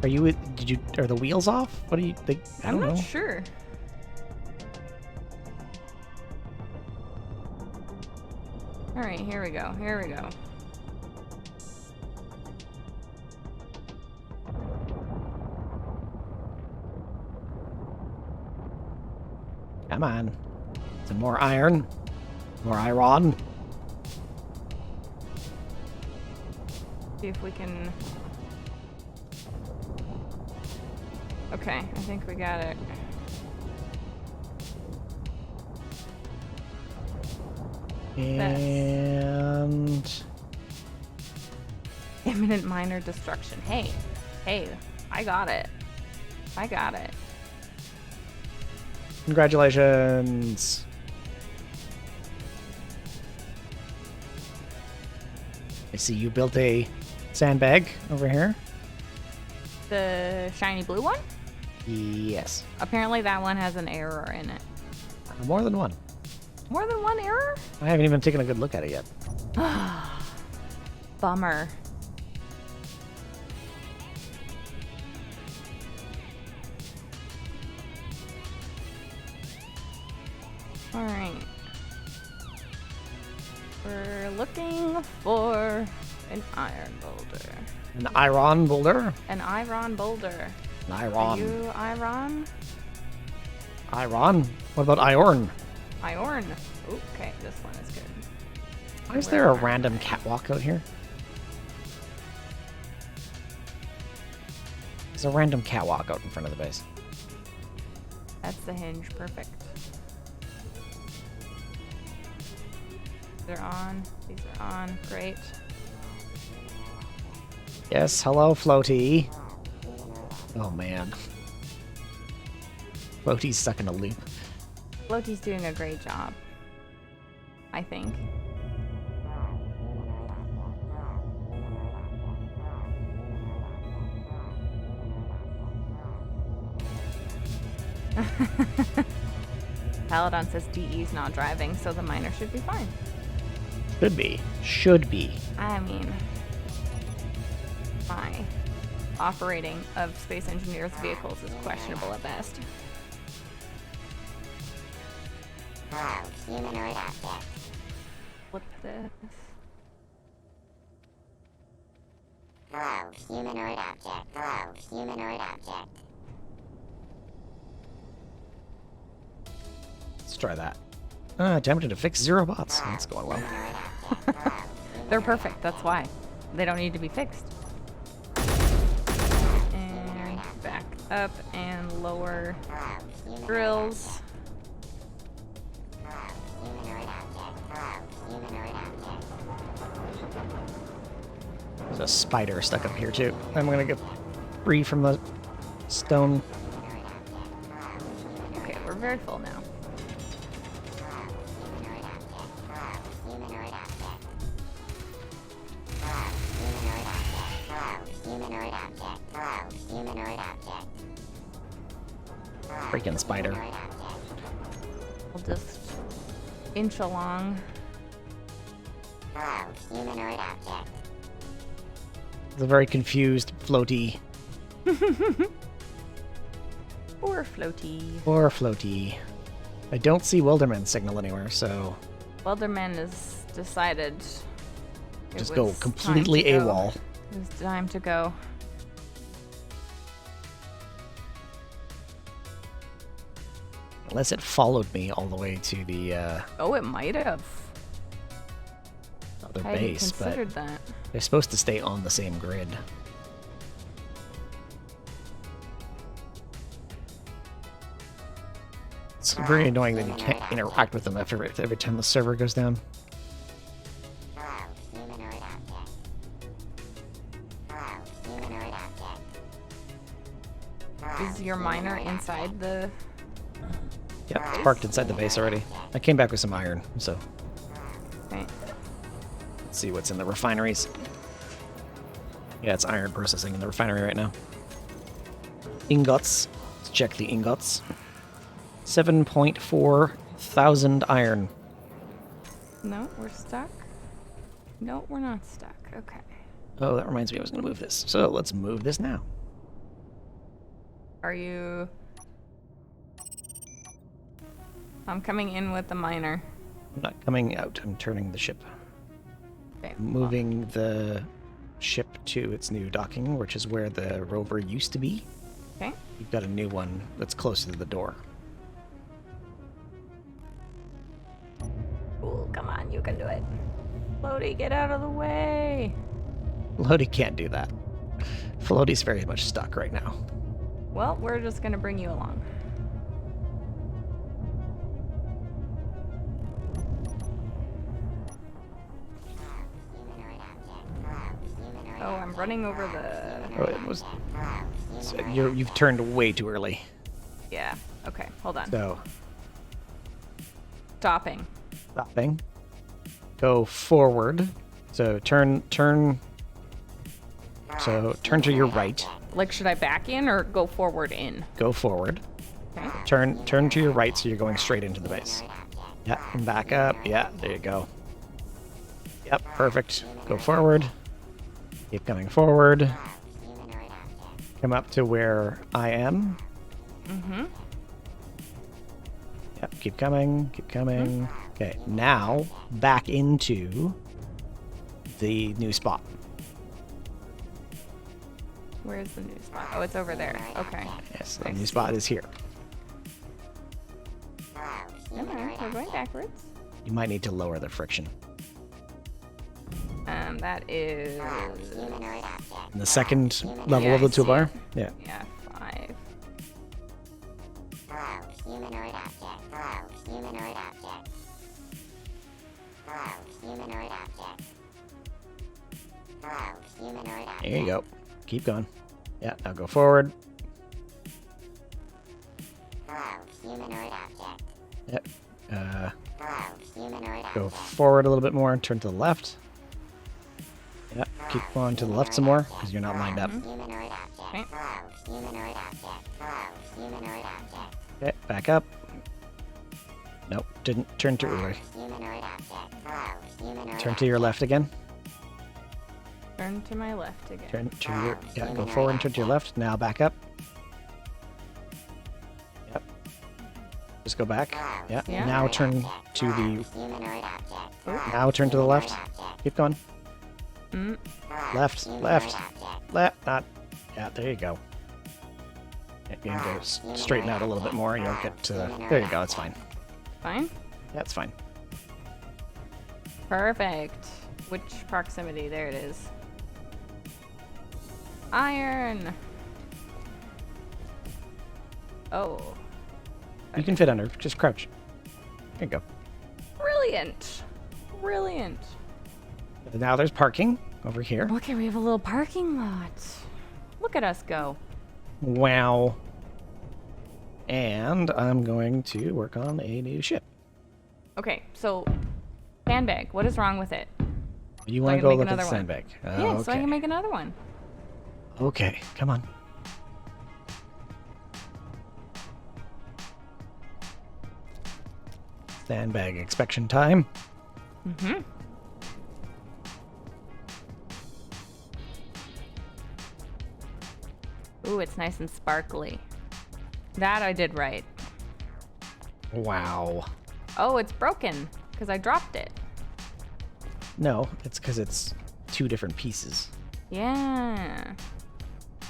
S1: Are you? Are the wheels off? What are you? I
S2: I'm
S1: don't
S2: not
S1: know.
S2: sure. Alright, here we go. Here we go.
S1: Come on. Some more iron. More iron.
S2: See if we can... Okay, I think we got it.
S1: And...
S2: Imminent minor destruction. Hey, I got it. I got it.
S1: Congratulations. I see you built a sandbag over here.
S2: The shiny blue one?
S1: Yes.
S2: Apparently that one has an error in it.
S1: More than one.
S2: More than one error?
S1: I haven't even taken a good look at it yet.
S2: Bummer. Alright. We're looking for an iron boulder.
S1: An iron boulder?
S2: An iron boulder.
S1: An
S2: Are
S1: iron.
S2: you iron?
S1: Iron? What about iron?
S2: Iron. Okay, this one is good.
S1: Why is there a random catwalk out here? There's a random catwalk out in front of the base.
S2: That's the hinge. Perfect. They're on. These are on. Great.
S1: Yes, hello, Floaty. Oh, man. Floaty's stuck in a loop.
S2: Floaty's doing a great job. I think. Paladon says DE's not driving, so the miner should be fine.
S1: Should be. Should be.
S2: I mean, my operating of Space Engineers vehicles is questionable at best.
S4: Hello, humanoid object.
S2: Flip this.
S4: Hello, humanoid object. Hello, humanoid object.
S1: Let's try that. Attempted to fix 0 bots. That's going well.
S4: Humanoid object. Hello,
S2: They're perfect, that's why. They don't need to be fixed. And back up and lower
S4: humanoid
S2: drills.
S4: humanoid object. Hello, humanoid object.
S1: There's a spider stuck up here, too. I'm gonna get free from the stone.
S2: Okay, we're very full now.
S4: Humanoid object. Hello, humanoid object. Hello, humanoid object. Hello, humanoid object.
S1: Freaking spider.
S4: Humanoid object.
S2: We'll just inch along.
S4: Hello, humanoid object.
S1: It's a very confused Floaty.
S2: Or floaty.
S1: Or Floaty. I don't see Wilderman's signal anywhere, so
S2: Welderman has decided it
S1: just go
S2: was
S1: completely
S2: time to go.
S1: AWOL.
S2: It was time to go.
S1: Unless it followed me all the way to the
S2: Oh, it might have.
S1: other
S2: I hadn't
S1: base, but
S2: considered that.
S1: they're supposed to stay on the same grid. It's very annoying that you can't interact with them after every time the server goes down.
S4: Hello, humanoid object. Hello, humanoid object.
S2: Is your miner inside the...
S1: Yeah, it's parked inside the base already. I came back with some iron, so
S2: Okay.
S1: let's see what's in the refineries. Yeah, it's iron processing in the refinery right now. Ingots. Let's check the ingots. 7.4 thousand iron.
S2: No, we're stuck. No, we're not stuck. Okay.
S1: Oh, that reminds me I was going to move this. So let's move this now.
S2: Are you... I'm coming in with the miner.
S1: I'm not coming out. I'm turning the ship.
S2: Okay.
S1: moving the ship to its new docking, which is where the rover used to be.
S2: Okay.
S1: You've got a new one that's closer to the door.
S2: Cool. Come on, you can do it. Floaty, get out of the way.
S1: Floaty can't do that. Floaty's very much stuck right now.
S2: Well, we're just gonna bring you along. Oh, I'm running over the...
S1: Oh, it was. So you've turned way too early.
S2: Yeah. Okay, hold on.
S1: So,
S2: Stopping.
S1: stopping. Go forward. So turn. So turn to your right.
S2: Like, should I back in or go forward in?
S1: Go forward.
S2: Okay.
S1: Turn to your right, so you're going straight into the base. Yeah, and back up. Yeah, there you go. Yep, perfect. Go forward. Keep coming forward. Come up to where I am.
S2: Mm-hmm.
S1: Yep, keep coming. Keep coming. Okay, now back into the new spot.
S2: Where's the new spot? Oh, it's over there. Okay.
S1: Yes, the
S2: I
S1: new
S2: see.
S1: spot is here.
S2: Alright, we're going backwards.
S1: You might need to lower the friction.
S2: That is...
S1: In the second level
S2: Yeah,
S1: of the
S2: I see
S1: toolbar.
S2: it.
S1: Yeah.
S2: Yeah, 5.
S4: Humanoid object. Humanoid object. Humanoid object. Humanoid object.
S1: There you go. Keep going. Yeah, now go forward.
S4: Humanoid object.
S1: Yep.
S4: Humanoid
S1: Go forward a little bit more and turn to the left. Yep. Keep going to the left some more because you're not lined up.
S4: Humanoid object.
S2: Okay.
S4: Humanoid object. Humanoid object.
S1: Okay, back up. Nope, didn't turn too early.
S4: Humanoid object. Humanoid
S1: Turn to your left again.
S2: Turn to my left again.
S1: Turn to your go forward and turn to your left. Now back up. Yep. Just go back. Yep.
S2: Yeah.
S1: Now turn to the
S4: Humanoid object.
S1: now turn to the left. Keep going.
S2: Mm.
S1: Left, left, left. Not. Yeah, there you go. Yeah, you can go straighten out a little bit more. You'll get to the. There you go. It's fine.
S2: Fine?
S1: That's fine.
S2: Perfect. Which proximity? There it is. Iron! Oh.
S1: You can fit under. Just crouch. There you go.
S2: Brilliant! Brilliant.
S1: Now there's parking over here.
S2: Okay, we have a little parking lot. Look at us go.
S1: Wow. And I'm going to work on a new ship.
S2: Okay, so sandbag. What is wrong with it?
S1: You
S2: So I
S1: want to
S2: can
S1: go
S2: make
S1: look at the
S2: another one.
S1: sandbag?
S2: Yeah, so I
S1: Okay.
S2: can make another one.
S1: Okay, come on. Sandbag inspection time.
S2: Mm-hmm. Ooh, it's nice and sparkly. That I did right.
S1: Wow.
S2: Oh, it's broken because I dropped it.
S1: No, it's because it's two different pieces.
S2: Yeah.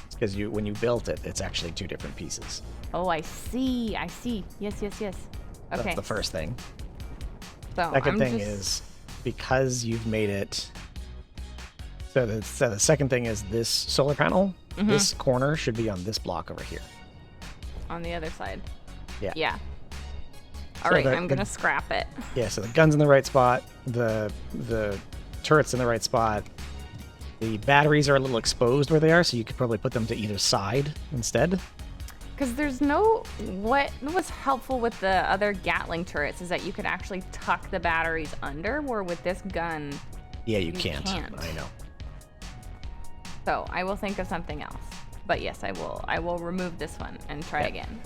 S1: It's because when you built it, it's actually two different pieces.
S2: Oh, I see. I see. Yes, yes, yes. Okay.
S1: That's the first thing.
S2: So
S1: Second
S2: I'm
S1: thing
S2: just...
S1: is because you've made it. So the second thing is this solar panel.
S2: Mm-hmm.
S1: This corner should be on this block over here.
S2: on the other side.
S1: Yeah.
S2: Yeah. All
S1: So
S2: right,
S1: the-
S2: I'm gonna scrap it.
S1: Yeah, so the gun's in the right spot, the turret's in the right spot. The batteries are a little exposed where they are, so you could probably put them to either side instead.
S2: Because there's no... What was helpful with the other Gatling turrets is that you could actually tuck the batteries under, where with this gun...
S1: Yeah, you
S2: You
S1: can't.
S2: can't.
S1: I know.
S2: So I will think of something else. But yes, I will. I will remove this one and try
S1: Yeah.
S2: again.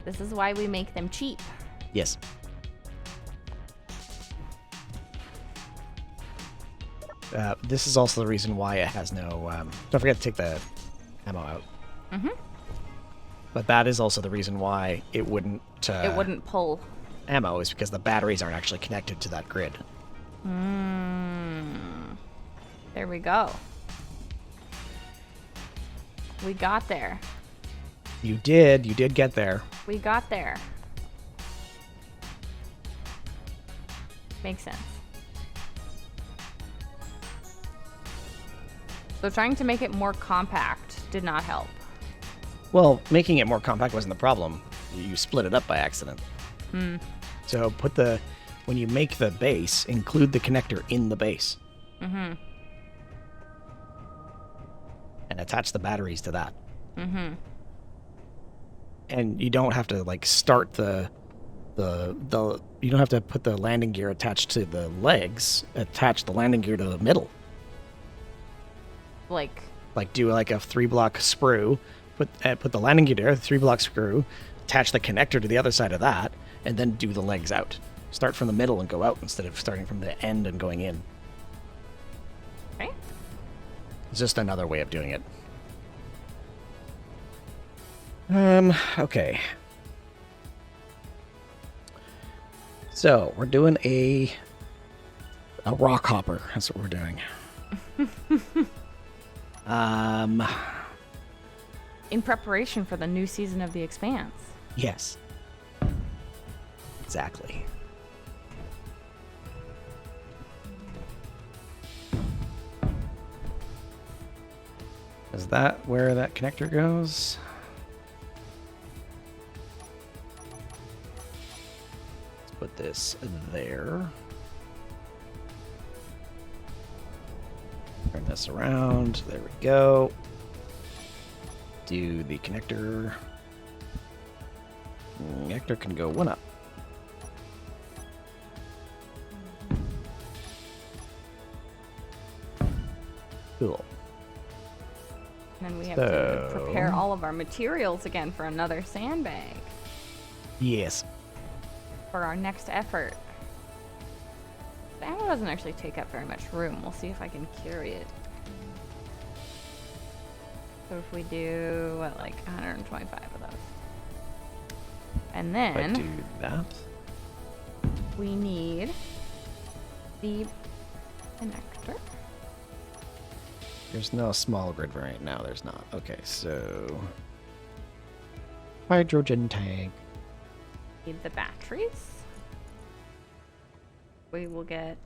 S2: This is why we make them cheap.
S1: Yes. This is also the reason why it has no... don't forget to take the ammo out.
S2: Mm-hmm.
S1: But that is also the reason why it wouldn't...
S2: It wouldn't pull.
S1: ammo is because the batteries aren't actually connected to that grid.
S2: There we go. We got there.
S1: You did get there.
S2: We got there. Makes sense. So trying to make it more compact did not help.
S1: Well, making it more compact wasn't the problem. You split it up by accident. So when you make the base, include the connector in the base.
S2: Mm-hmm.
S1: And attach the batteries to that. And you don't have to like start the you don't have to put the landing gear attached to the legs. Attach the landing gear to the middle.
S2: Like
S1: Do like a 3-block sprue. Put the landing gear there, the 3-block screw. Attach the connector to the other side of that, and then do the legs out. Start from the middle and go out instead of starting from the end and going in.
S2: okay.
S1: It's just another way of doing it. Okay. So, we're doing a rock hopper. That's what we're doing.
S2: In preparation for the new season of The Expanse.
S1: Yes. Exactly. Is that where that connector goes? Let's put this there. Turn this around. There we go. Do the connector. Connector can go one up. Cool.
S2: And then we have to prepare all of our materials again for another sandbag
S1: Yes.
S2: for our next effort. The ammo doesn't actually take up very much room. We'll see if I can carry it. So if we do, what, like 125 of those. And
S1: If I
S2: then
S1: do that.
S2: we need the connector.
S1: There's no small grid variant now. There's not. Okay, so hydrogen tank.
S2: Need the batteries. We will get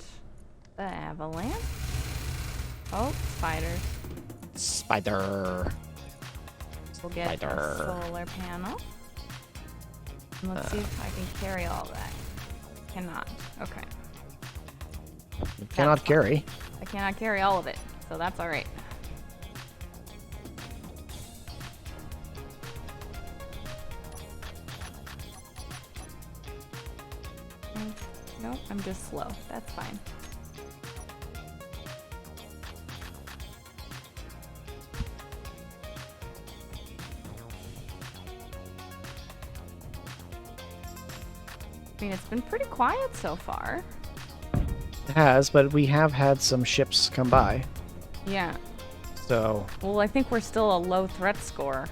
S2: the avalanche. Oh, spiders.
S1: Spider.
S2: We'll get
S1: Spider.
S2: a solar panel. And let's see if I can carry all that. Cannot. Okay.
S1: You cannot
S2: fine.
S1: carry.
S2: I cannot carry all of it, so that's all right. Nope, I'm just slow. That's fine. I mean, it's been pretty quiet so far.
S1: It has, but we have had some ships come by.
S2: Yeah.
S1: So
S2: Well, I think we're still a low threat score.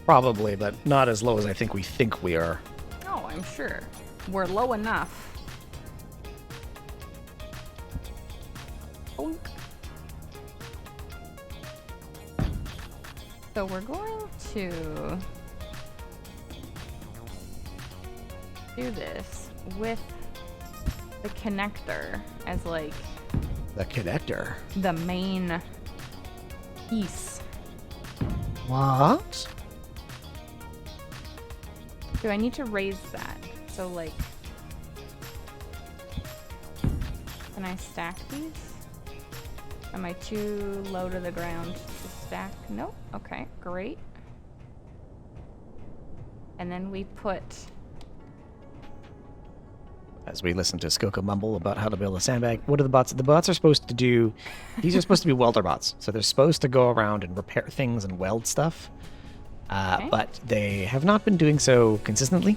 S1: probably, but not as low as I think we are.
S2: Oh, I'm sure. We're low enough. Oink. So we're going to do this with the connector as like
S1: The connector.
S2: the main piece.
S1: What?
S2: Do I need to raise that? So like, can I stack these? Am I too low to the ground to stack? Nope. Okay, great. And then we put,
S1: As we listen to Scoca mumble about how to build a sandbag, what are the bots? The bots are supposed to do. These are supposed to be welder bots, so they're supposed to go around and repair things and weld stuff.
S2: Okay.
S1: But they have not been doing so consistently.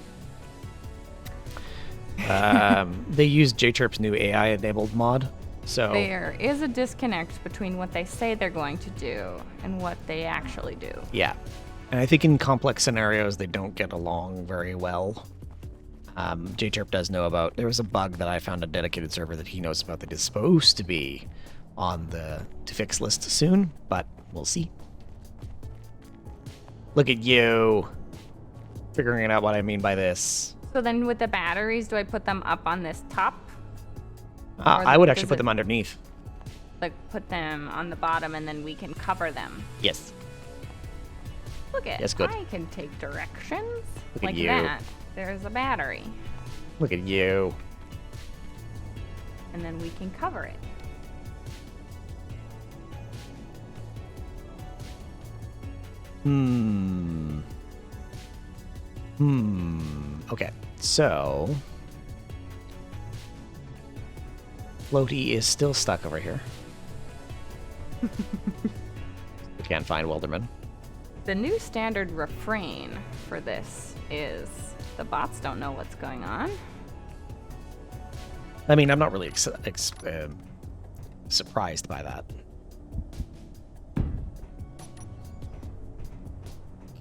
S1: They use JChirp's new AI-enabled mod, so
S2: there is a disconnect between what they say they're going to do and what they actually do.
S1: yeah. And I think in complex scenarios they don't get along very well. JTerp does know about. There was a bug that I found on a dedicated server that he knows about that is supposed to be on the to fix list soon, but we'll see. Look at you figuring out what I mean by this.
S2: So then with the batteries, do I put them up on this top?
S1: I would actually
S2: does
S1: put
S2: it-
S1: them underneath.
S2: Like put them on the bottom and then we can cover them.
S1: Yes.
S2: Look at
S1: Yes, good.
S2: I can take directions
S1: Look at
S2: like
S1: you.
S2: that. There's a battery.
S1: Look at you.
S2: And then we can cover it.
S1: Okay, so Floaty is still stuck over here. We can't find Wilderman.
S2: The new standard refrain for this is the bots don't know what's going on.
S1: I mean, I'm not really surprised by that.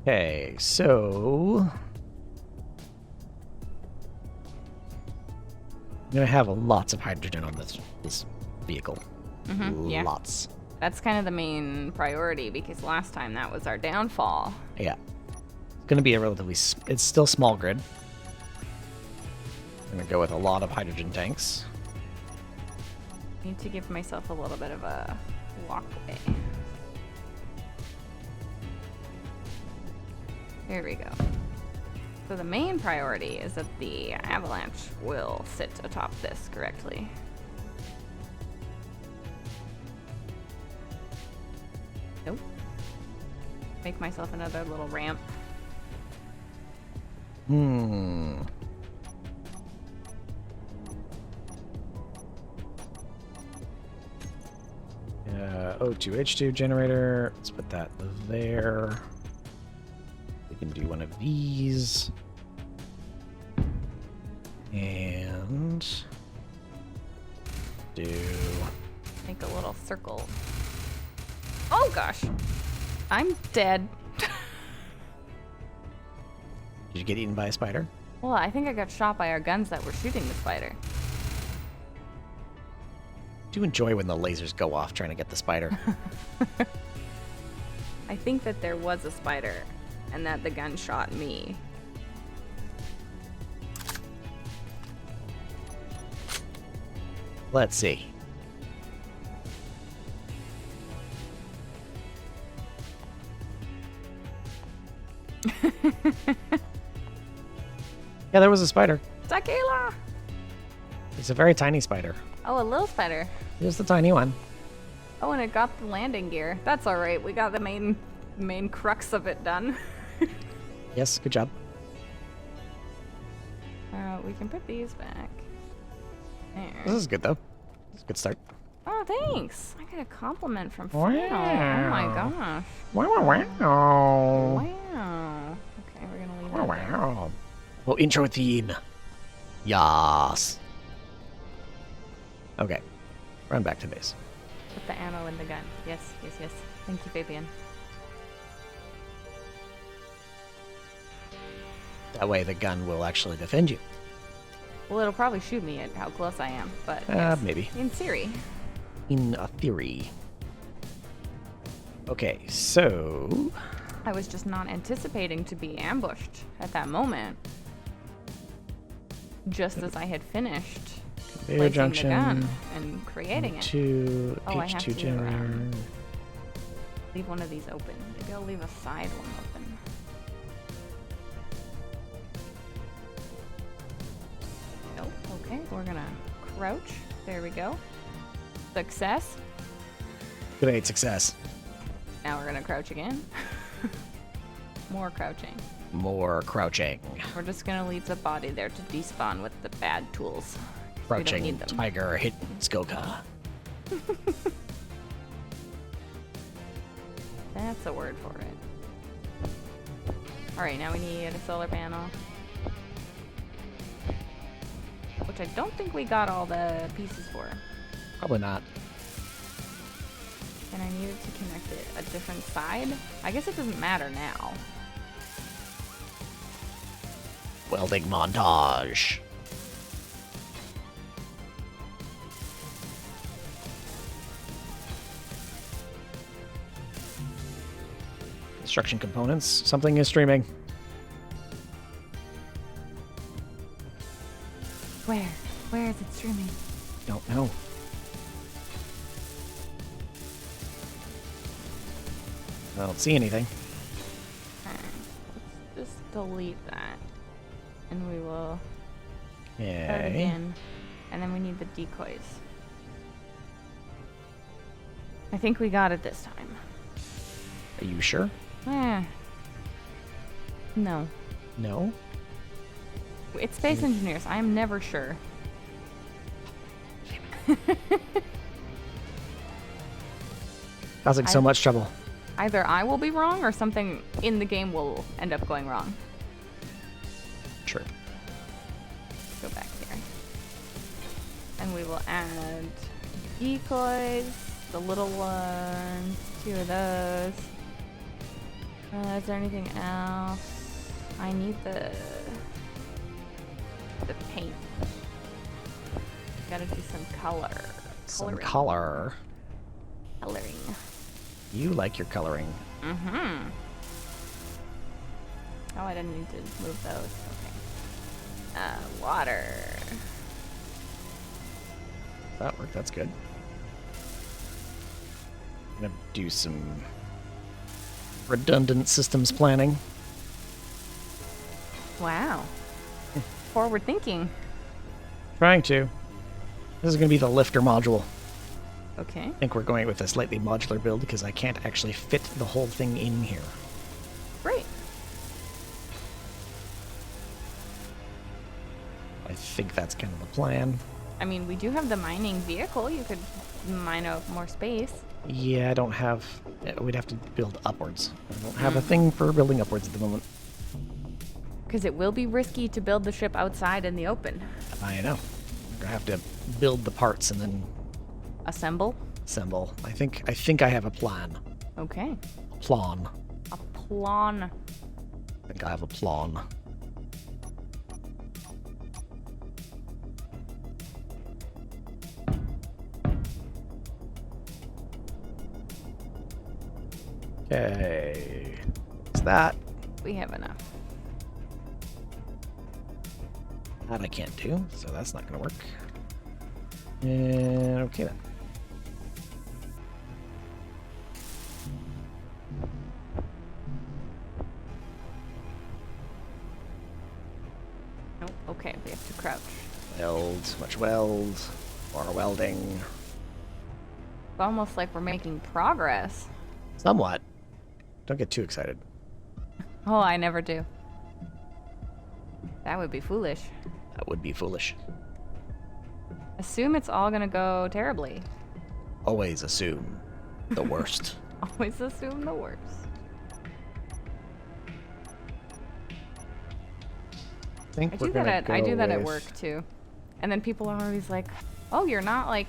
S1: Okay, so I'm gonna have lots of hydrogen on this vehicle.
S2: yeah.
S1: Lots.
S2: That's kind of the main priority because last time that was our downfall.
S1: Yeah. It's gonna be a relatively. It's still small grid. I'm gonna go with a lot of hydrogen tanks.
S2: Need to give myself a little bit of a walkway. There we go. So the main priority is that the avalanche will sit atop this correctly. Nope. Make myself another little ramp.
S1: O2H2 generator. Let's put that there. We can do one of these. And do
S2: Make a little circle. Oh gosh. I'm dead.
S1: Did you get eaten by a spider?
S2: Well, I think I got shot by our guns that were shooting the spider.
S1: Do you enjoy when the lasers go off trying to get the spider?
S2: I think that there was a spider and that the gun shot me.
S1: Let's see. Yeah, there was a spider.
S2: Tequila!
S1: It's a very tiny spider.
S2: Oh, a little spider.
S1: Just a tiny one.
S2: Oh, and it got the landing gear. That's all right. We got the main crux of it done.
S1: Yes, good job.
S2: We can put these back.
S1: This
S2: There.
S1: is good, though. It's a good start.
S2: Oh, thanks. I got a compliment from
S1: Wow.
S2: Phil. Oh my gosh.
S1: Wow, wow, wow.
S2: Wow. Okay, we're gonna leave
S1: Wow,
S2: that there.
S1: wow. Well, intro theme. Yas. Okay. Run back to base.
S2: Put the ammo in the gun. Yes, yes, yes. Thank you, Fabian.
S1: That way the gun will actually defend you.
S2: Well, it'll probably shoot me at how close I am, but yes,
S1: Maybe.
S2: in theory.
S1: In a theory. Okay, so
S2: I was just not anticipating to be ambushed at that moment. Just as I had finished
S1: Air
S2: placing
S1: junction
S2: the gun and creating it.
S1: to
S2: Oh, I have
S1: H2
S2: to,
S1: generator.
S2: Leave one of these open. Maybe I'll leave a side one open. Nope. Okay, we're gonna crouch. There we go. Success.
S1: Great success.
S2: Now we're gonna crouch again. More crouching.
S1: More crouching.
S2: We're just gonna leave the body there to despawn with the bad tools. We don't
S1: Crouching
S2: need them.
S1: tiger hitting scoca.
S2: That's a word for it. Alright, now we need a solar panel. Which I don't think we got all the pieces for.
S1: Probably not.
S2: And I needed to connect it a different side. I guess it doesn't matter now.
S1: Welding montage. Construction components. Something is streaming.
S2: Where? Where is it streaming?
S1: Don't know. I don't see anything.
S2: Alright, let's just delete that. And we will start
S1: Okay.
S2: again. And then we need the decoys. I think we got it this time.
S1: Are you sure?
S2: No.
S1: No?
S2: It's space engineers. I am never sure.
S1: Causing so much trouble.
S2: Either I will be wrong or something in the game will end up going wrong.
S1: True.
S2: Go back here. And we will add decoys, the little ones, 2 of those. Is there anything else? I need the paint. Gotta do some color.
S1: Some
S2: Coloring.
S1: color.
S2: Coloring.
S1: You like your coloring.
S2: Mm-hmm. Oh, I didn't need to move those. Okay. Water.
S1: That worked. That's good. Gonna do some redundant systems planning.
S2: Wow. Forward thinking.
S1: Trying to. This is gonna be the lifter module.
S2: Okay.
S1: I think we're going with a slightly modular build because I can't actually fit the whole thing in here.
S2: Great.
S1: I think that's kind of the plan.
S2: I mean, we do have the mining vehicle. You could mine out more space.
S1: Yeah, I don't have... We'd have to build upwards. I don't have a thing for building upwards at the moment.
S2: Because it will be risky to build the ship outside in the open.
S1: I know. We're gonna have to build the parts and then
S2: Assemble.
S1: assemble. I think I have a plan.
S2: Okay.
S1: Plan.
S2: A plan.
S1: I think I have a plan. Okay. What's that?
S2: We have enough.
S1: That I can't do, so that's not gonna work. And okay then.
S2: Nope. Okay, we have to crouch.
S1: Weld, much weld, more welding.
S2: It's almost like we're making progress.
S1: Somewhat. Don't get too excited.
S2: Oh, I never do. That would be foolish.
S1: That would be foolish.
S2: Assume it's all gonna go terribly.
S1: Always assume the worst.
S2: Always assume the worst.
S1: I think
S2: I
S1: we're
S2: do that
S1: gonna
S2: at I
S1: go
S2: do that at
S1: with-
S2: work too. And then people are always like, "Oh, you're not like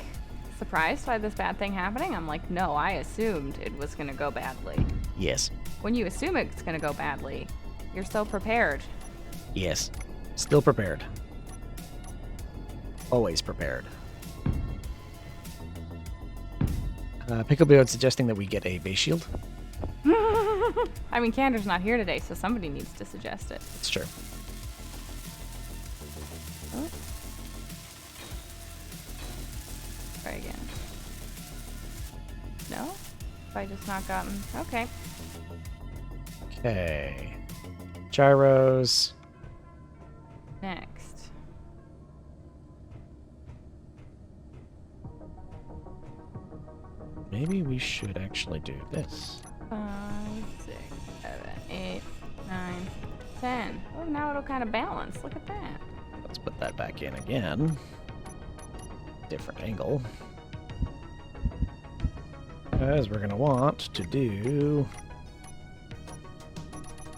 S2: surprised by this bad thing happening?" I'm like, "No, I assumed it was gonna go badly."
S1: Yes.
S2: When you assume it's gonna go badly, you're so prepared.
S1: Yes. Still prepared. Always prepared. Picklebird suggesting that we get a base shield.
S2: I mean, Cander's not here today, so somebody needs to suggest it.
S1: It's true.
S2: Oh. Try again. No? Have I just not gotten... Okay.
S1: Okay. Gyros.
S2: Next.
S1: Maybe we should actually do this.
S2: 5, 6, 7, 8, 9, 10. Oh, now it'll kind of balance. Look at that.
S1: Let's put that back in again. Different angle. As we're gonna want to do...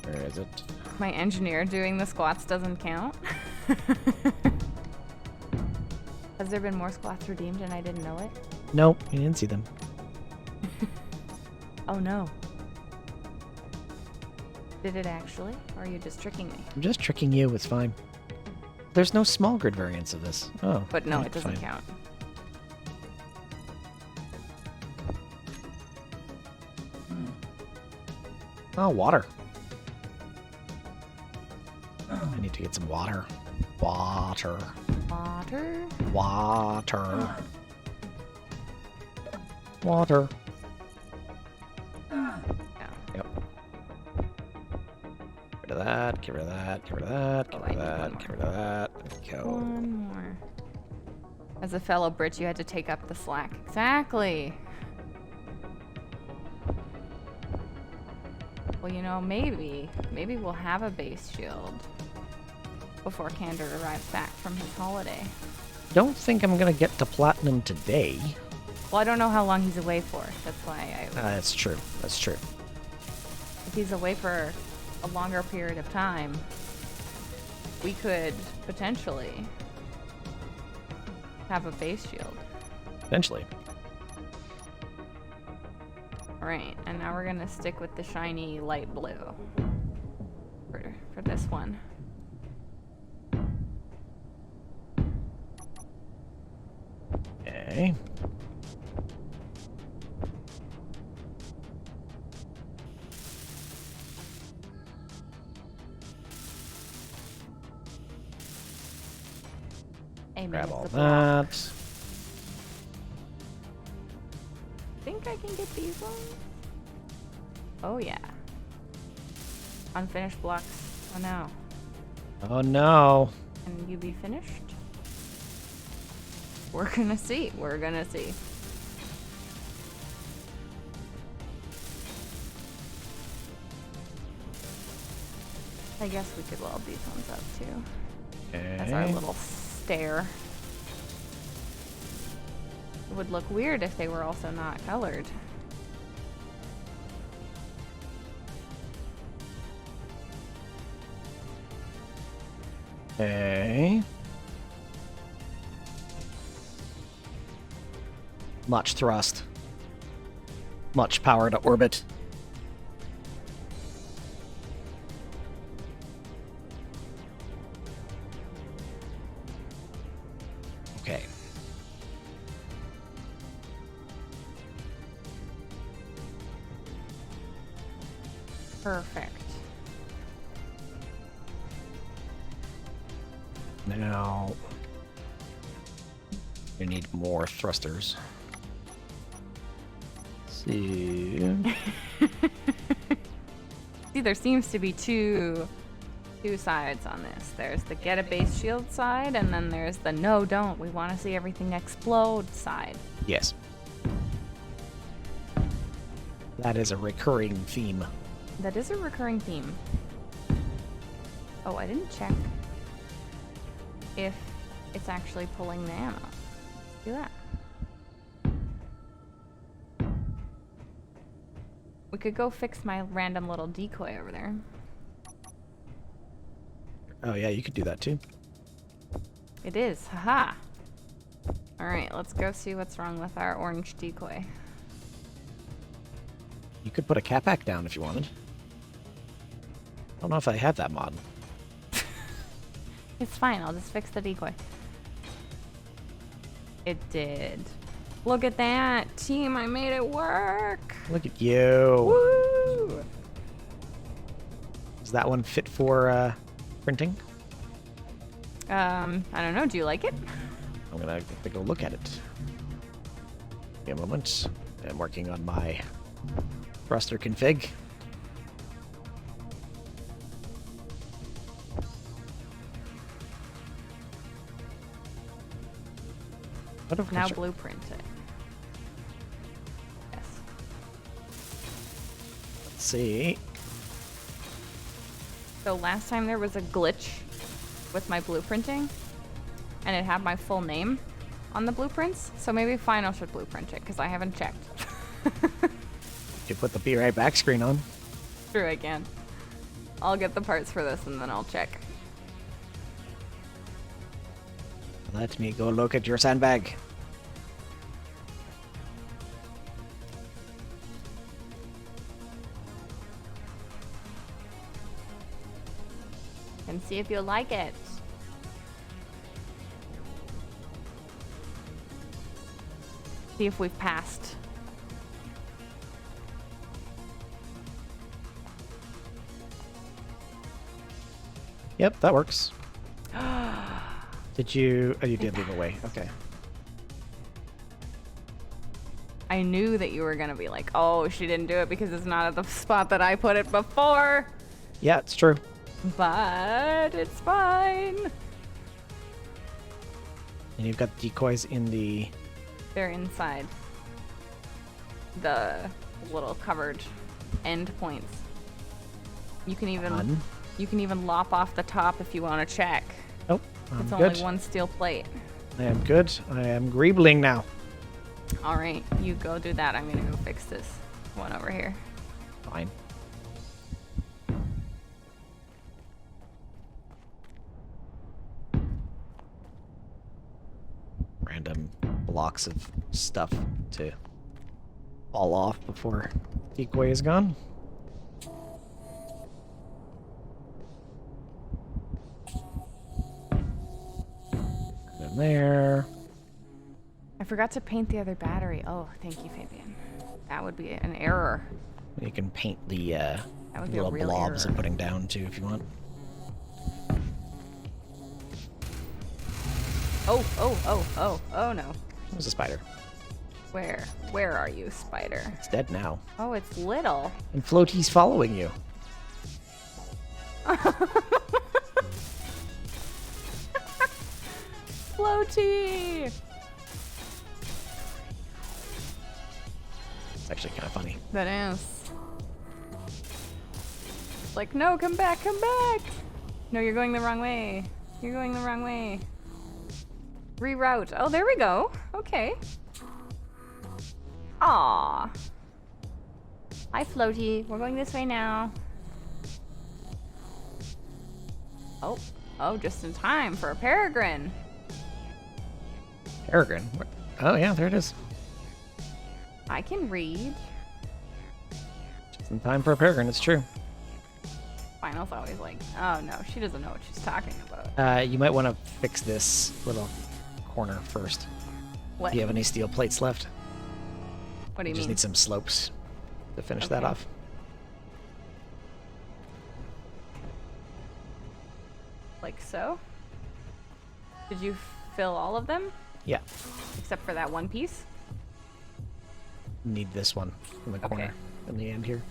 S1: Where is it?
S2: My engineer doing the squats doesn't count. Has there been more squats redeemed and I didn't know it?
S1: Nope, you didn't see them.
S2: Oh no. Did it actually? Or are you just tricking me?
S1: I'm just tricking you. It's fine. There's no small grid variants of this. Oh.
S2: But no,
S1: right,
S2: it doesn't
S1: fine.
S2: count.
S1: Oh, water. I need to get some water. Water.
S2: Water?
S1: Water. Water.
S2: Yeah.
S1: Yep. Get rid of that, get rid of that, get rid of that, get
S2: Oh,
S1: rid of
S2: I need
S1: that,
S2: one
S1: get rid of that. There we go.
S2: One more. As a fellow Brit, you had to take up the slack. Exactly. Well, you know, maybe we'll have a base shield before Candor arrives back from his holiday.
S1: Don't think I'm gonna get to platinum today.
S2: Well, I don't know how long he's away for. That's why
S1: That's true. That's true.
S2: if he's away for a longer period of time, we could potentially have a base shield.
S1: Eventually.
S2: Alright, and now we're gonna stick with the shiny light blue for this one.
S1: Okay.
S2: Amen
S1: Grab
S2: is
S1: all
S2: the block.
S1: that.
S2: Think I can get these ones? Oh yeah. Unfinished blocks. Oh no.
S1: Oh no.
S2: Can you be finished? We're gonna see. We're gonna see. I guess we could weld these ones up too. As our
S1: Okay.
S2: little stair. It would look weird if they were also not colored.
S1: Okay. Much thrust. Much power to orbit. Okay.
S2: Perfect.
S1: Now, you need more thrusters. Let's see.
S2: See, there seems to be two sides on this. There's the get a base shield side, and then there's the no, don't. We want to see everything explode side.
S1: Yes. That is a recurring theme.
S2: That is a recurring theme. Oh, I didn't check if it's actually pulling the ammo. Let's do that. We could go fix my random little decoy over there.
S1: Oh yeah, you could do that too.
S2: It is, haha. Alright, let's go see what's wrong with our orange decoy.
S1: You could put a capac down if you wanted. I don't know if I have that mod.
S2: It's fine, I'll just fix the decoy. It did. Look at that! Team, I made it work!
S1: Look at you.
S2: Woo!
S1: Is that one fit for printing?
S2: I don't know, do you like it?
S1: I'm gonna have to go look at it. Give me a moment. I'm working on my thruster config. What if
S2: Now
S1: constru-
S2: blueprint it. Yes.
S1: Let's see.
S2: So last time there was a glitch with my blueprinting, and it had my full name on the blueprints, so maybe Final should blueprint it, because I haven't checked.
S1: You put the be right back screen on.
S2: True, I can. I'll get the parts for this and then I'll check.
S1: Let me go look at your sandbag.
S2: and see if you'll like it. See if we've passed.
S1: Yep, that works. Did you... Oh, you did leave away. Okay.
S2: I knew that you were gonna be like, oh, she didn't do it because it's not at the spot that I put it before.
S1: Yeah, it's true.
S2: But it's fine.
S1: And you've got decoys in the...
S2: They're inside the little covered end points. You can even
S1: Fun.
S2: you can even lop off the top if you want to check.
S1: Nope, I'm
S2: It's
S1: good.
S2: only one steel plate.
S1: I am good. I am greebling now.
S2: All right, you go do that. I'm gonna go fix this one over here.
S1: Fine. Random blocks of stuff to fall off before decoy is gone. And there.
S2: I forgot to paint the other battery. Oh, thank you, Fabian. That would be an error.
S1: You can paint the
S2: would be a
S1: little
S2: real
S1: blobs
S2: error.
S1: I'm putting down too if you want.
S2: Oh no.
S1: There's a spider.
S2: Where? Where are you, spider?
S1: It's dead now.
S2: Oh, it's little.
S1: And Floaty's following you.
S2: Floaty!
S1: It's actually kind of funny.
S2: That is. Like, no, come back, come back! No, you're going the wrong way. You're going the wrong way. Reroute. Oh, there we go. Okay. Aw. Hi, Floaty. We're going this way now. Oh. Oh, just in time for a peregrine.
S1: Peregrine. Oh yeah, there it is.
S2: I can read.
S1: Just in time for a peregrine, it's true.
S2: Final's always like, oh no, she doesn't know what she's talking about.
S1: You might want to fix this little corner first.
S2: What?
S1: Do you have any steel plates left?
S2: What do
S1: You
S2: you
S1: just
S2: mean?
S1: need some slopes to finish that
S2: Okay.
S1: off.
S2: Like so? Did you fill all of them?
S1: Yeah.
S2: Except for that one piece?
S1: Need this one in the corner in the end here.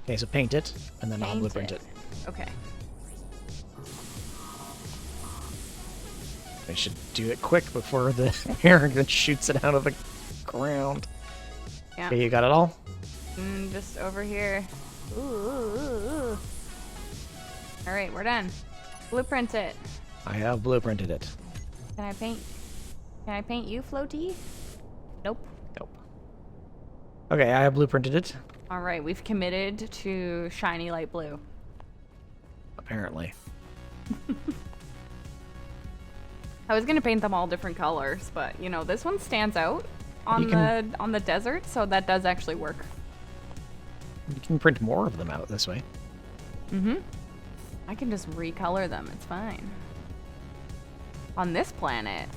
S1: Okay, so paint it, and then I'll
S2: Paint
S1: blueprint it.
S2: Okay.
S1: I should do it quick before the peregrine shoots it out of the ground.
S2: Yeah.
S1: Okay, you got it all?
S2: Just over here. Ooh. All right, we're done. Blueprint it.
S1: I have blueprinted it.
S2: Can I paint? Can I paint you, Floaty? Nope.
S1: Nope. Okay, I have blueprinted it.
S2: All right, we've committed to shiny light blue.
S1: Apparently.
S2: I was gonna paint them all different colors, but you know this one stands out on the desert, so that does actually work.
S1: You can print more of them out this way.
S2: I can just recolor them. It's fine. On this planet,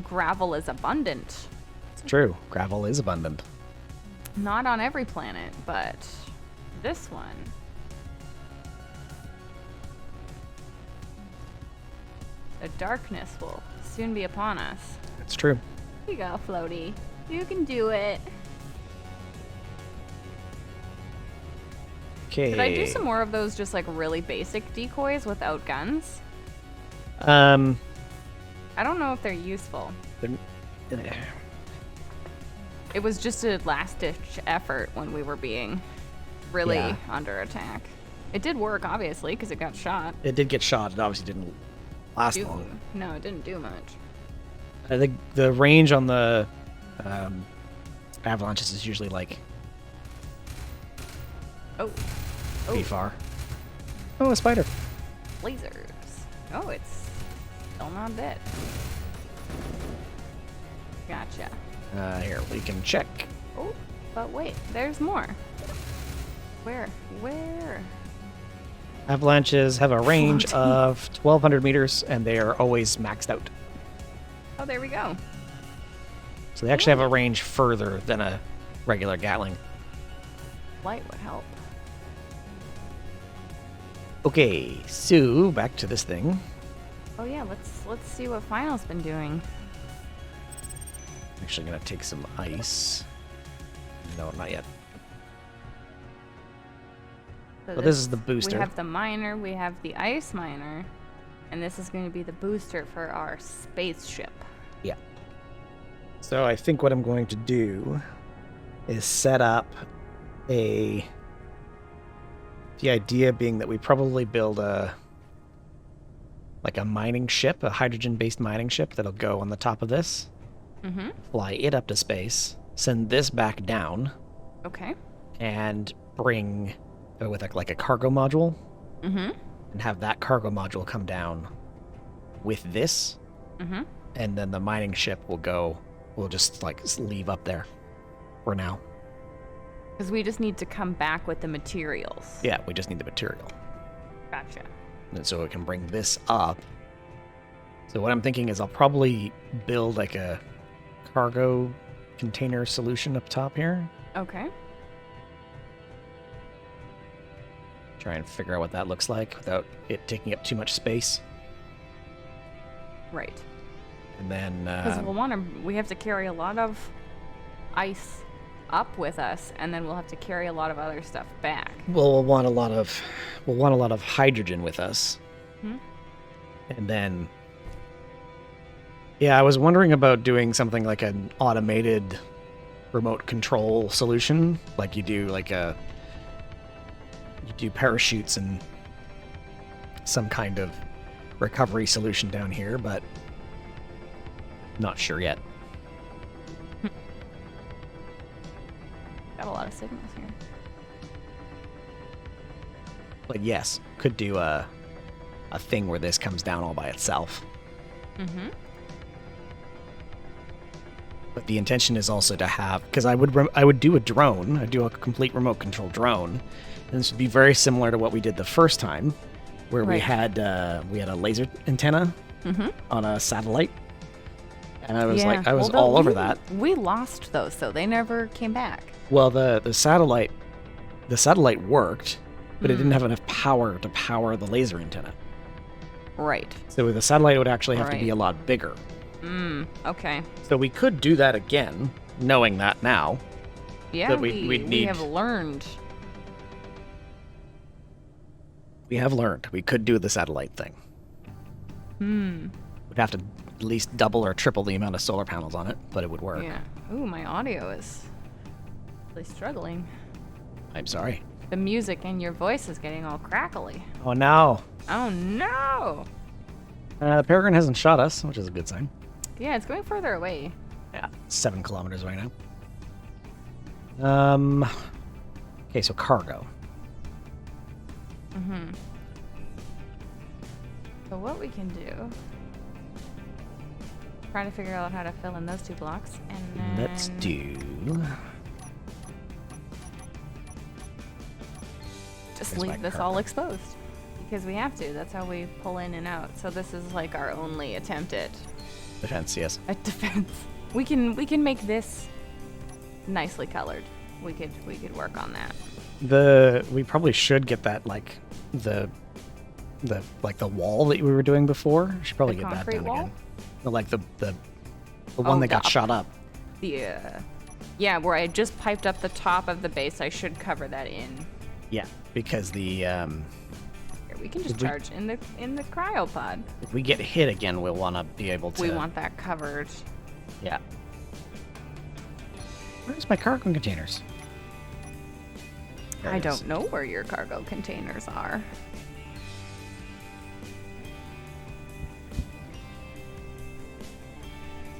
S2: gravel is abundant.
S1: It's true. Gravel is abundant.
S2: Not on every planet, but this one. The darkness will soon be upon us.
S1: It's true.
S2: Here you go, Floaty. You can do it.
S1: Okay.
S2: Should I do some more of those just like really basic decoys without guns?
S1: Um.
S2: I don't know if they're useful.
S1: they're-
S2: It was just a last-ditch effort when we were being really
S1: Yeah.
S2: under attack. It did work, obviously, because it got shot.
S1: It did get shot. It obviously didn't last long.
S2: No, it didn't do much.
S1: I think the range on the avalanches is usually like
S2: Oh,
S1: pretty far. Oh, a spider.
S2: lasers. Oh, it's still not dead. Gotcha.
S1: Here, we can check.
S2: Oh, but wait, there's more. Where? Where?
S1: Avalanches have a range of 1,200 meters, and they are always maxed out.
S2: Oh, there we go.
S1: So they actually have a range further than a regular Gatling.
S2: Light would help.
S1: Okay, so back to this thing.
S2: Oh yeah, let's see what Final's been doing.
S1: I'm actually gonna take some ice. No, not yet.
S2: So
S1: Well, this is the booster.
S2: We have the miner, we have the ice miner, and this is going to be the booster for our spaceship.
S1: Yeah. So I think what I'm going to do is set up the idea being that we probably build a mining ship, a hydrogen-based mining ship that'll go on the top of this, fly it up to space, send this back down,
S2: Okay.
S1: and bring with a cargo module,
S2: Mm-hmm.
S1: and have that cargo module come down with this, and then the mining ship will just leave up there for now.
S2: Because we just need to come back with the materials.
S1: Yeah, we just need the material.
S2: Gotcha.
S1: And so it can bring this up. So what I'm thinking is I'll probably build a cargo container solution up top here.
S2: Okay.
S1: Try and figure out what that looks like without it taking up too much space.
S2: Right.
S1: And then
S2: Because we have to carry a lot of ice up with us, and then we'll have to carry a lot of other stuff back.
S1: we'll want a lot of hydrogen with us. And then I was wondering about doing something like an automated remote control solution, like you do parachutes and some kind of recovery solution down here, but not sure yet.
S2: Got a lot of signals here.
S1: But yes, could do a thing where this comes down all by itself. But the intention is also to have, because I would do a drone. I'd do a complete remote control drone, and this would be very similar to what we did the first time, where we
S2: Right.
S1: had a laser antenna on a satellite, and I was all over that.
S2: We lost those, so they never came back.
S1: Well, the satellite worked, but it didn't have enough power to power the laser antenna.
S2: Right.
S1: So the satellite would actually have to be
S2: Right.
S1: a lot bigger.
S2: Okay.
S1: So we could do that again, knowing that now.
S2: Yeah,
S1: That
S2: we
S1: we'd need-
S2: have learned.
S1: We have learned we could do the satellite thing. We'd have to at least double or triple the amount of solar panels on it, but it would work.
S2: Yeah. Ooh, my audio is really struggling.
S1: I'm sorry.
S2: The music in your voice is getting all crackly.
S1: Oh no!
S2: Oh no!
S1: The Peregrine hasn't shot us, which is a good sign.
S2: Yeah, it's going further away.
S1: Yeah, 7 kilometers right now. Okay, so cargo.
S2: So what we can do, trying to figure out how to fill in those 2 blocks, and then
S1: Let's do.
S2: just
S1: Here's my
S2: leave this
S1: cargo.
S2: all exposed. Because we have to. That's how we pull in and out. So this is like our only attempt at
S1: Defense, yes.
S2: defense. We can make this nicely colored. We could work on that.
S1: We probably should get that the wall that we were doing before. We should probably
S2: The
S1: get that
S2: concrete
S1: done
S2: wall?
S1: again. The one that got shot up.
S2: Yeah, where I just piped up the top of the base. I should cover that in.
S1: Yeah, because the
S2: Here, we can just
S1: Did we-
S2: charge in the cryopod.
S1: if we get hit again, we'll want to be able to.
S2: We want that covered.
S1: Yeah. Where's my cargo containers? There
S2: I
S1: it is.
S2: don't know where your cargo containers are.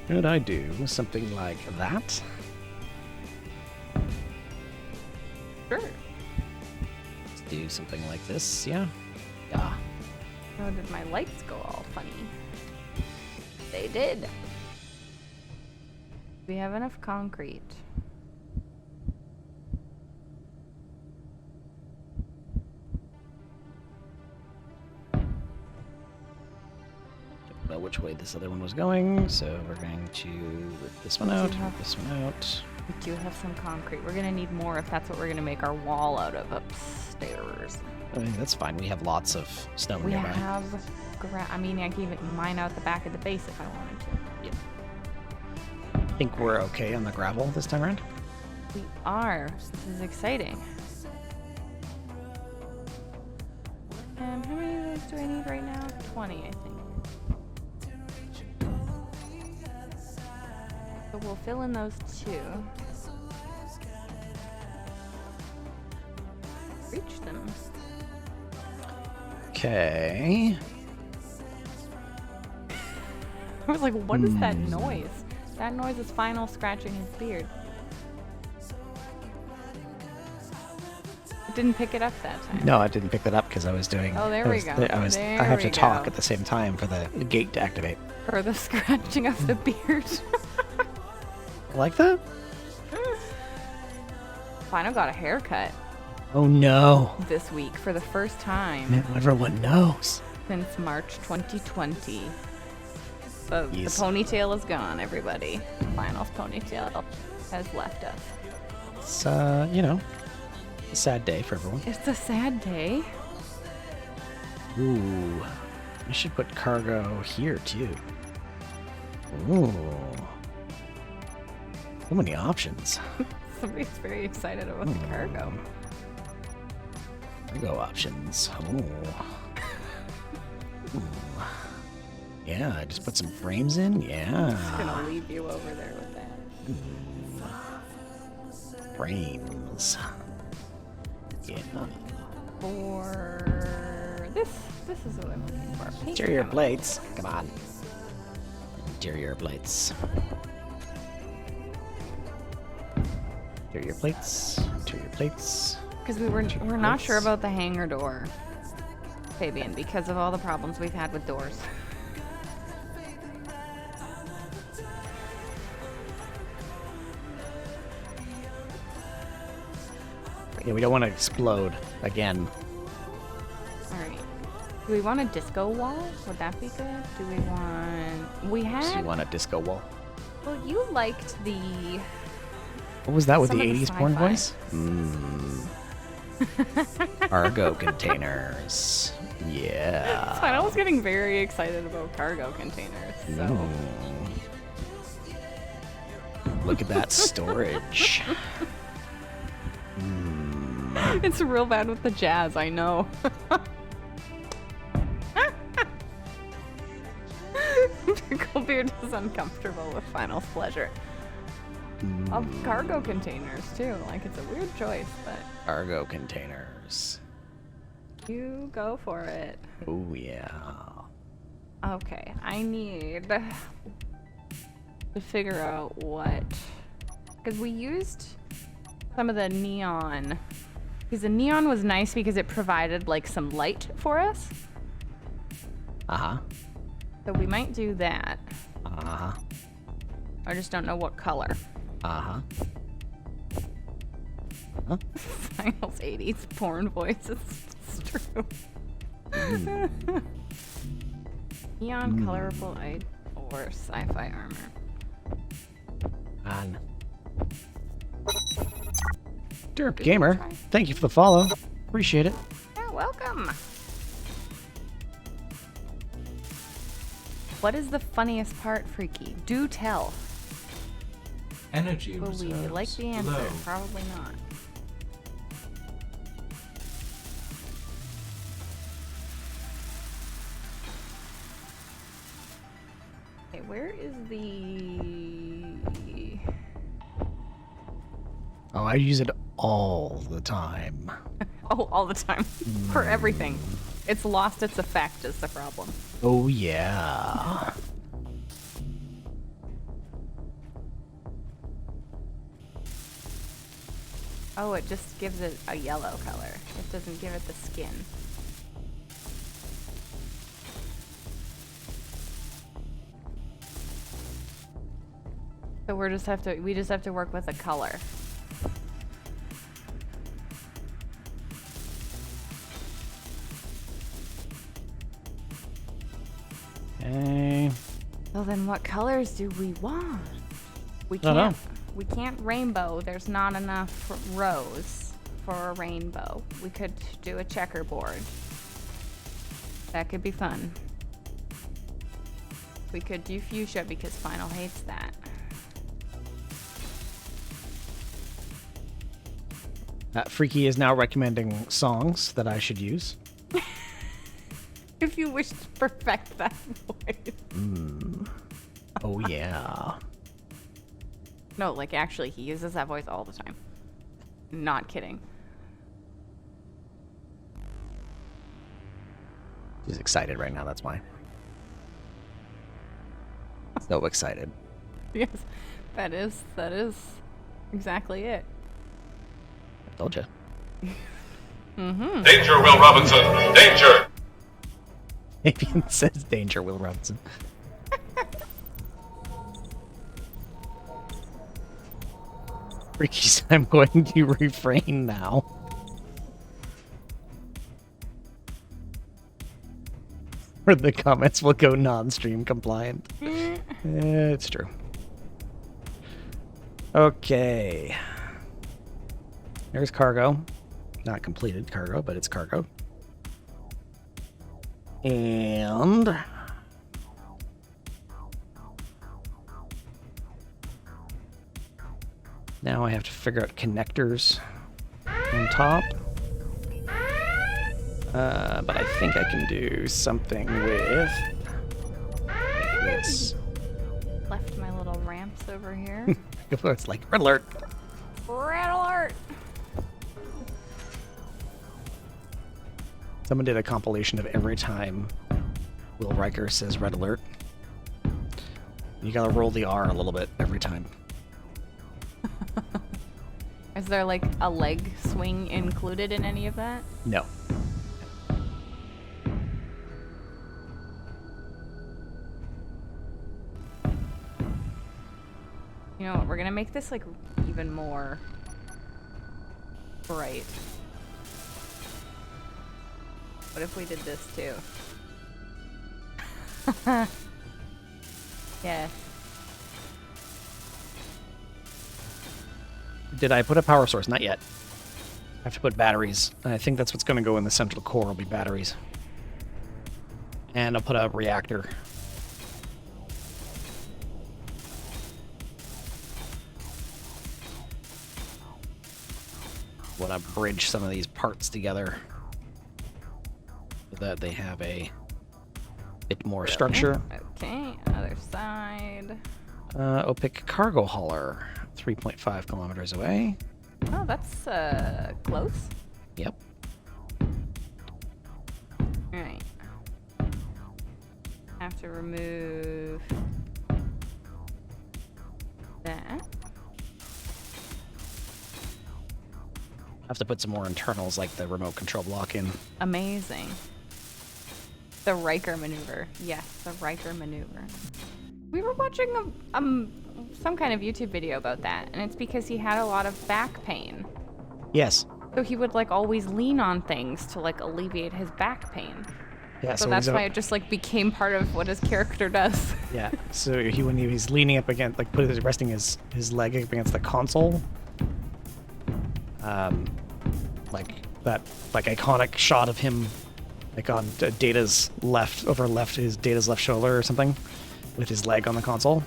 S1: Could I do something like that?
S2: Sure.
S1: Let's do something like this, yeah? Yeah.
S2: Oh, did my lights go all funny? They did. We have enough concrete.
S1: which way this other one was going, so we're going to rip this one out, rip this one out.
S2: We do have some concrete. We're gonna need more if that's what we're gonna make our wall out of upstairs.
S1: I mean, that's fine. We have lots of stone
S2: We
S1: nearby.
S2: have I mean, I can even mine out the back of the base if I wanted to.
S1: I think we're okay on the gravel this time around.
S2: We are. This is exciting. And how many of those do I need right now? 20, I think. So we'll fill in those 2. Reach them.
S1: Okay.
S2: I was like, what is that noise? That noise is Final scratching his beard. It didn't pick it up that time.
S1: No, I didn't pick that up because I was doing.
S2: Oh, there
S1: I
S2: we
S1: was-
S2: go.
S1: I
S2: There
S1: have
S2: we
S1: to talk
S2: go.
S1: at the same time for the gate to activate.
S2: Or the scratching of the beard.
S1: Like that?
S2: Final got a haircut
S1: Oh no!
S2: this week for the first time
S1: Now everyone knows.
S2: since March 2020. But
S1: Yes.
S2: the ponytail is gone, everybody. Final's ponytail has left us.
S1: It's you know, a sad day for everyone.
S2: It's a sad day.
S1: Ooh, I should put cargo here too. Ooh, so many options.
S2: Somebody's very excited about the cargo.
S1: Cargo options. Ooh. Ooh. Yeah, I just put some frames in.
S2: Just
S1: Yeah,
S2: gonna leave you over there with that.
S1: frames. Yeah.
S2: For this is what I'm looking for. Paint
S1: Interior
S2: chemicals.
S1: plates. Come on. Interior plates. Interior plates. Interior plates.
S2: Because we're not sure about the hangar door, Fabian, because of all the problems we've had with doors.
S1: Yeah, we don't want to explode again.
S2: Alright. Do we want a disco wall? Would that be good? Do we want... We
S1: So you
S2: had...
S1: want a disco wall?
S2: Well, you liked the...
S1: What was that with the
S2: Some of the
S1: 80s porn
S2: sci-fi.
S1: voice? Cargo containers. Yeah.
S2: I was getting very excited about cargo containers, so...
S1: Mm. Look at that storage.
S2: It's real bad with the jazz, I know. Picklebeard is uncomfortable with Final's pleasure. Of cargo containers, too. Like, it's a weird choice, but
S1: Cargo containers.
S2: you go for it.
S1: Oh, yeah.
S2: Okay, I need to figure out what... Because we used some of the neon. Because the neon was nice because it provided, like, some light for us.
S1: Uh-huh.
S2: So we might do that.
S1: Uh-huh.
S2: I just don't know what color.
S1: Uh-huh.
S2: Final's 80s porn voice. It's true. Neon, colorful, or sci-fi armor.
S1: On. Derp Gamer,
S2: try?
S1: thank you for the follow. Appreciate it.
S2: Yeah, welcome. What is the funniest part, Freaky? Do tell.
S3: Energy
S2: Will we
S3: reserves
S2: like the answer?
S3: low.
S2: Probably not. Okay, where is the...
S1: Oh, I use it all the time.
S2: Oh, all the time. For everything. It's lost its effect is the problem.
S1: Oh, yeah.
S2: Oh, it just gives it a yellow color. It doesn't give it the skin. So we just have to work with a color.
S1: Okay.
S2: So then what colors do we want? We
S1: don't know.
S2: can't. We can't rainbow. There's not enough rows for a rainbow. We could do a checkerboard. That could be fun. We could do fuchsia because Final hates that.
S1: Freaky is now recommending songs that I should use.
S2: If you wish to perfect that voice.
S1: Oh, yeah.
S2: No, like actually, he uses that voice all the time. Not kidding.
S1: She's excited right now, that's why. So excited.
S2: Yes, that is exactly it.
S1: I told you.
S6: Danger, Will Robinson! Danger!
S1: Avian says danger, Will Robinson. Ricky's, I'm going to refrain now. Or the comments will go non-stream compliant. It's true. Okay. There's cargo. Not completed cargo, but it's cargo. And now I have to figure out connectors on top. But I think I can do something with this.
S2: Left my little ramps over here.
S1: It's like red alert.
S2: Red alert!
S1: Someone did a compilation of every time Will Riker says red alert. You gotta roll the R a little bit every time.
S2: Is there like a leg swing included in any of that?
S1: No.
S2: You know what? We're gonna make this like even more bright. What if we did this too? Yes.
S1: Did I put a power source? Not yet. I have to put batteries. And I think that's what's going to go in the central core will be batteries. And I'll put a reactor. Want to bridge some of these parts together so that they have a bit more structure.
S2: Okay, other side.
S1: Opic cargo hauler, 3.5 kilometers away.
S2: Oh, that's close.
S1: Yep.
S2: Alright. Have to remove that.
S1: Have to put some more internals like the remote control block in.
S2: Amazing. The Riker maneuver. Yes, the Riker maneuver. We were watching some kind of YouTube video about that, and it's because he had a lot of back pain.
S1: Yes.
S2: So he would like always lean on things to like alleviate his back pain.
S1: Yeah.
S2: So that's why it just like became part of what his character does.
S1: Yeah. So when he was leaning up against, like, resting his leg up against the console, like that, like iconic shot of him, like on Data's Data's left shoulder or something, with his leg on the console.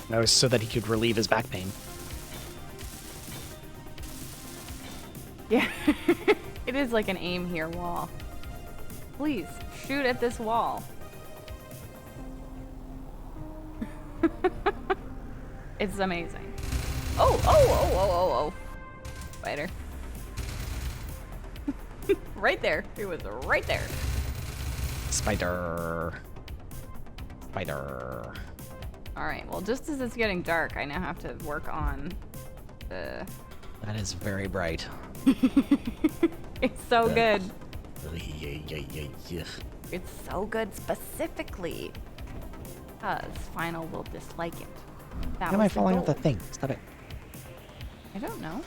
S1: That was so that he could relieve his back pain.
S2: Yeah. It is like an aim here wall. Please, shoot at this wall. It's amazing. Oh. Spider. Right there. It was right there.
S1: Spider.
S2: Alright, well just as it's getting dark, I now have to work on the...
S1: That is very bright.
S2: It's so good.
S1: Yeah.
S2: It's so good specifically because Final will dislike it. That
S1: Why am I
S2: was the
S1: falling off the
S2: goal.
S1: thing? Stop it.
S2: I don't know.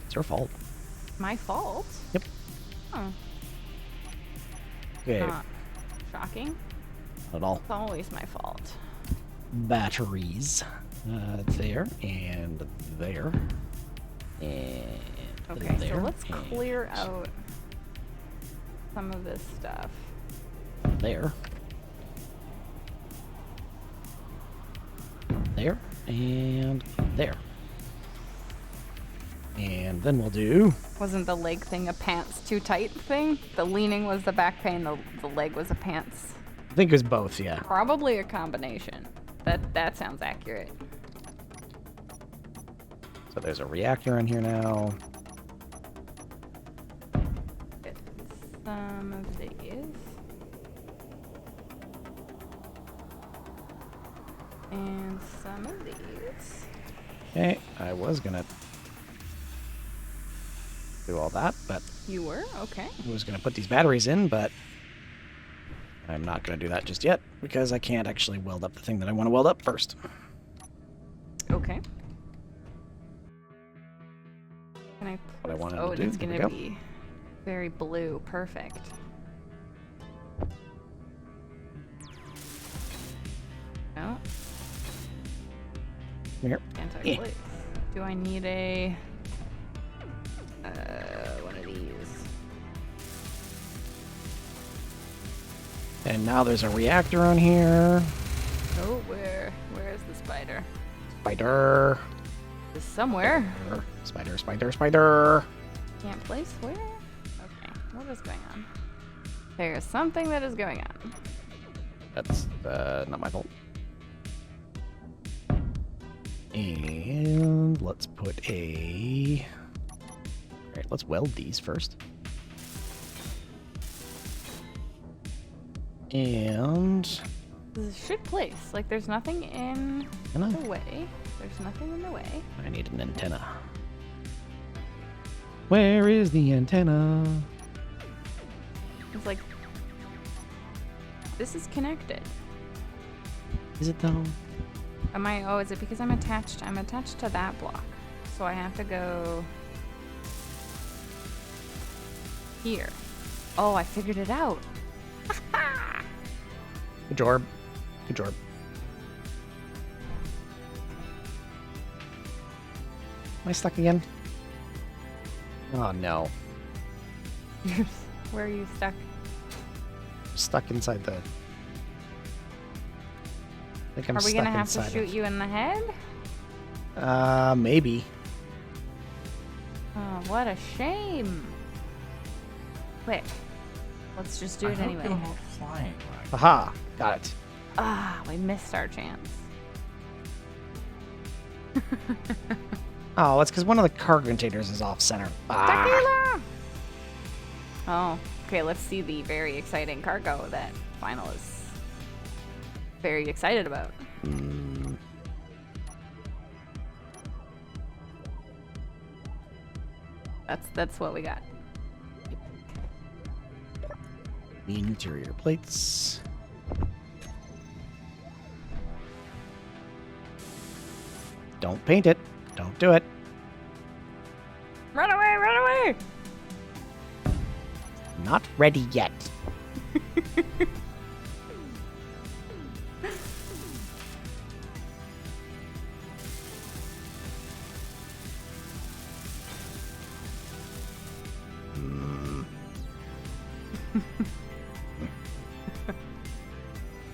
S1: It's your fault.
S2: My fault?
S1: Yep.
S2: Oh,
S1: Okay.
S2: not shocking.
S1: at all.
S2: It's always my fault.
S1: Batteries. There and there. And
S2: Okay,
S1: there.
S2: so let's
S1: and
S2: clear out some of this stuff.
S1: there. There and there. And then we'll do...
S2: Wasn't the leg thing a pants too tight thing? The leaning was the back pain, the leg was a pants.
S1: I think it was both, yeah.
S2: Probably a combination. That sounds accurate.
S1: So there's a reactor in here now.
S2: Get some of these. And some of these.
S1: Okay, I was gonna do all that, but
S2: You were? Okay.
S1: I was gonna put these batteries in, but I'm not gonna do that just yet because I can't actually weld up the thing that I want to weld up first.
S2: Okay. Can I
S1: What I wanted
S2: oh,
S1: to do.
S2: it's
S1: There we
S2: gonna
S1: go.
S2: be very blue. Perfect. No,
S1: Come here.
S2: anti-blades. Do I need a one of these?
S1: And now there's a reactor on here.
S2: Oh, where is the spider?
S1: Spider.
S2: It's somewhere.
S1: Spider, spider, spider.
S2: Can't place where? Okay, what is going on? There's something that is going on.
S1: That's not my fault. And let's put a... Alright, let's weld these first. And...
S2: This should place. Like, there's nothing in
S1: Can I?
S2: the way. There's nothing in the way.
S1: I need an antenna. Where is the antenna?
S2: It's like, this is connected.
S1: Is it though?
S2: Am I? Oh, is it because I'm attached? I'm attached to that block. So I have to go here. Oh, I figured it out.
S1: Good job. Good job. Am I stuck again? Oh no.
S2: Where are you stuck?
S1: Stuck inside the... I think I'm
S2: Are we
S1: stuck
S2: gonna have to
S1: inside
S2: shoot you in the head?
S1: maybe.
S2: Oh, what a shame. Quick. Let's just do
S3: I
S2: it
S3: hope
S2: anyway.
S3: you're not flying right.
S1: Aha! Got it.
S2: Ah, we missed our chance.
S1: Oh, it's because one of the cargo containers is off center. Ah!
S2: Tequila! Oh, okay, let's see the very exciting cargo that Final is very excited about. That's what we got.
S1: The interior plates. Don't paint it. Don't do it.
S2: Run away, run away!
S1: Not ready yet.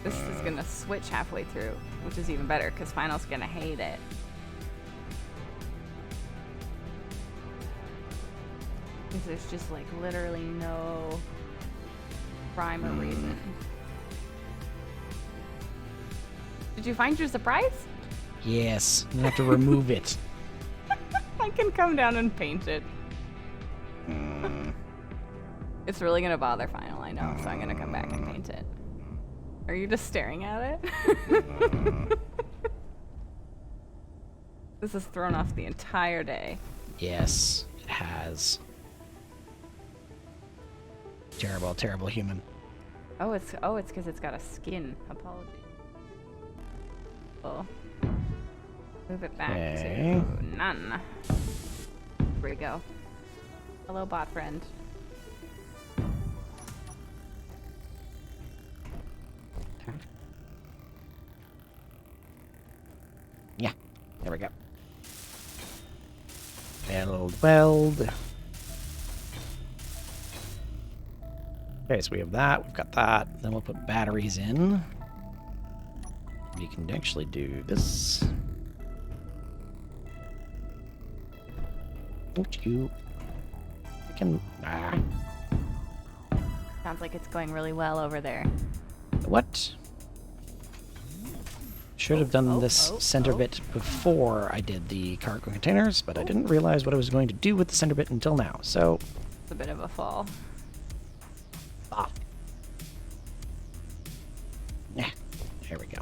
S2: This is gonna switch halfway through, which is even better because Final's gonna hate it. Because there's just like literally no rhyme or reason. Did you find your surprise?
S1: Yes, you have to remove it.
S2: I can come down and paint it. It's really gonna bother Final, I know, so I'm gonna come back and paint it. Are you just staring at it? This has thrown off the entire day.
S1: Yes, it has. Terrible, terrible human.
S2: Oh, it's because it's got a skin. Apologies. Oh. Move it back
S1: Okay.
S2: to none. Here we go. Hello, bot friend.
S1: Yeah, there we go. Weld. Okay, so we have that. We've got that. Then we'll put batteries in. We can actually do this. Don't you? I can.
S2: Sounds like it's going really well over there.
S1: What? Should have done this center bit before I did the cargo containers, but I didn't realize what I was going to do with the center bit until now. So,
S2: It's a bit of a fall.
S1: yeah, there we go.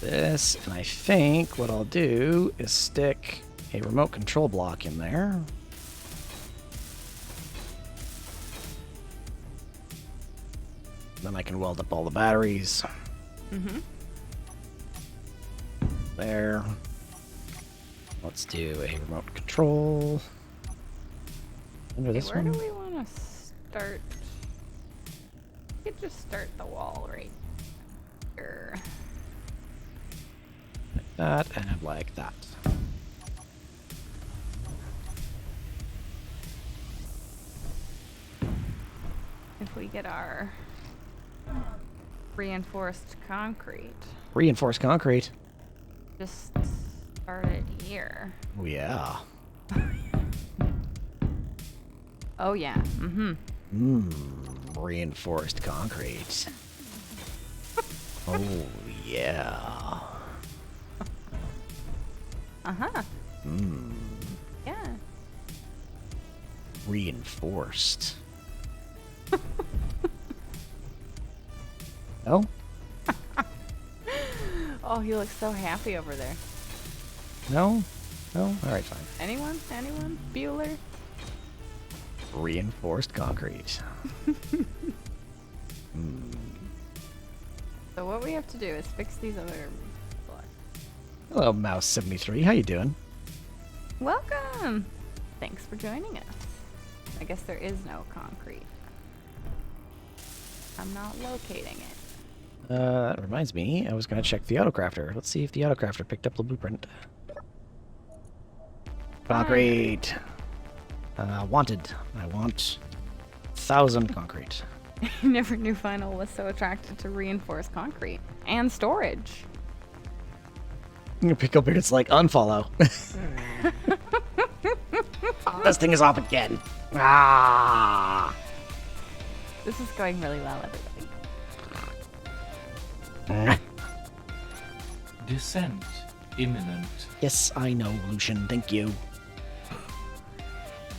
S1: This, and I think what I'll do is stick a remote control block in there. Then I can weld up all the batteries.
S2: Mm-hmm.
S1: There. Let's do a remote control. Under this
S2: Where
S1: one.
S2: do we want to start? We could just start the wall right here.
S1: Like that, and like that.
S2: If we get our reinforced concrete,
S1: Reinforced concrete.
S2: just start it here.
S1: Oh, yeah.
S2: Oh yeah. Mm-hmm.
S1: Reinforced concrete. Oh, yeah.
S2: Uh-huh. Yeah.
S1: Reinforced. No?
S2: Oh, he looks so happy over there.
S1: No? No? Alright, fine.
S2: Anyone? Anyone? Bueller?
S1: Reinforced concrete.
S2: So what we have to do is fix these other blocks.
S1: Hello, Mouse73. How you doing?
S2: Welcome! Thanks for joining us. I guess there is no concrete. I'm not locating it.
S1: That reminds me, I was going to check the autocrafter. Let's see if the autocrafter picked up the blueprint. Concrete! Wanted. I want 1,000 concrete.
S2: I never knew Final was so attracted to reinforced concrete. And storage.
S1: I'm going to pick up here, it's like, unfollow. This thing is off again. Ah!
S2: This is going really well, everybody.
S3: Descent imminent.
S1: Yes, I know, Lucian. Thank you.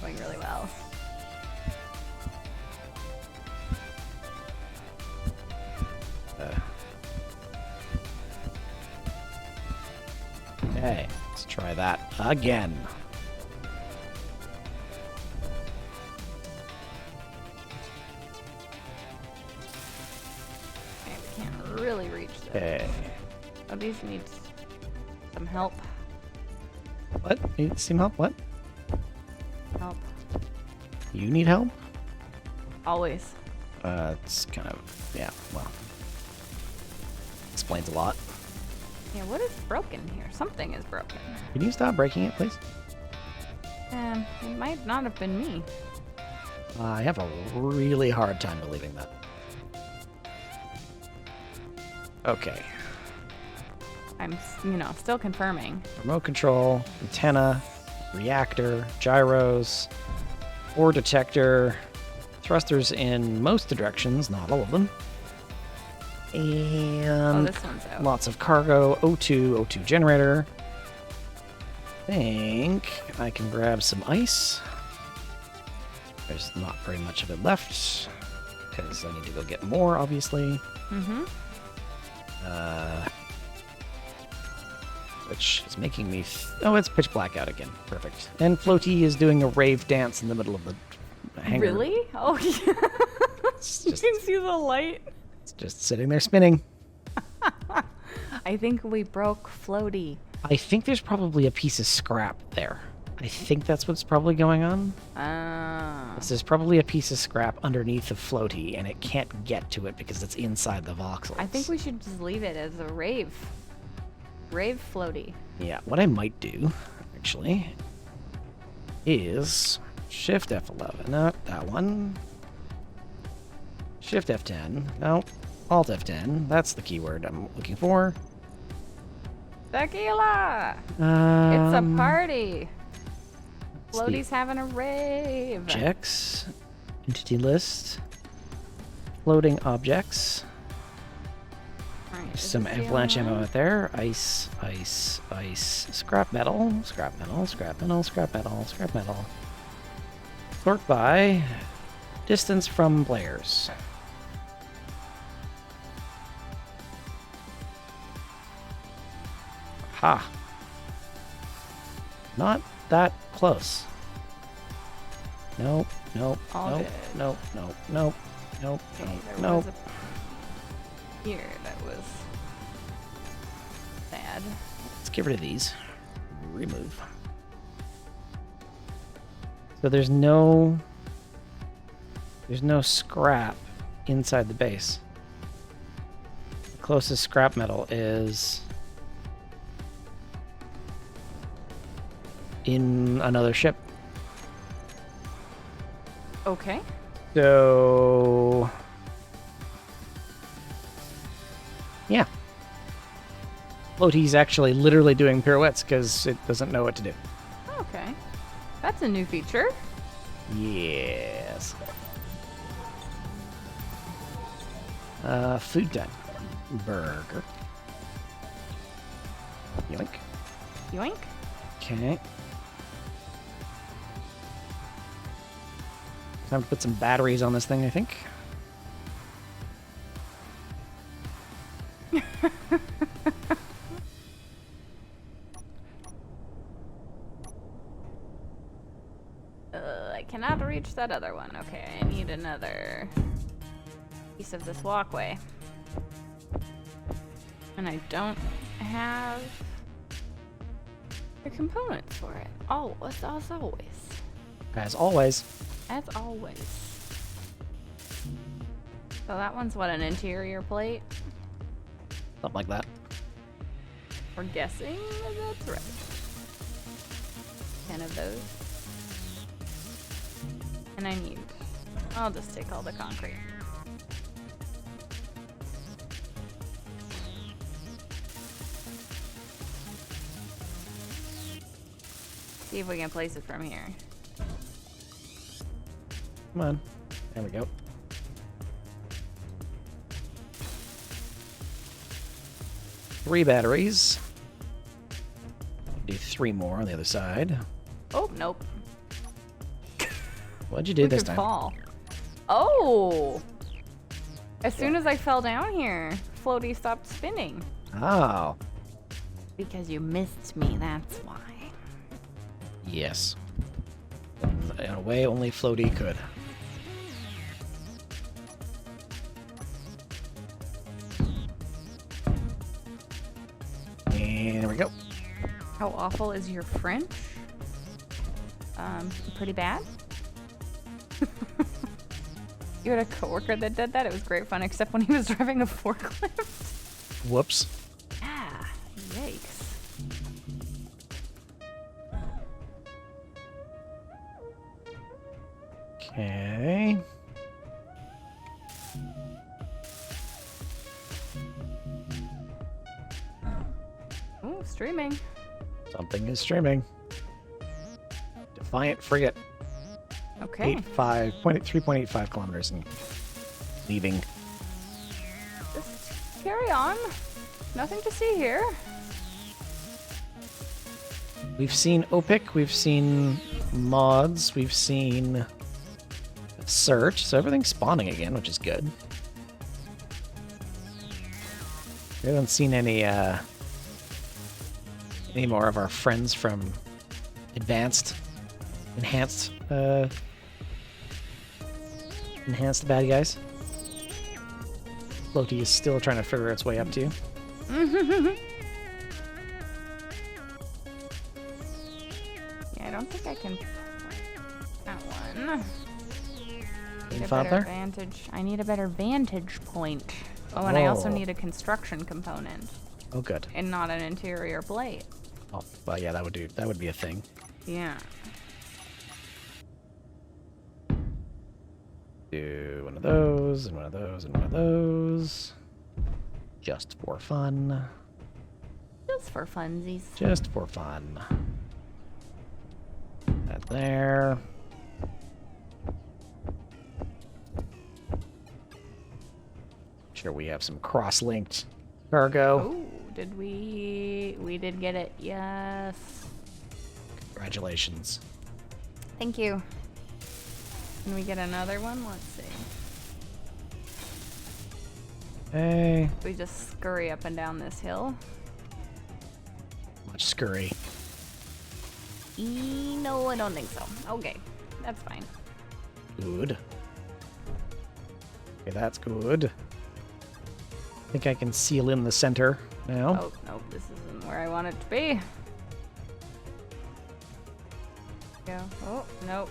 S2: Going really well.
S1: Okay, let's try that again.
S2: Okay, we can't really reach this.
S1: Okay.
S2: Oh, these need some help.
S1: What? Need some help? What?
S2: Help.
S1: You need help?
S2: Always.
S1: It's kind of, yeah, well. Explains a lot.
S2: Yeah, what is broken here? Something is broken.
S1: Can you stop breaking it, please?
S2: It might not have been me.
S1: I have a really hard time believing that. Okay.
S2: I'm, still confirming.
S1: Remote control, antenna, reactor, gyros, ore detector, thrusters in most directions, not all of them.
S2: Oh,
S1: And
S2: this one's out.
S1: lots of cargo, O2 generator. Think I can grab some ice. There's not very much of it left, because I need to go get more, obviously.
S2: Mm-hmm.
S1: Which is making me... oh, it's pitch black out again. Perfect. And Floaty is doing a rave dance in the middle of the hangar.
S2: Really? Oh, yeah.
S1: It's
S2: You
S1: just,
S2: can see the light.
S1: it's just sitting there spinning.
S2: I think we broke Floaty.
S1: I think there's probably a piece of scrap there. I think that's what's probably going on.
S2: Ah.
S1: There's probably a piece of scrap underneath the floaty, and it can't get to it because it's inside the voxels.
S2: I think we should just leave it as a rave. Rave floaty.
S1: Yeah, what I might do, actually, is Shift F11. Not that one. Shift F10. No, Alt F10. That's the keyword I'm looking for.
S2: Tequila! It's a
S1: Um,
S2: party.
S1: the
S2: Floaty's having a rave.
S1: Objects. Entity list. Floating objects.
S2: Alright, is
S1: Some
S2: this the
S1: avalanche
S2: only
S1: ammo
S2: one?
S1: out there. Ice, ice, ice. Scrap metal. Scrap metal. Scrap metal. Scrap metal. Scrap metal. Sort by distance from players. Ha. Not that close. Nope, nope,
S2: All
S1: nope,
S2: good.
S1: nope, nope, nope, nope,
S2: Okay,
S1: nope,
S2: there
S1: nope.
S2: was a here that was sad.
S1: Let's get rid of these. Remove. So there's no scrap inside the base. The closest scrap metal is in another ship.
S2: Okay.
S1: So yeah. Floaty's actually literally doing pirouettes because it doesn't know what to do.
S2: Okay. That's a new feature.
S1: Yes. Food time. Burger. Yoink.
S2: Yoink.
S1: Okay. Time to put some batteries on this thing, I think.
S2: I cannot reach that other one. Okay, I need another piece of this walkway. And I don't have the components for it. Oh, as always.
S1: As always.
S2: As always. So that one's what, an interior plate?
S1: Something like that.
S2: We're guessing that's right. 10 of those. And I'll just take all the concrete. See if we can place it from here.
S1: Come on. There we go. Three batteries. Do 3 more on the other side.
S2: Oh, nope.
S1: What'd you do
S2: We
S1: this
S2: could
S1: time?
S2: fall. Oh! As soon as I fell down here, floaty stopped spinning.
S1: Oh.
S2: Because you missed me, that's why.
S1: Yes. In a way only floaty could. And there we go.
S2: How awful is your French? Pretty bad. You had a coworker that did that. It was great fun, except when he was driving a forklift.
S1: Whoops.
S2: Ah, yikes.
S1: Okay.
S2: Ooh, streaming.
S1: Something is streaming. Defiant frigate.
S2: Okay.
S1: 3.85 kilometers and leaving.
S2: Just carry on. Nothing to see here.
S1: We've seen OPIC, we've seen mods, we've seen search, so everything's spawning again, which is good. We haven't seen any more of our friends from enhanced bad guys. Floaty is still trying to figure its way up to you.
S2: Yeah, I don't think I can. That one. Need a
S1: Father?
S2: better vantage. I need a better vantage point. Oh, and I also
S1: Oh.
S2: need a construction component
S1: Oh, good.
S2: and not an interior plate.
S1: Oh, well, yeah, that would do. That would be a thing.
S2: Yeah.
S1: Do one of those, and one of those, and one of those. Just for fun.
S2: Just for funsies.
S1: Just for fun. That there. Sure, we have some cross-linked cargo.
S2: Oh, did we? We did get it. Yes.
S1: Congratulations.
S2: Thank you. Can we get another one? Let's see.
S1: Hey,
S2: We just scurry up and down this hill.
S1: much scurry.
S2: No, I don't think so. Okay, that's fine.
S1: Good. Okay, that's good. I think I can seal in the center now.
S2: Oh, nope, this isn't where I want it to be. Go. Oh, nope.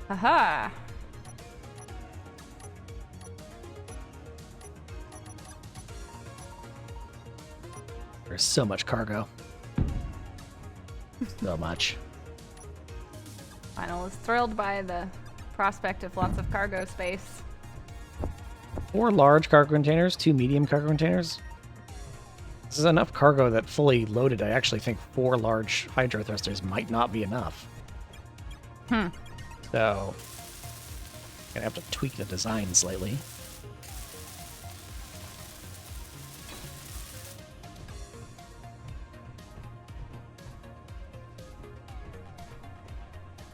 S2: Haha!
S1: There's so much cargo. So much.
S2: Final is thrilled by the prospect of lots of cargo space.
S1: 4 large cargo containers, 2 medium cargo containers. This is enough cargo that fully loaded, I actually think 4 large hydro thrusters might not be enough. So, gonna have to tweak the design slightly.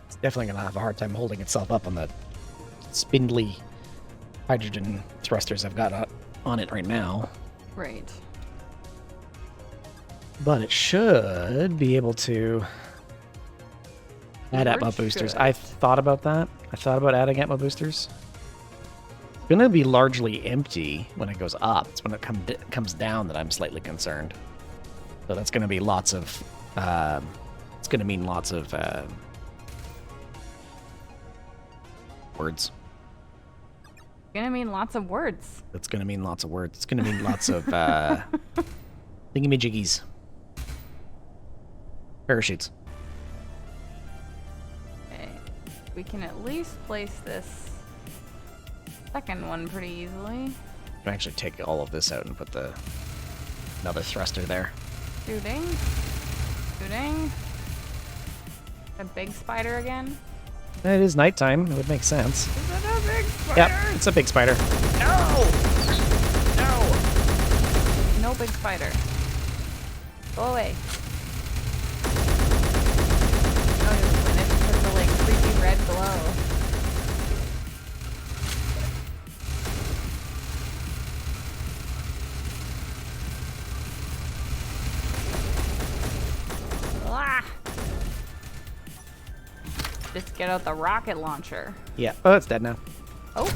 S1: It's definitely gonna have a hard time holding itself up on the spindly hydrogen thrusters I've got on it right now.
S2: Right.
S1: But it should be able to add
S2: Or
S1: Atmo
S2: it
S1: boosters.
S2: should.
S1: I thought about that. I thought about adding Atmo boosters. It's going to be largely empty when it goes up. It's when it comes down that I'm slightly concerned. So that's going to be lots of... it's going to mean lots of... words.
S2: Gonna mean lots of words.
S1: It's going to mean lots of words. It's going to mean lots of... thingamajiggies. Parachutes.
S2: Okay. We can at least place this second one pretty easily.
S1: I can actually take all of this out and put another thruster there.
S2: Shooting. Shooting. A big spider again?
S1: It is nighttime. It would make sense.
S2: Is it a big spider?
S1: Yep, it's a big spider.
S5: No!
S2: No big spider. Go away. Oh, and it's just a like creepy red glow. Ah! Just get out the rocket launcher.
S1: Yeah. Oh, it's dead now.
S2: Oh.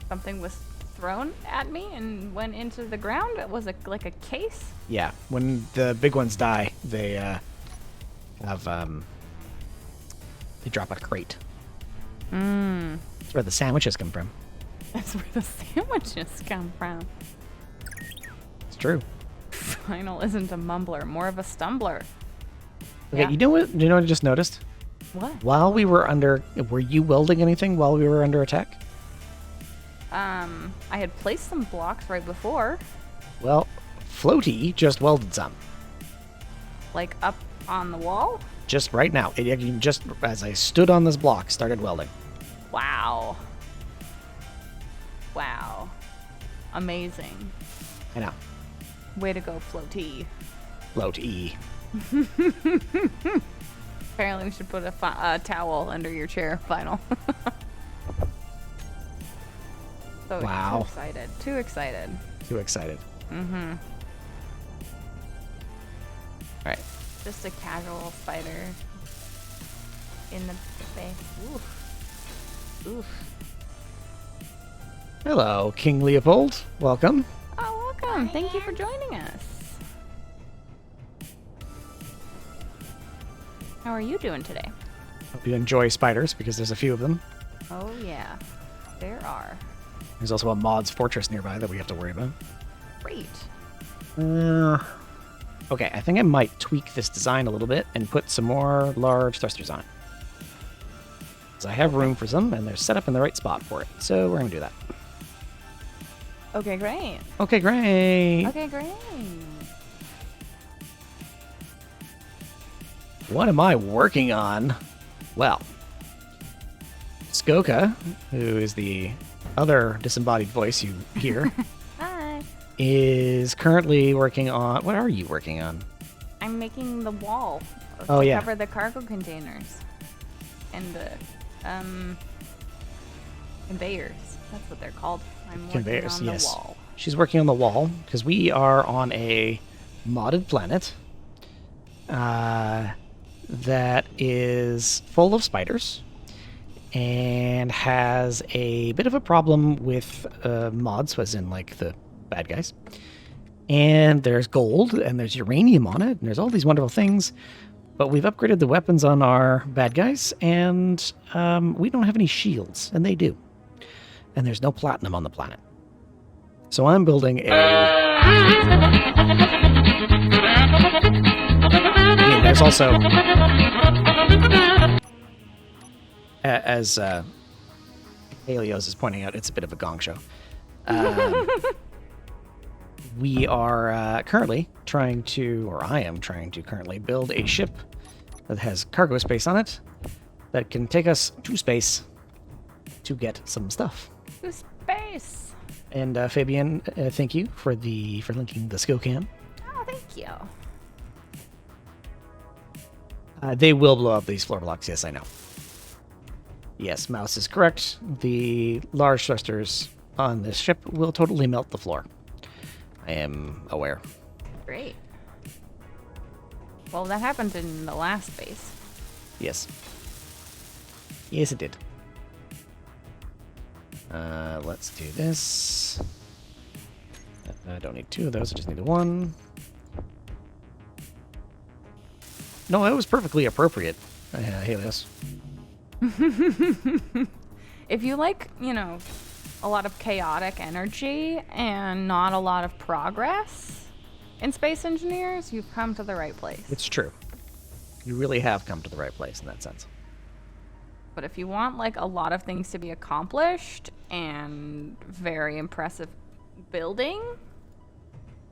S2: Something was thrown at me and went into the ground. It was like a case.
S1: Yeah. When the big ones die, they have they drop a crate. That's where the sandwiches come from.
S2: That's where the sandwiches come from.
S1: It's true.
S2: Final isn't a mumbler, more of a stumbler.
S1: Okay,
S2: Yeah.
S1: you know what? Do you know what I just noticed?
S2: What?
S1: While we were were you welding anything while we were under attack?
S2: I had placed some blocks right before,
S1: Well, Floaty just welded some.
S2: like up on the wall.
S1: Just right now. It just as I stood on this block, started welding.
S2: Wow. Wow. Amazing.
S1: I know.
S2: Way to go, Floaty.
S1: Floaty.
S2: Apparently we should put a towel under your chair, Final. So
S1: Wow.
S2: Too excited. Too excited.
S1: Too excited.
S2: Mm-hmm.
S1: Alright.
S2: Just a casual spider in the face. Oof. Oof.
S1: Hello, King Leopold. Welcome.
S2: Oh, welcome. Thank you for joining us. How are you doing today?
S1: Hope you enjoy spiders, because there's a few of them.
S2: Oh, yeah. There are.
S1: There's also a mod's fortress nearby that we have to worry about.
S2: Great.
S1: Okay, I think I might tweak this design a little bit and put some more large thrusters on it. Because I have room for some, and they're set up in the right spot for it. So we're going to do that.
S2: Okay, great.
S1: Okay, great.
S2: Okay, great.
S1: What am I working on? Well, Scoca, who is the other disembodied voice you hear,
S2: Hi.
S1: is currently working on... What are you working on?
S2: I'm making the wall
S1: Oh,
S2: to
S1: yeah.
S2: cover the cargo containers. And the conveyors. That's what they're called. I'm
S1: Conveyors,
S2: working on
S1: yes.
S2: the wall.
S1: She's working on the wall, because we are on a modded planet that is full of spiders and has a bit of a problem with mods, as in, like, the bad guys. And there's gold, and there's uranium on it, and there's all these wonderful things. But we've upgraded the weapons on our bad guys, and we don't have any shields, and they do. And there's no platinum on the planet. So I'm building a... Yeah, there's also... As Helios is pointing out, it's a bit of a gong show. We are currently trying to, or I am trying to currently build a ship that has cargo space on it that can take us to space to get some stuff.
S2: To space.
S1: And Fabian, thank you for linking the SCOCAN.
S2: Oh, thank you.
S1: They will blow up these floor blocks. Yes, I know. Yes, Mouse is correct. The large thrusters on this ship will totally melt the floor. I am aware.
S2: Great. Well, that happened in the last base.
S1: Yes. Yes, it did. Let's do this. I don't need two of those. I just need the one. No, that was perfectly appropriate, Helios.
S2: If you like, a lot of chaotic energy and not a lot of progress in Space Engineers, you've come to the right place.
S1: It's true. You really have come to the right place in that sense.
S2: But if you want, a lot of things to be accomplished and very impressive building,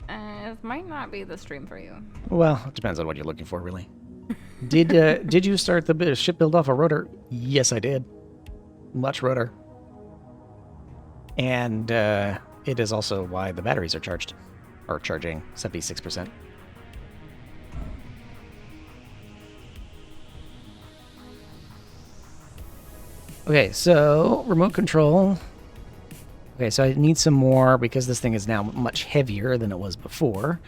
S2: it might not be the stream for you.
S1: Well, it depends on what you're looking for, really. Did you start the ship build off a rotor? Yes, I did. Much rotor. And it is also why the batteries are charged. Or charging 76%. Okay, so remote control. Okay, so I need some more, because this thing is now much heavier than it was before.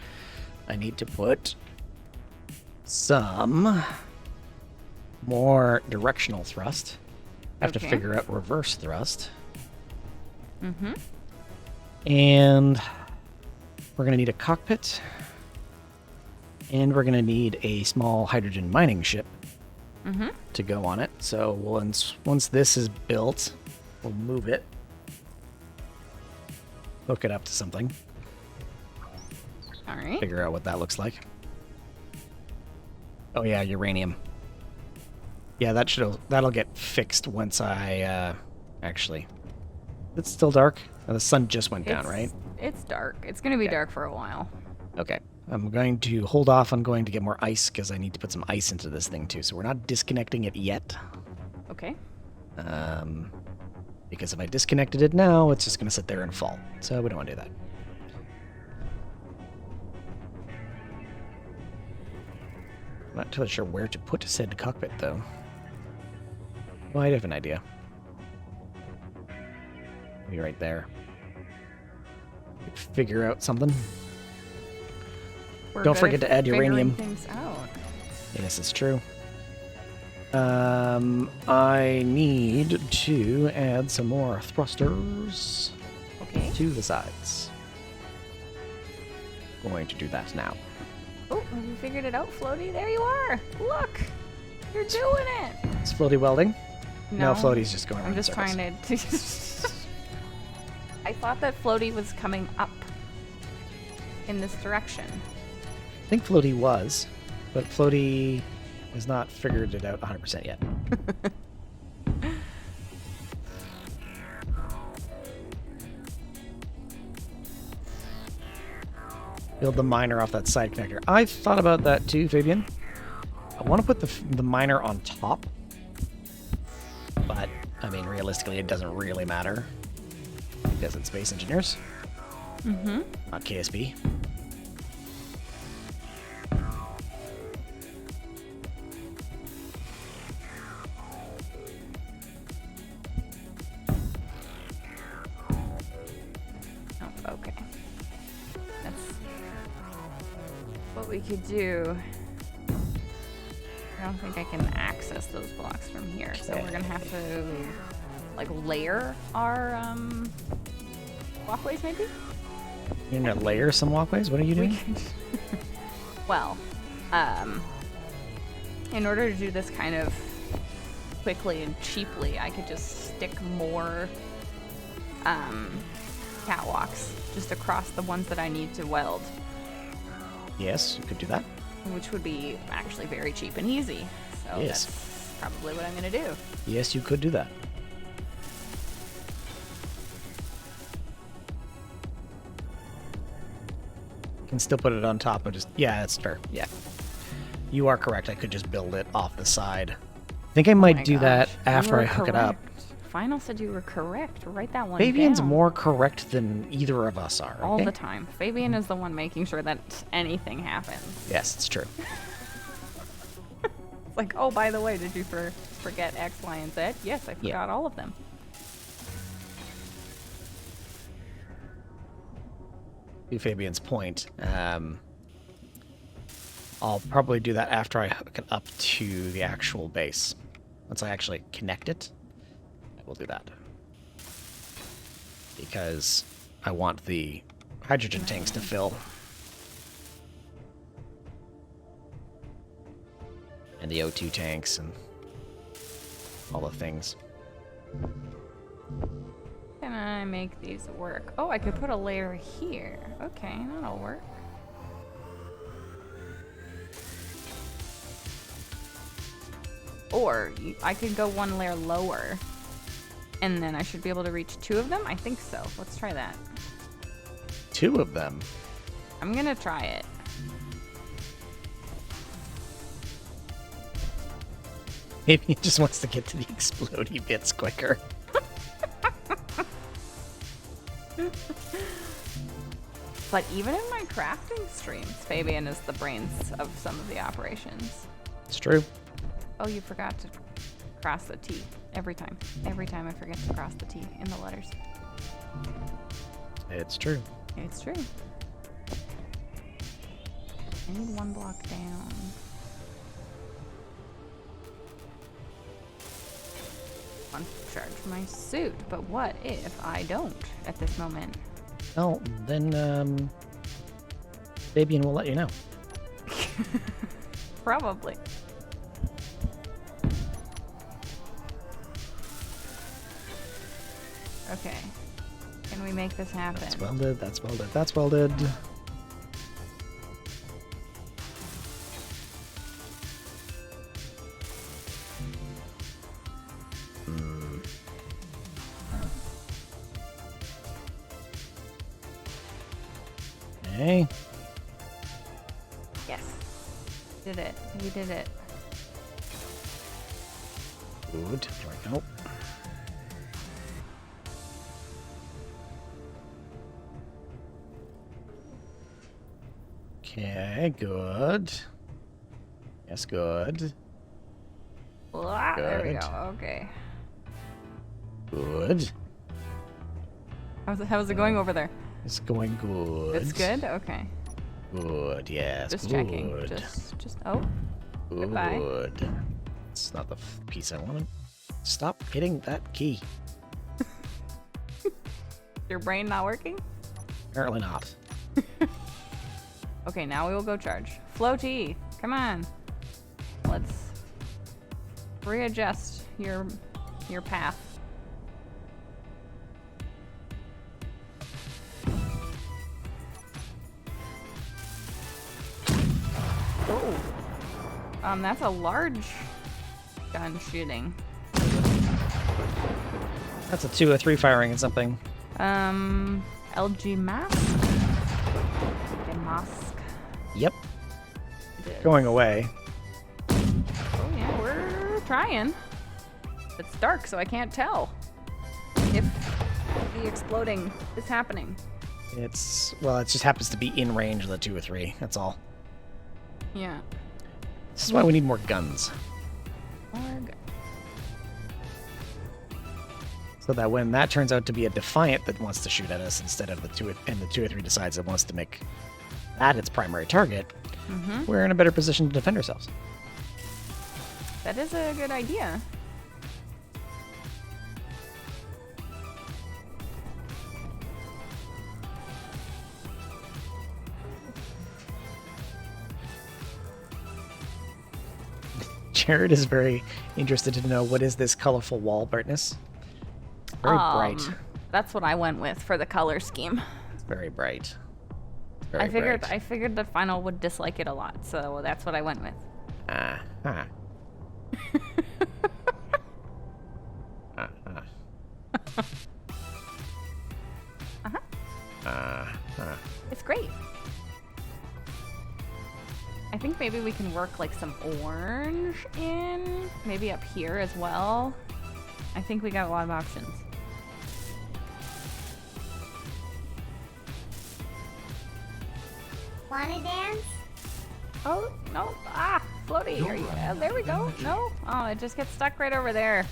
S1: I need to put some more directional thrust. I have to
S2: Okay.
S1: figure out reverse thrust.
S2: Mm-hmm.
S1: And we're going to need a cockpit. And we're going to need a small hydrogen mining ship to go on it. So once this is built, we'll move it. Hook it up to something.
S2: All right.
S1: Figure out what that looks like. Oh yeah, uranium. Yeah, that'll get fixed once I actually. It's still dark. Oh, the sun just went down, right?
S2: It's dark. It's going to be dark for a while.
S1: Okay. I'm going to hold off on going to get more ice because I need to put some ice into this thing too. So we're not disconnecting it yet.
S2: Okay.
S1: Because if I disconnected it now, it's just going to sit there and fall. So we don't want to do that. I'm not totally sure where to put said cockpit though. Well, I have an idea. Maybe right there. Figure out something.
S2: We're
S1: Don't
S2: good
S1: forget
S2: at
S1: to add
S2: figuring
S1: uranium.
S2: Things out.
S1: Yes, it's true. I need to add some more thrusters
S2: Okay.
S1: to the sides. Going to do that now.
S2: Oh, have you figured it out, Floaty? There you are. Look. You're doing it!
S1: Is floaty welding? No, floaty's just going around
S2: I'm just
S1: circles.
S2: trying to... I thought that floaty was coming up in this direction.
S1: I think floaty was, but floaty has not figured it out 100% yet. Build the miner off that side connector. I thought about that too, Fabian. I want to put the miner on top, but I mean, realistically, it doesn't really matter because it's Space Engineers, not KSB.
S2: Oh, okay. That's what we could do. I don't think I can access those blocks from here, so we're gonna have to like layer our walkways, maybe.
S1: You're gonna layer some walkways. What are you doing?
S2: Well, in order to do this kind of quickly and cheaply, I could just stick more catwalks just across the ones that I need to weld,
S1: Yes, you could do that.
S2: which would be actually very cheap and easy. So
S1: Yes.
S2: that's probably what I'm gonna do.
S1: Yes, you could do that. You can still put it on top and just... Yeah, that's fair. Yeah. You are correct. I could just build it off the side. I think I might
S2: My
S1: do that
S2: gosh, you
S1: after
S2: were
S1: I hook it up.
S2: correct. Final said you were correct. Write that one
S1: Fabian's
S2: down.
S1: more correct than either of us are.
S2: All
S1: okay?
S2: the time. Fabian is the one making sure that anything happens.
S1: Yes, it's true.
S2: It's like, oh, by the way, did you forget X, Y, and Z? Yes, I forgot all of them.
S1: To Fabian's point, I'll probably do that after I hook it up to the actual base. Once I actually connect it, I will do that. Because I want the hydrogen tanks to fill. And the O2 tanks and all the things.
S2: Can I make these work? Oh, I could put a layer here. Okay, that'll work. Or I could go one layer lower, and then I should be able to reach two of them? I think so. Let's try that.
S1: Two of them.
S2: I'm gonna try it.
S1: Maybe he just wants to get to the explodey bits quicker.
S2: But even in my crafting streams, Fabian is the brains of some of the operations.
S1: It's true.
S2: Oh, you forgot to cross the T. Every time. Every time I forget to cross the T in the letters.
S1: It's true.
S2: It's true. I need one block down. Want to charge my suit, but what if I don't at this moment?
S1: Well, then, Fabian will let you know.
S2: Probably. Okay. Can we make this happen?
S1: That's welded, that's welded, that's welded. Okay.
S2: Yes. Did it. We did it.
S1: Good. There we go. Okay, good. Yes, good.
S2: Ah, there we
S1: Good.
S2: go. Okay.
S1: Good.
S2: How's it going over there?
S1: It's going good.
S2: It's good? Okay.
S1: Good, yes.
S2: Just
S1: good.
S2: checking. Just oh. Goodbye.
S1: Good. It's not the piece I wanted. Stop hitting that key.
S2: Your brain not working?
S1: Apparently not.
S2: Okay, now we will go charge. Floaty, come on. Let's readjust your path. Oh. That's a large gun shooting.
S1: That's a 2 or 3 firing at something.
S2: LG mask? Okay, mask.
S1: Yep.
S2: It is.
S1: Going away.
S2: Oh yeah, we're trying. It's dark, so I can't tell if the exploding is happening.
S1: Well, it just happens to be in range of the 2 or 3. That's all.
S2: Yeah.
S1: This is why we need more guns. So that when that turns out to be a Defiant that wants to shoot at us instead of the 2 or 3 decides it wants to make that its primary target, we're in a better position to defend ourselves.
S2: That is a good idea.
S1: Jared is very interested to know, what is this colorful wall brightness? Very bright.
S2: That's what I went with for the color scheme.
S1: It's very bright. Very
S2: I
S1: bright.
S2: figured the final would dislike it a lot, so that's what I went with.
S1: Uh-huh.
S2: It's great. I think maybe we can work like some orange in, maybe up here as well. I think we got a lot of options.
S4: Wanna dance?
S2: Oh, no. Ah, floaty. Are you, there we go. No. Oh, it just gets stuck right over there.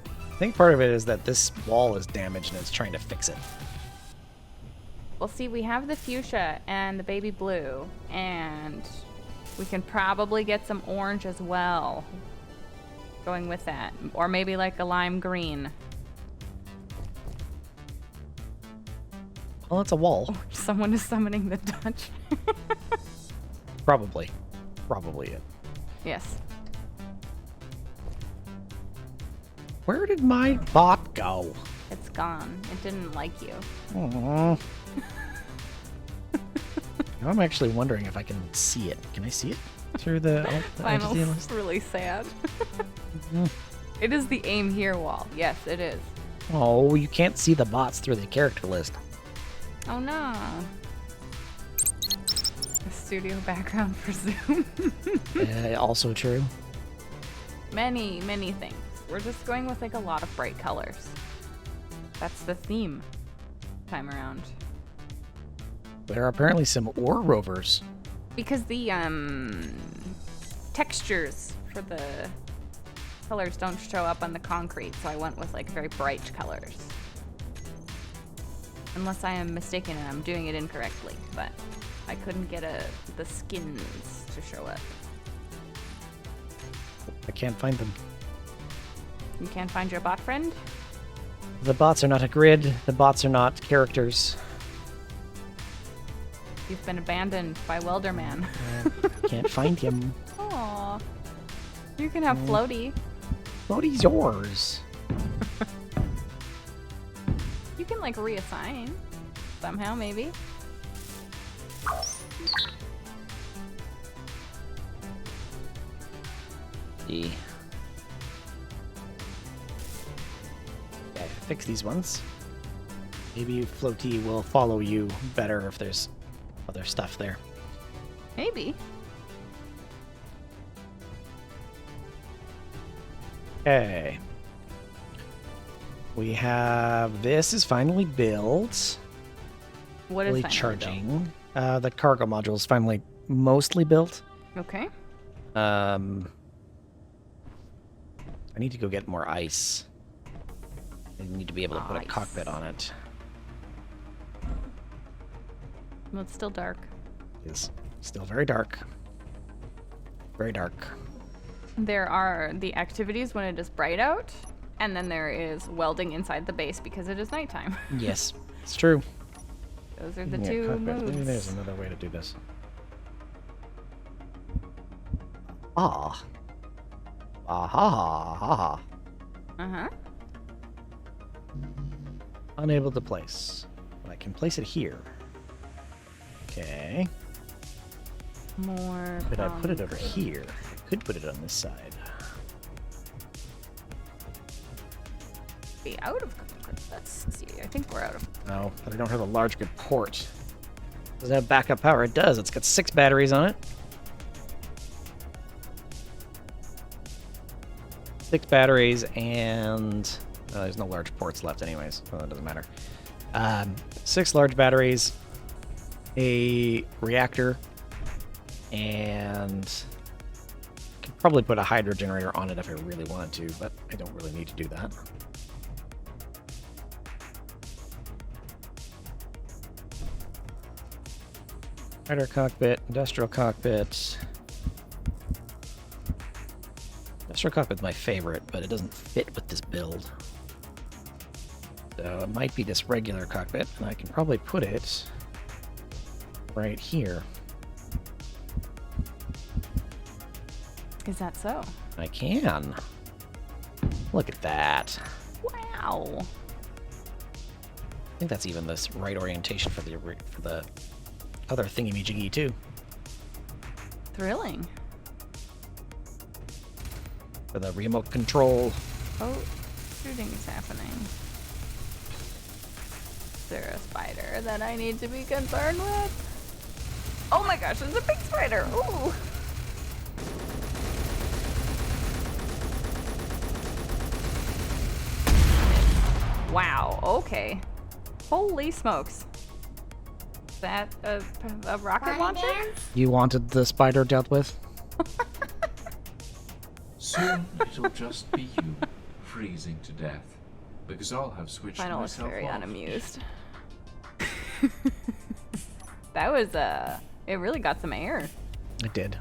S1: I think part of it is that this wall is damaged and it's trying to fix it.
S2: Well, see, we have the fuchsia and the baby blue, and we can probably get some orange as well going with that. Or maybe like a lime green.
S1: Well, it's a wall.
S2: Someone is summoning the Dutch.
S1: Probably. Probably it.
S2: Yes.
S1: Where did my bot go?
S2: It's gone. It didn't like you.
S1: Aww. Now I'm actually wondering if I can see it. Can I see it through the entity
S2: Final's
S1: list?
S2: really sad. It is the aim here wall. Yes, it is.
S1: Oh, you can't see the bots through the character list.
S2: Oh no. A studio background for Zoom.
S1: Also true.
S2: Many, many things. We're just going with like a lot of bright colors. That's the theme time around.
S1: There are apparently some ore rovers.
S2: Because the textures for the colors don't show up on the concrete, so I went with like very bright colors. Unless I am mistaken and I'm doing it incorrectly, but I couldn't get the skins to show up.
S1: I can't find them.
S2: You can't find your bot friend?
S1: The bots are not a grid. The bots are not characters.
S2: You've been abandoned by Welderman.
S1: Can't find him.
S2: Aw. You can have Floaty.
S1: Floaty's yours.
S2: You can like reassign somehow, maybe.
S1: Yeah, fix these ones. Maybe Floaty will follow you better if there's other stuff there.
S2: Maybe.
S1: Okay. We have this is finally built.
S2: What is
S1: Fully
S2: finally
S1: charging. The cargo module is finally mostly built.
S2: built? Okay.
S1: I need to go get more ice. I need to be able to put a
S2: Ice.
S1: cockpit on it.
S2: Well, it's still dark.
S1: It's still very dark. Very dark.
S2: There are the activities when it is bright out, and then there is welding inside the base because it is nighttime.
S1: Yes, it's true.
S2: Those are the
S1: Yeah,
S2: two
S1: cockpit.
S2: modes.
S1: There's another way to do this. Ah. Ah ha ha ha ha.
S2: Uh-huh.
S1: Unable to place. I can place it here. Okay.
S2: More.
S1: Could I put it over here? I could put it on this side.
S2: Be out of. Let's see. I think we're out of.
S1: No, but I don't have a large good port. Does it have backup power? It does. It's got 6 batteries on it. 6 batteries and there's no large ports left anyways, so that doesn't matter. 6 large batteries, a reactor, and I could probably put a hydro generator on it if I really wanted to, but I don't really need to do that. Fighter cockpit, industrial cockpit. Industrial cockpit's my favorite, but it doesn't fit with this build. So it might be this regular cockpit, and I can probably put it right here.
S2: Is that so?
S1: I can. Look at that.
S2: Wow.
S1: I think that's even this right orientation for the other thingy-majiggy too.
S2: Thrilling.
S1: For the remote control.
S2: Oh, shooting is happening. Is there a spider that I need to be concerned with? Oh my gosh, there's a big spider! Ooh! Wow, okay. Holy smokes. Is that a rocket launcher?
S1: You wanted the spider dealt with?
S3: Soon it'll just be you, freezing to death. Because I'll have switched
S2: Final was
S3: myself
S2: very
S3: off.
S2: unamused. That was, it really got some air.
S1: It did.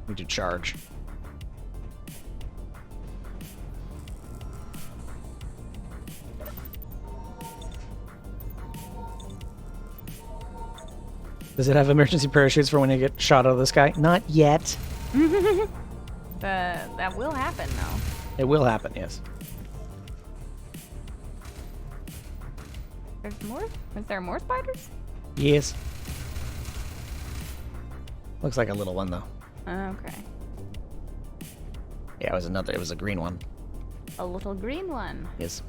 S1: Need to charge. Does it have emergency parachutes for when you get shot out of the sky? Not yet.
S2: That will happen, though.
S1: It will happen, yes.
S2: There's more? Is there more spiders?
S1: Yes. Looks like a little one, though.
S2: Okay.
S1: Yeah, it was a green one.
S2: A little green one.
S1: Yes.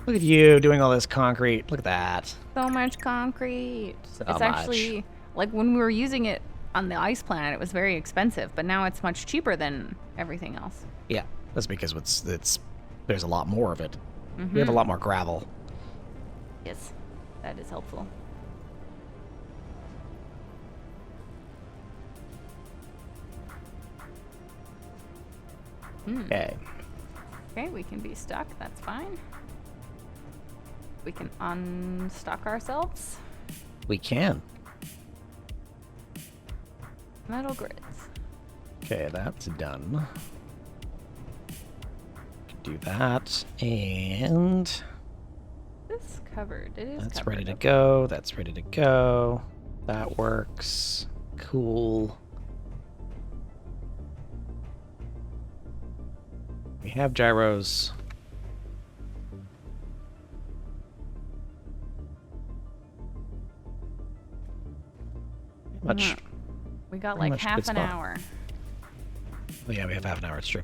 S1: Look at you doing all this concrete. Look at that.
S2: So much concrete.
S1: So
S2: It's actually, like, when we were using it on the ice planet, it was very expensive, but now it's much cheaper than everything else.
S1: Yeah, that's because there's a lot more of it. We have a lot more gravel.
S2: Yes, that is helpful.
S1: Okay.
S2: Okay, we can be stuck. That's fine. We can unstuck ourselves.
S1: We can.
S2: Metal grids.
S1: Okay, that's done. Can do that, and
S2: This covered. It is
S1: that's
S2: covered.
S1: ready to
S2: Okay.
S1: go. That's ready to go. That works. Cool. We have gyros. Much.
S2: We got
S1: Pretty
S2: like
S1: much a
S2: half
S1: good
S2: an
S1: spot.
S2: hour.
S1: Oh yeah, we have half an hour. It's true.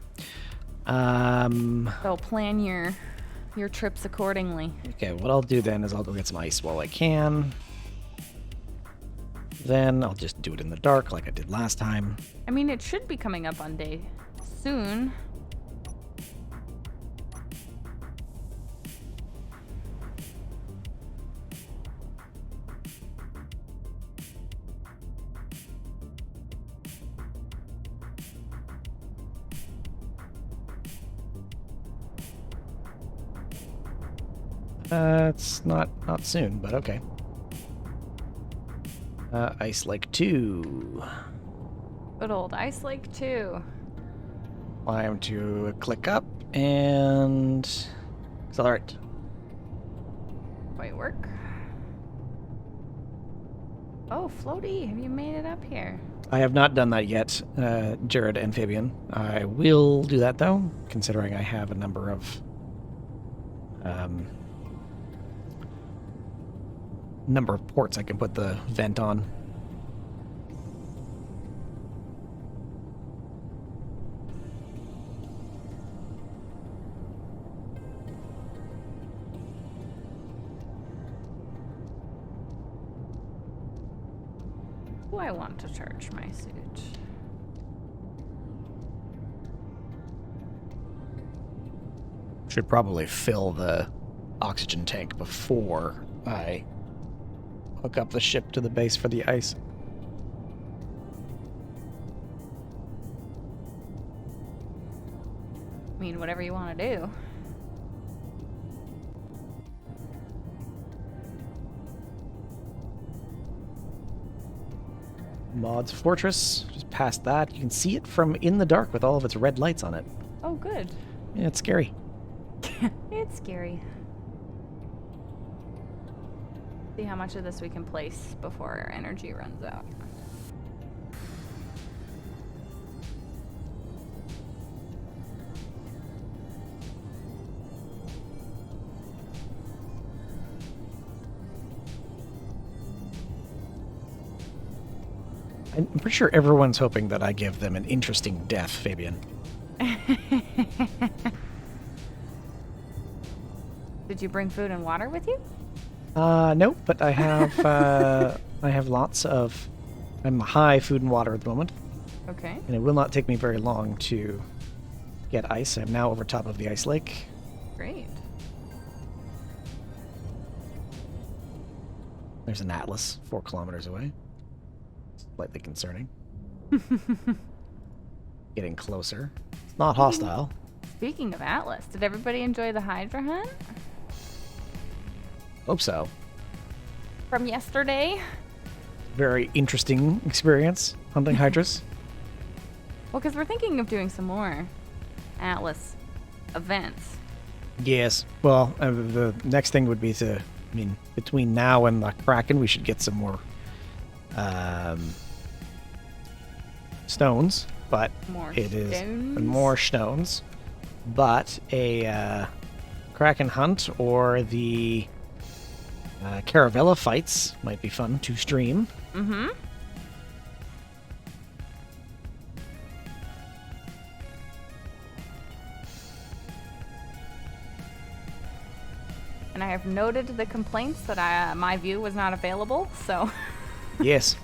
S2: So plan your trips accordingly.
S1: Okay, what I'll do then is I'll go get some ice while I can. Then I'll just do it in the dark like I did last time.
S2: I mean, it should be coming up on day soon.
S1: It's not soon, but okay. Ice Lake 2.
S2: Good old Ice Lake 2.
S1: Climb to click up and accelerate.
S2: Wait, work? Oh, floaty, have you made it up here?
S1: I have not done that yet, Jared and Fabian. I will do that though, considering I have a number of ports I can put the vent on.
S2: Do I want to charge my suit?
S1: Should probably fill the oxygen tank before I hook up the ship to the base for the ice.
S2: I mean, whatever you want to do.
S1: Mods Fortress, just past that. You can see it from in the dark with all of its red lights on it.
S2: Oh, good.
S1: Yeah, it's scary.
S2: It's scary. See how much of this we can place before our energy runs out.
S1: I'm pretty sure everyone's hoping that I give them an interesting death, Fabian.
S2: Did you bring food and water with you?
S1: No, but I have I have lots of. I'm high food and water at the moment,
S2: Okay.
S1: and it will not take me very long to get ice. I'm now over top of the ice lake.
S2: Great.
S1: There's an atlas 4 kilometers away. Slightly concerning. Getting closer. It's not hostile.
S2: Speaking of Atlas, did everybody enjoy the Hydra hunt
S1: Hope so.
S2: from yesterday?
S1: Very interesting experience hunting hydras.
S2: Well, because we're thinking of doing some more Atlas events.
S1: Yes. Well, the next thing would be to, I mean, between now and the Kraken, we should get some more stones, but
S2: More
S1: it is
S2: stones?
S1: more stones. But a Kraken hunt or the Caravella fights might be fun to stream.
S2: Mm-hmm. And I have noted the complaints that my view was not available, so
S1: Yes.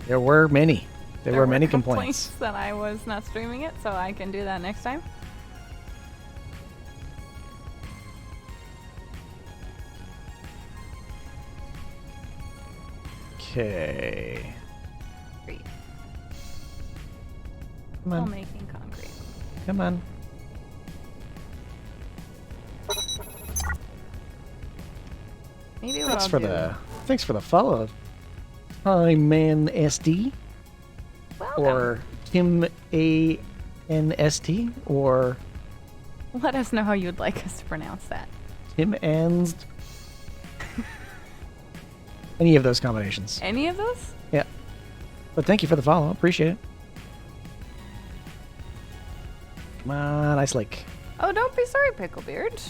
S1: There were many. There were many complaints.
S2: that I was not streaming it, so I can do that next time.
S1: Okay.
S2: Great.
S1: Come
S2: Still
S1: on.
S2: making concrete.
S1: Come on.
S2: Maybe what
S1: Thanks
S2: I'll
S1: for
S2: do.
S1: thanks for the follow. Hi Man SD
S2: Welcome.
S1: or Tim ANST or
S2: Let us know how you'd like us to pronounce that.
S1: Tim Anst. Any of those combinations.
S2: Any of those?
S1: Yeah. But thank you for the follow. Appreciate it. Come on, Ice Lake.
S2: Oh, don't be sorry, Picklebeard.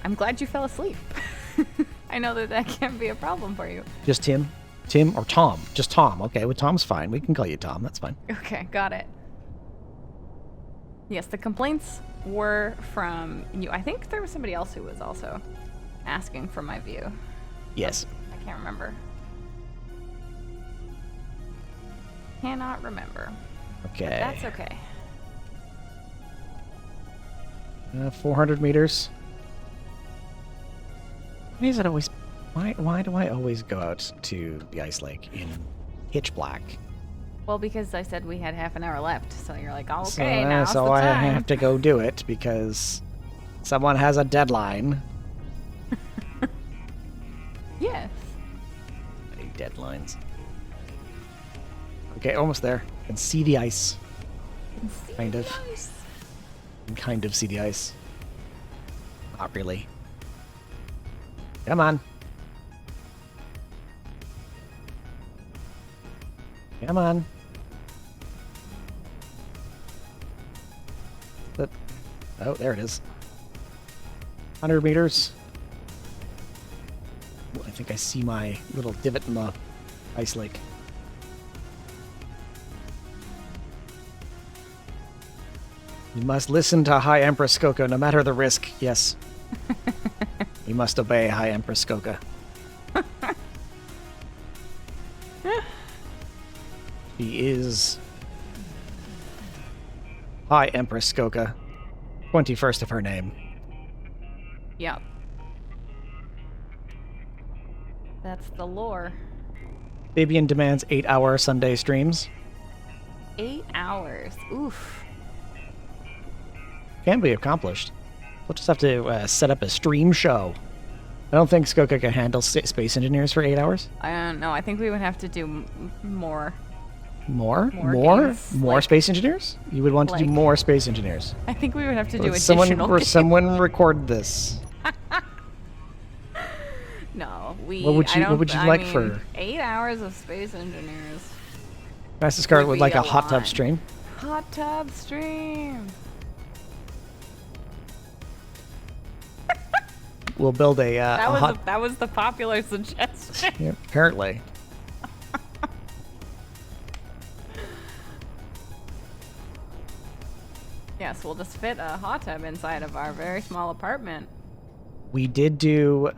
S2: I'm glad you fell asleep. I know that can be a problem for you.
S1: Just Tim? Tim or Tom? Just Tom. Okay, well, Tom's fine. We can call you Tom. That's fine.
S2: Okay, got it. Yes, the complaints were from you. I think there was somebody else who was also asking for my view.
S1: Yes.
S2: I can't remember. Cannot remember.
S1: Okay.
S2: That's okay.
S1: 400 meters. Why is it always... Why do I always go out to the ice lake in pitch black?
S2: Well, because I said we had half an hour left, so you're like, oh,
S1: So,
S2: okay, now's
S1: so
S2: the
S1: I
S2: time.
S1: have to go do it because someone has a deadline.
S2: Yes.
S1: Any deadlines? Okay, almost there. Can see the ice. Kind of. Can kind of see the ice. Not really. Come on. Come on. Oh, there it is. 100 meters. I think I see my little divot in the ice lake. We must listen to High Empress Scoca no matter the risk. Yes. We must obey High Empress Scoca. She is High Empress Scoca, 21st of her name.
S2: Yep. That's the lore.
S1: Fabian demands 8-hour Sunday streams.
S2: 8 hours. Oof.
S1: Can be accomplished. We'll just have to set up a stream show. I don't think Scoca can handle space engineers for 8 hours.
S2: I don't know. I think we would have to do more.
S1: More
S2: games, like-
S1: space engineers? You would want to do
S2: like-
S1: more space engineers.
S2: I think we would have to do
S1: Someone
S2: additional games.
S1: someone record this.
S2: No, we.
S1: What would you-
S2: I don't,
S1: what would you
S2: I
S1: like
S2: mean,
S1: for-
S2: 8 hours of space engineers?
S1: Master Scarlet
S2: Would
S1: would
S2: be
S1: like
S2: a
S1: a hot tub
S2: lot.
S1: stream.
S2: Hot tub stream.
S1: We'll build a hot.
S2: That was the popular suggestion.
S1: Yeah, apparently.
S2: Yes, we'll just fit a hot tub inside of our very small apartment.
S1: We did do.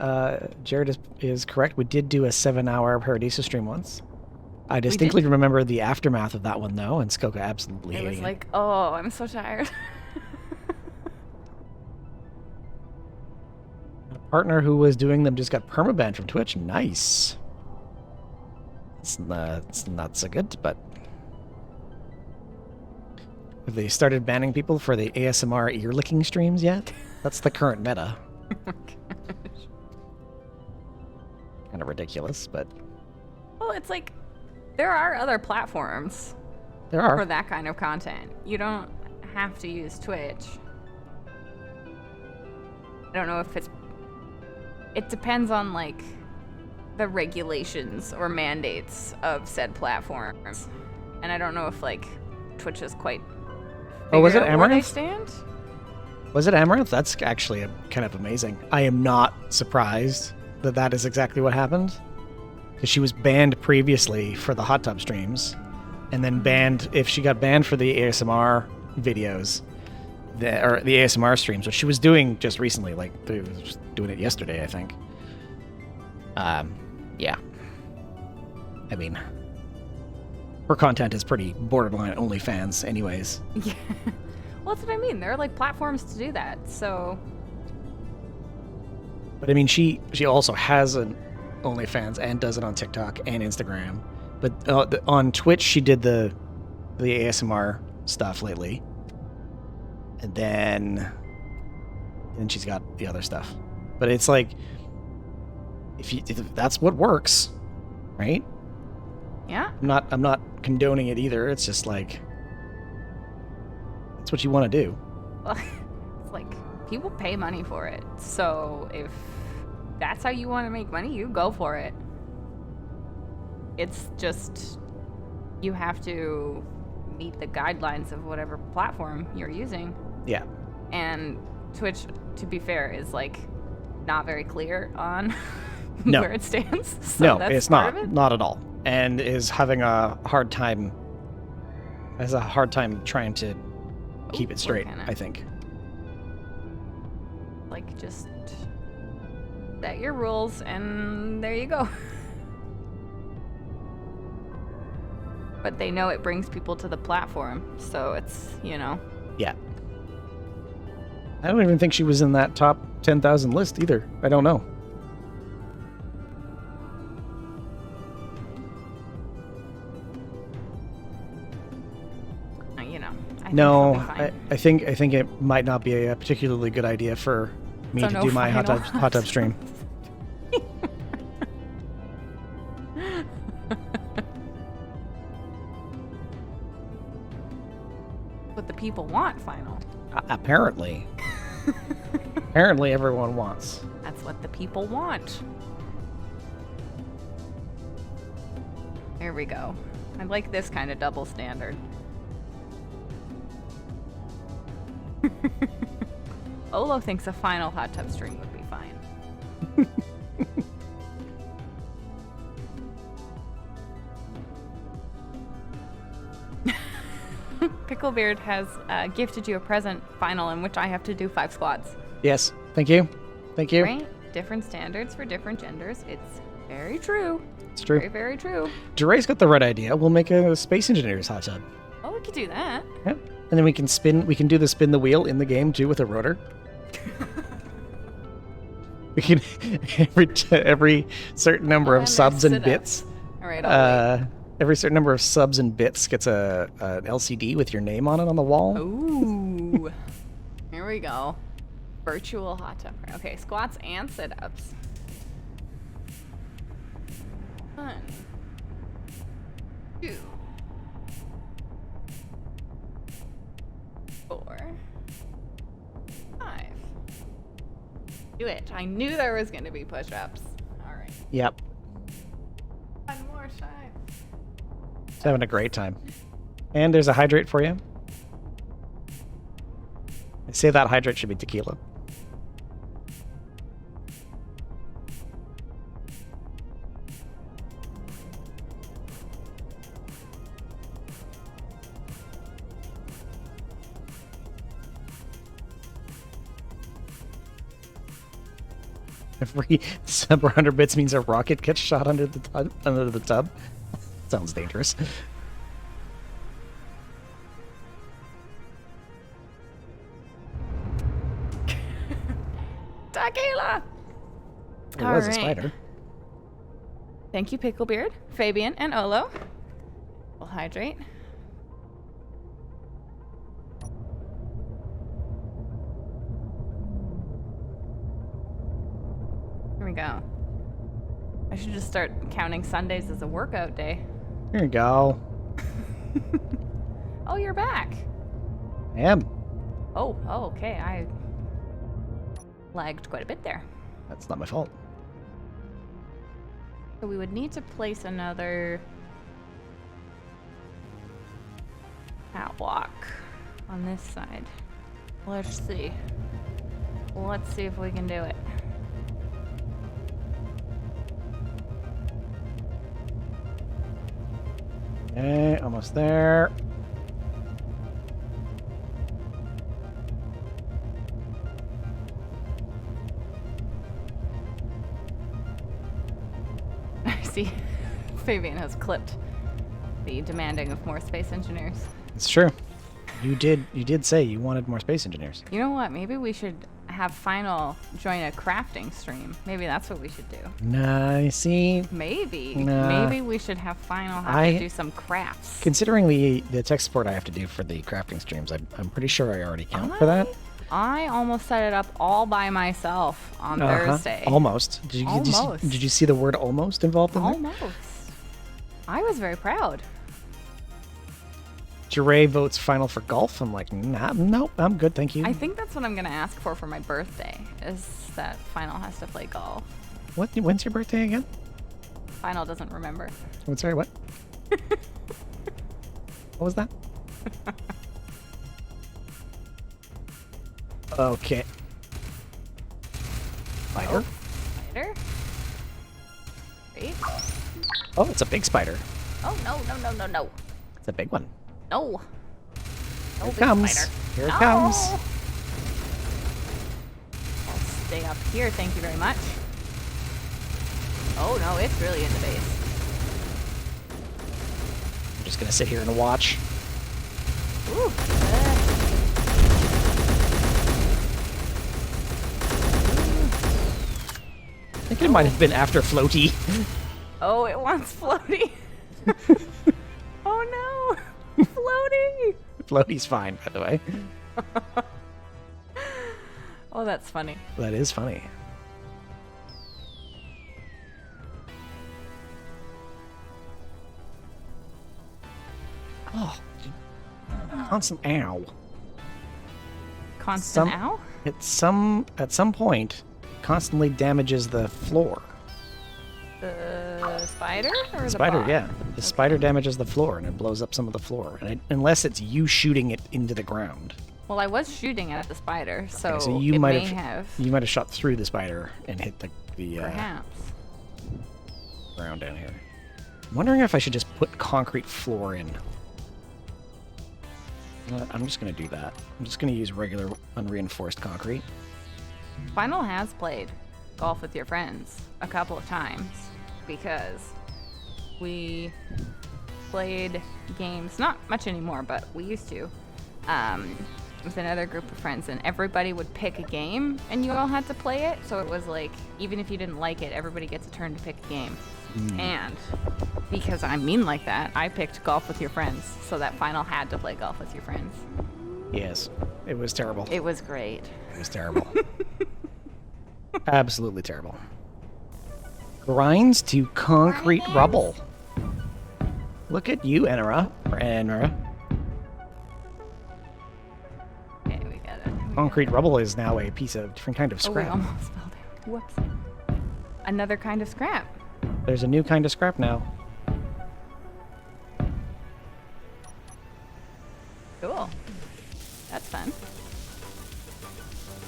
S1: Jared is correct. We did do a 7-hour Paradiso stream once. I distinctly remember the aftermath of that one though, and Scoca absolutely
S2: It
S1: hating
S2: was like, oh, I'm so tired.
S1: A partner who was doing them just got permabanned from Twitch. Nice. It's not so good, but have they started banning people for the ASMR ear licking streams yet? That's the current meta. Kind of ridiculous, but
S2: Well, it's like there are other platforms
S1: there are.
S2: for that kind of content. You don't have to use Twitch. I don't know if it depends on like the regulations or mandates of said platforms. And I don't know if like Twitch is quite
S1: Oh, was it
S2: figured out where they
S1: Amaranth?
S2: stand?
S1: Was it Amaranth? That's actually kind of amazing. I am not surprised that that is exactly what happened. Because she was banned previously for the hot tub streams, and then banned if she got banned for the ASMR videos, or the ASMR streams, which she was doing just recently, like they was doing it yesterday, I think. Yeah. I mean, her content is pretty borderline OnlyFans, anyways.
S2: Yeah. Well, that's what I mean. There are like platforms to do that. So
S1: But I mean, she also has an OnlyFans and does it on TikTok and Instagram. But on Twitch, she did the ASMR stuff lately, and then she's got the other stuff. But it's like, if that's what works, right?
S2: yeah.
S1: I'm not condoning it either. It's just like that's what you want to do.
S2: It's like people pay money for it. So if that's how you want to make money, you go for it. It's just you have to meet the guidelines of whatever platform you're using.
S1: Yeah.
S2: And Twitch, to be fair, is like not very clear on
S1: No.
S2: where it stands. So
S1: No,
S2: that's
S1: it's
S2: part
S1: not.
S2: of it.
S1: Not at all. And is having a hard time. Has a hard time trying to keep
S2: Ooh,
S1: it straight,
S2: kinda.
S1: I think.
S2: Like just set your rules and there you go. But they know it brings people to the platform, so it's, you know.
S1: Yeah. I don't even think she was in that top 10,000 list either. I don't know.
S2: You know. I
S1: No,
S2: think she'll be fine.
S1: I think it might not be a particularly good idea for me
S2: So
S1: to
S2: no
S1: do my hot
S2: final
S1: tub stream.
S2: What the people want, final.
S1: Apparently. Apparently everyone wants.
S2: That's what the people want. There we go. I like this kind of double standard. Olo thinks a final hot tub stream would be fine. Picklebeard has gifted you a present final in which I have to do 5 squats.
S1: Yes. Thank you. Thank you.
S2: Right? Different standards for different genders. It's very true.
S1: It's true.
S2: Very, very true.
S1: Jeray's got the right idea. We'll make a Space Engineer's hot tub.
S2: Oh, we could do that.
S1: Yep. And then we can do the spin the wheel in the game too with a rotor. We can every certain number of
S2: And
S1: subs
S2: there's
S1: and
S2: sit-ups.
S1: bits.
S2: All right, I'll wait.
S1: Every certain number of subs and bits gets an LCD with your name on it on the wall.
S2: Ooh. Here we go. Virtual hot tub. Okay, squats and sit-ups. 1, 2, 4, 5. Do it. I knew there was going to be push-ups. All right.
S1: Yep.
S2: One more time.
S1: It's having a great time. And there's a hydrate for you. I say that hydrate should be tequila. Every sub 100 bits means a rocket gets shot under the tub. Sounds dangerous.
S2: Tequila!
S1: It
S2: All
S1: was a
S2: right.
S1: spider.
S2: Thank you, Picklebeard, Fabian, and Olo. We'll hydrate. Here we go. I should just start counting Sundays as a workout day.
S1: Here you go.
S2: Oh, you're back.
S1: I am.
S2: Oh, okay. I lagged quite a bit there.
S1: That's not my fault.
S2: So we would need to place another catwalk on this side. Let's see. Let's see if we can do it.
S1: Okay, almost there.
S2: I see. Fabian has clipped the demanding of more space engineers.
S1: It's true. You did say you wanted more space engineers.
S2: You know what? Maybe we should have Final join a crafting stream. Maybe that's what we should do.
S1: Nah, you see,
S2: Maybe.
S1: Nah.
S2: Maybe we should have Final have
S1: I-
S2: to do some crafts.
S1: considering the tech support I have to do for the crafting streams, I'm pretty sure I already count for that.
S2: I almost set it up all by myself on Thursday.
S1: Almost.
S2: Almost.
S1: Did you see the word almost involved in there?
S2: Almost. I was very proud.
S1: Jeray votes final for golf. I'm like, nah, nope, I'm good, thank you.
S2: I think that's what I'm going to ask for my birthday, is that Final has to play golf.
S1: When's your birthday again?
S2: Final doesn't remember.
S1: Oh, sorry, what? What was that? Okay. Spider?
S2: Spider? Wait.
S1: Oh, it's a big spider.
S2: Oh, no.
S1: It's a big one.
S2: No. No
S1: Here it
S2: big
S1: comes.
S2: spider.
S1: Here it
S2: No.
S1: comes.
S2: I'll stay up here, thank you very much. Oh, no, it's really in the base.
S1: I'm just gonna sit here and watch.
S2: Ooh.
S1: I think it might have been after floaty.
S2: Oh, it wants floaty. Oh, no. Floaty.
S1: Floaty's fine, by the way.
S2: Oh, that's funny.
S1: That is funny. Oh, constant ow.
S2: Constant ow?
S1: At some point, constantly damages the floor.
S2: The spider or the
S1: Spider,
S2: bot?
S1: yeah. The spider damages the floor and it blows up some of the floor. And unless it's you shooting it into the ground.
S2: Well, I was shooting at the spider, so,
S1: Okay, so you
S2: it
S1: might
S2: may have.
S1: You might have shot through the spider and hit the
S2: Perhaps.
S1: ground down here. I'm wondering if I should just put concrete floor in. I'm just going to do that. I'm just going to use regular unreinforced concrete.
S2: Final has played golf with your friends a couple of times because we played games, not much anymore, but we used to, with another group of friends, and everybody would pick a game and you all had to play it. So it was like, even if you didn't like it, everybody gets a turn to pick a game. And because I'm mean like that, I picked golf with your friends, so that Final had to play golf with your friends.
S1: Yes, it was terrible.
S2: It was great.
S1: It was terrible. Absolutely terrible. Grinds to concrete rubble. Look at you, Enera. Or Enera.
S2: Okay, we got it.
S1: Concrete rubble is now a piece of different kind of
S2: Oh, we
S1: scrap.
S2: almost fell down. Whoops. Another kind of scrap.
S1: There's a new kind of scrap now.
S2: Cool. That's fun.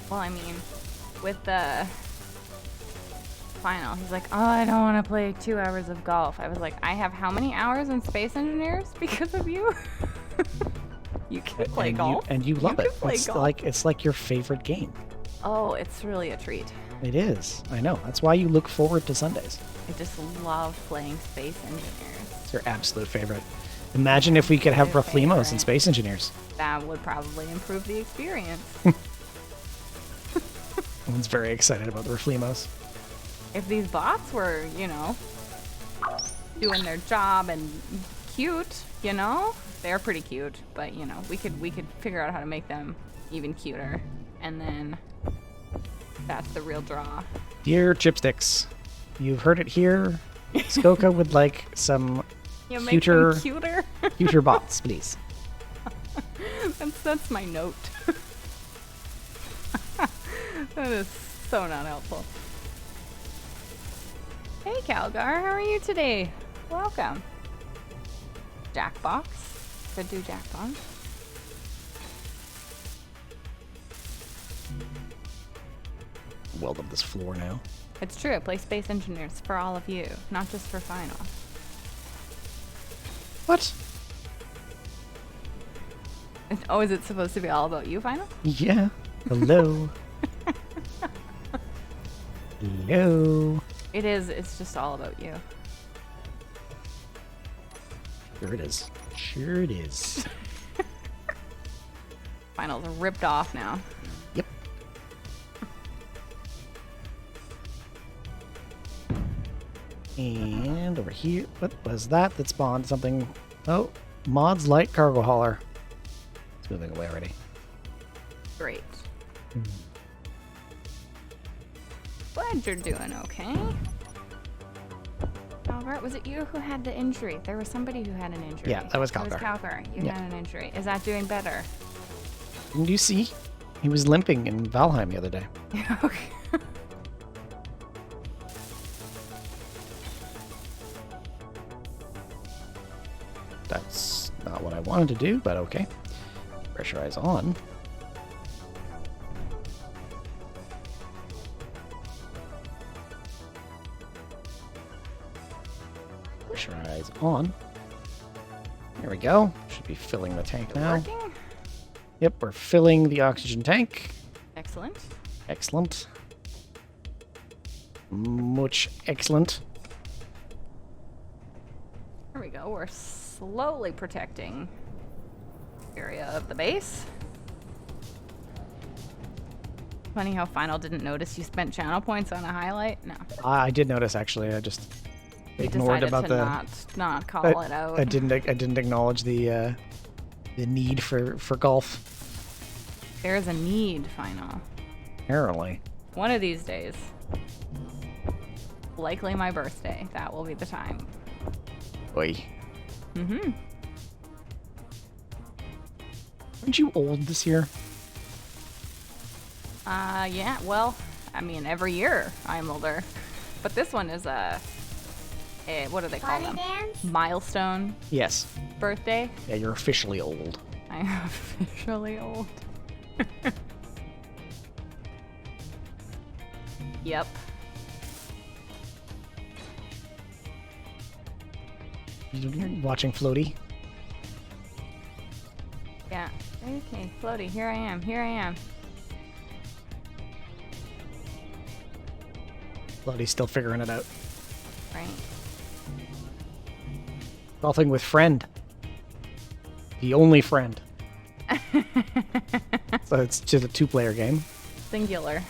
S2: Well, I mean, with the Final, he's like, oh, I don't want to play 2 hours of golf. I was like, I have how many hours in Space Engineers because of you? You can play golf.
S1: And you love
S2: can
S1: it.
S2: play golf.
S1: It's like your favorite game.
S2: Oh, it's really a treat.
S1: It is. I know. That's why you look forward to Sundays.
S2: I just love playing Space Engineers.
S1: It's your absolute favorite. Imagine if we could have
S2: My
S1: Raflimos and
S2: favorite.
S1: Space Engineers.
S2: That would probably improve the experience.
S1: Everyone's very excited about the Raflimos.
S2: If these bots were, doing their job and cute, they're pretty cute, but we could figure out how to make them even cuter, and then that's the real draw.
S1: Dear Chipsticks, you've heard it here. Scoca would like some
S2: You make
S1: cuter,
S2: them cuter.
S1: cuter bots, please.
S2: That's my note. That is so not helpful. Hey Calgar, how are you today? Welcome. Jackbox. Could do Jackbox.
S1: Weld up this floor now.
S2: It's true, I play Space Engineers for all of you, not just for Final.
S1: What?
S2: Oh, is it supposed to be all about you, Final?
S1: Yeah. Hello. Hello.
S2: It is, it's just all about you.
S1: Sure it is. Sure it is.
S2: Finals are ripped off now.
S1: Yep. And over here, what was that that spawned something? Oh, Mod's light cargo hauler. It's moving away already.
S2: Great. Glad you're doing okay. Calgar, was it you who had the injury? There was somebody who had an injury.
S1: Yeah, that was
S2: It was
S1: Calgar.
S2: Calgar. You
S1: Yeah.
S2: had an injury. Is that doing better?
S1: Didn't you see? He was limping in Valheim the other day.
S2: Okay.
S1: That's not what I wanted to do, but okay. Pressurize on. Pressurize on. There we go. Should be filling the tank now.
S2: Working?
S1: Yep, we're filling the oxygen tank.
S2: Excellent.
S1: Excellent. Much excellent.
S2: There we go. We're slowly protecting area of the base. Funny how Final didn't notice you spent channel points on a highlight. No.
S1: I did notice actually. I just
S2: He
S1: ignored
S2: decided
S1: about
S2: to
S1: the.
S2: not call it out.
S1: I didn't acknowledge the need for golf.
S2: There is a need, Final.
S1: Apparently.
S2: One of these days. Likely my birthday. That will be the time.
S1: Oi.
S2: Mm-hmm.
S1: Aren't you old this year?
S2: Yeah, well, I mean, every year I'm older. But this one is what do they call
S4: Party
S2: them?
S4: dance?
S2: Milestone
S1: Yes.
S2: birthday.
S1: Yeah, you're officially old.
S2: I am officially old. Yep.
S1: You watching Floaty?
S2: Yeah. Okay, Floaty, here I am. Here I am.
S1: Floaty's still figuring it out.
S2: Right.
S1: Golfing with friend. The only friend. So it's just a 2-player game.
S2: Singular.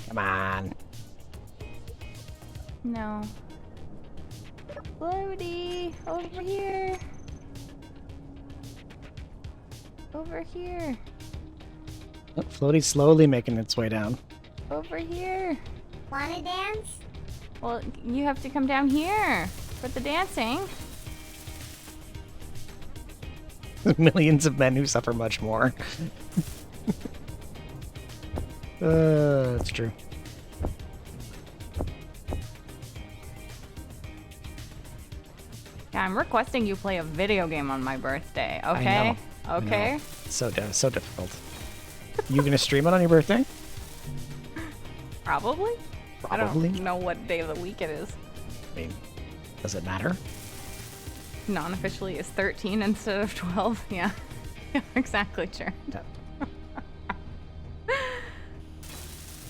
S1: Come on.
S2: No. Floaty, over here. Over here.
S1: Oh, Floaty's slowly making its way down.
S2: Over here.
S4: Wanna dance?
S2: Well, you have to come down here for the dancing.
S1: Millions of men who suffer much more. That's true.
S2: Yeah, I'm requesting you play a video game on my birthday,
S1: I
S2: okay?
S1: know. I
S2: Okay?
S1: know. So difficult. You gonna stream it on your birthday?
S2: Probably?
S1: Probably.
S2: I don't know what day of the week it is.
S1: I mean, does it matter?
S2: Non-officially is 13 instead of 12. Yeah. Yeah, exactly, sure.
S1: No.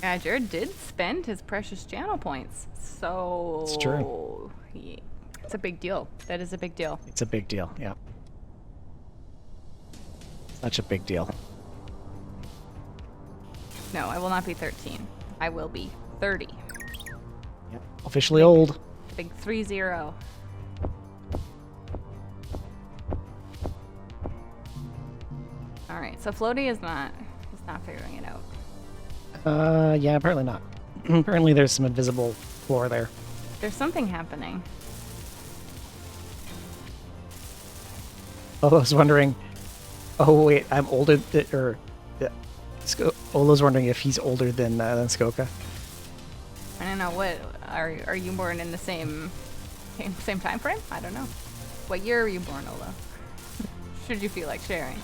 S2: Yeah, Jared did spend his precious channel points. So...
S1: It's true.
S2: Yeah, it's a big deal. That is a big deal.
S1: It's a big deal, yeah. Such a big deal.
S2: No, I will not be 13. I will be 30.
S1: Yep. Officially old.
S2: Big 3-0. All right, so Floaty is not figuring it out.
S1: Yeah, apparently not. Apparently there's some invisible floor there.
S2: There's something happening.
S1: Oh, I was wondering. Oh wait, I'm older. Olo's wondering if he's older than Scoca.
S2: I don't know what are you born in the same time frame? I don't know. What year are you born, Olo? Should you feel like sharing?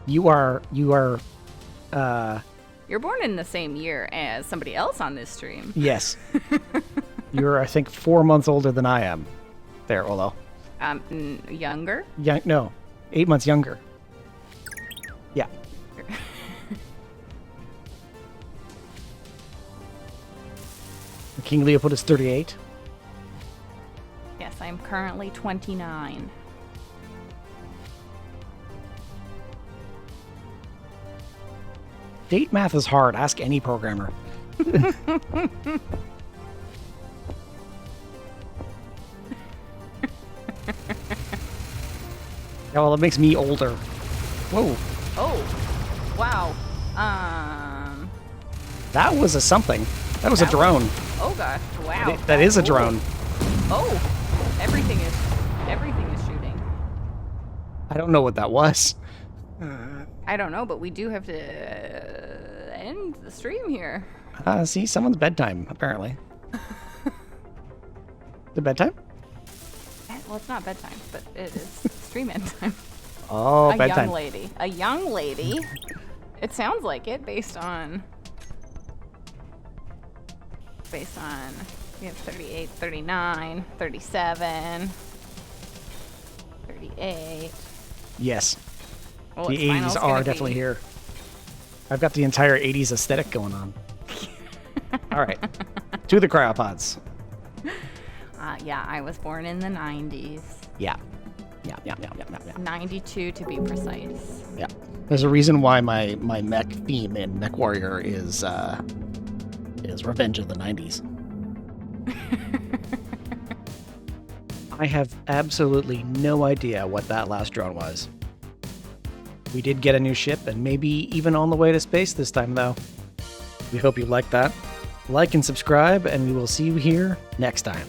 S1: You are.
S2: You're born in the same year as somebody else on this stream.
S1: Yes. You're, I think, 4 months older than I am. There, Olo.
S2: Younger?
S1: No, 8 months younger. Yeah. King Leopold is 38.
S2: Yes, I am currently 29.
S1: Date math is hard. Ask any programmer. Yeah, well, it makes me older. Whoa.
S2: Oh, wow.
S1: That was a something. That was a
S2: That
S1: drone.
S2: Oh gosh, wow.
S1: That is a
S2: Ooh.
S1: drone.
S2: Oh, everything is shooting.
S1: I don't know what that was.
S2: I don't know, but we do have to end the stream here.
S1: See, someone's bedtime, apparently. The bedtime?
S2: Well, it's not bedtime, but it is stream end time.
S1: Oh,
S2: A
S1: bedtime.
S2: young lady. A young lady. It sounds like it based on we have 38, 39, 37, 38.
S1: Yes.
S2: Well,
S1: The
S2: its final's
S1: 80s
S2: gonna
S1: are
S2: be-
S1: definitely here. I've got the entire 80s aesthetic going on. All right. To the cryopods.
S2: Yeah, I was born in the 90s.
S1: Yeah. Yeah.
S2: 92 to be precise.
S1: Yeah. There's a reason why my mech theme in Mech Warrior is Revenge of the 90s. I have absolutely no idea what that last drone was. We did get a new ship and maybe even on the way to space this time though. We hope you liked that. Like and subscribe and we will see you here next time.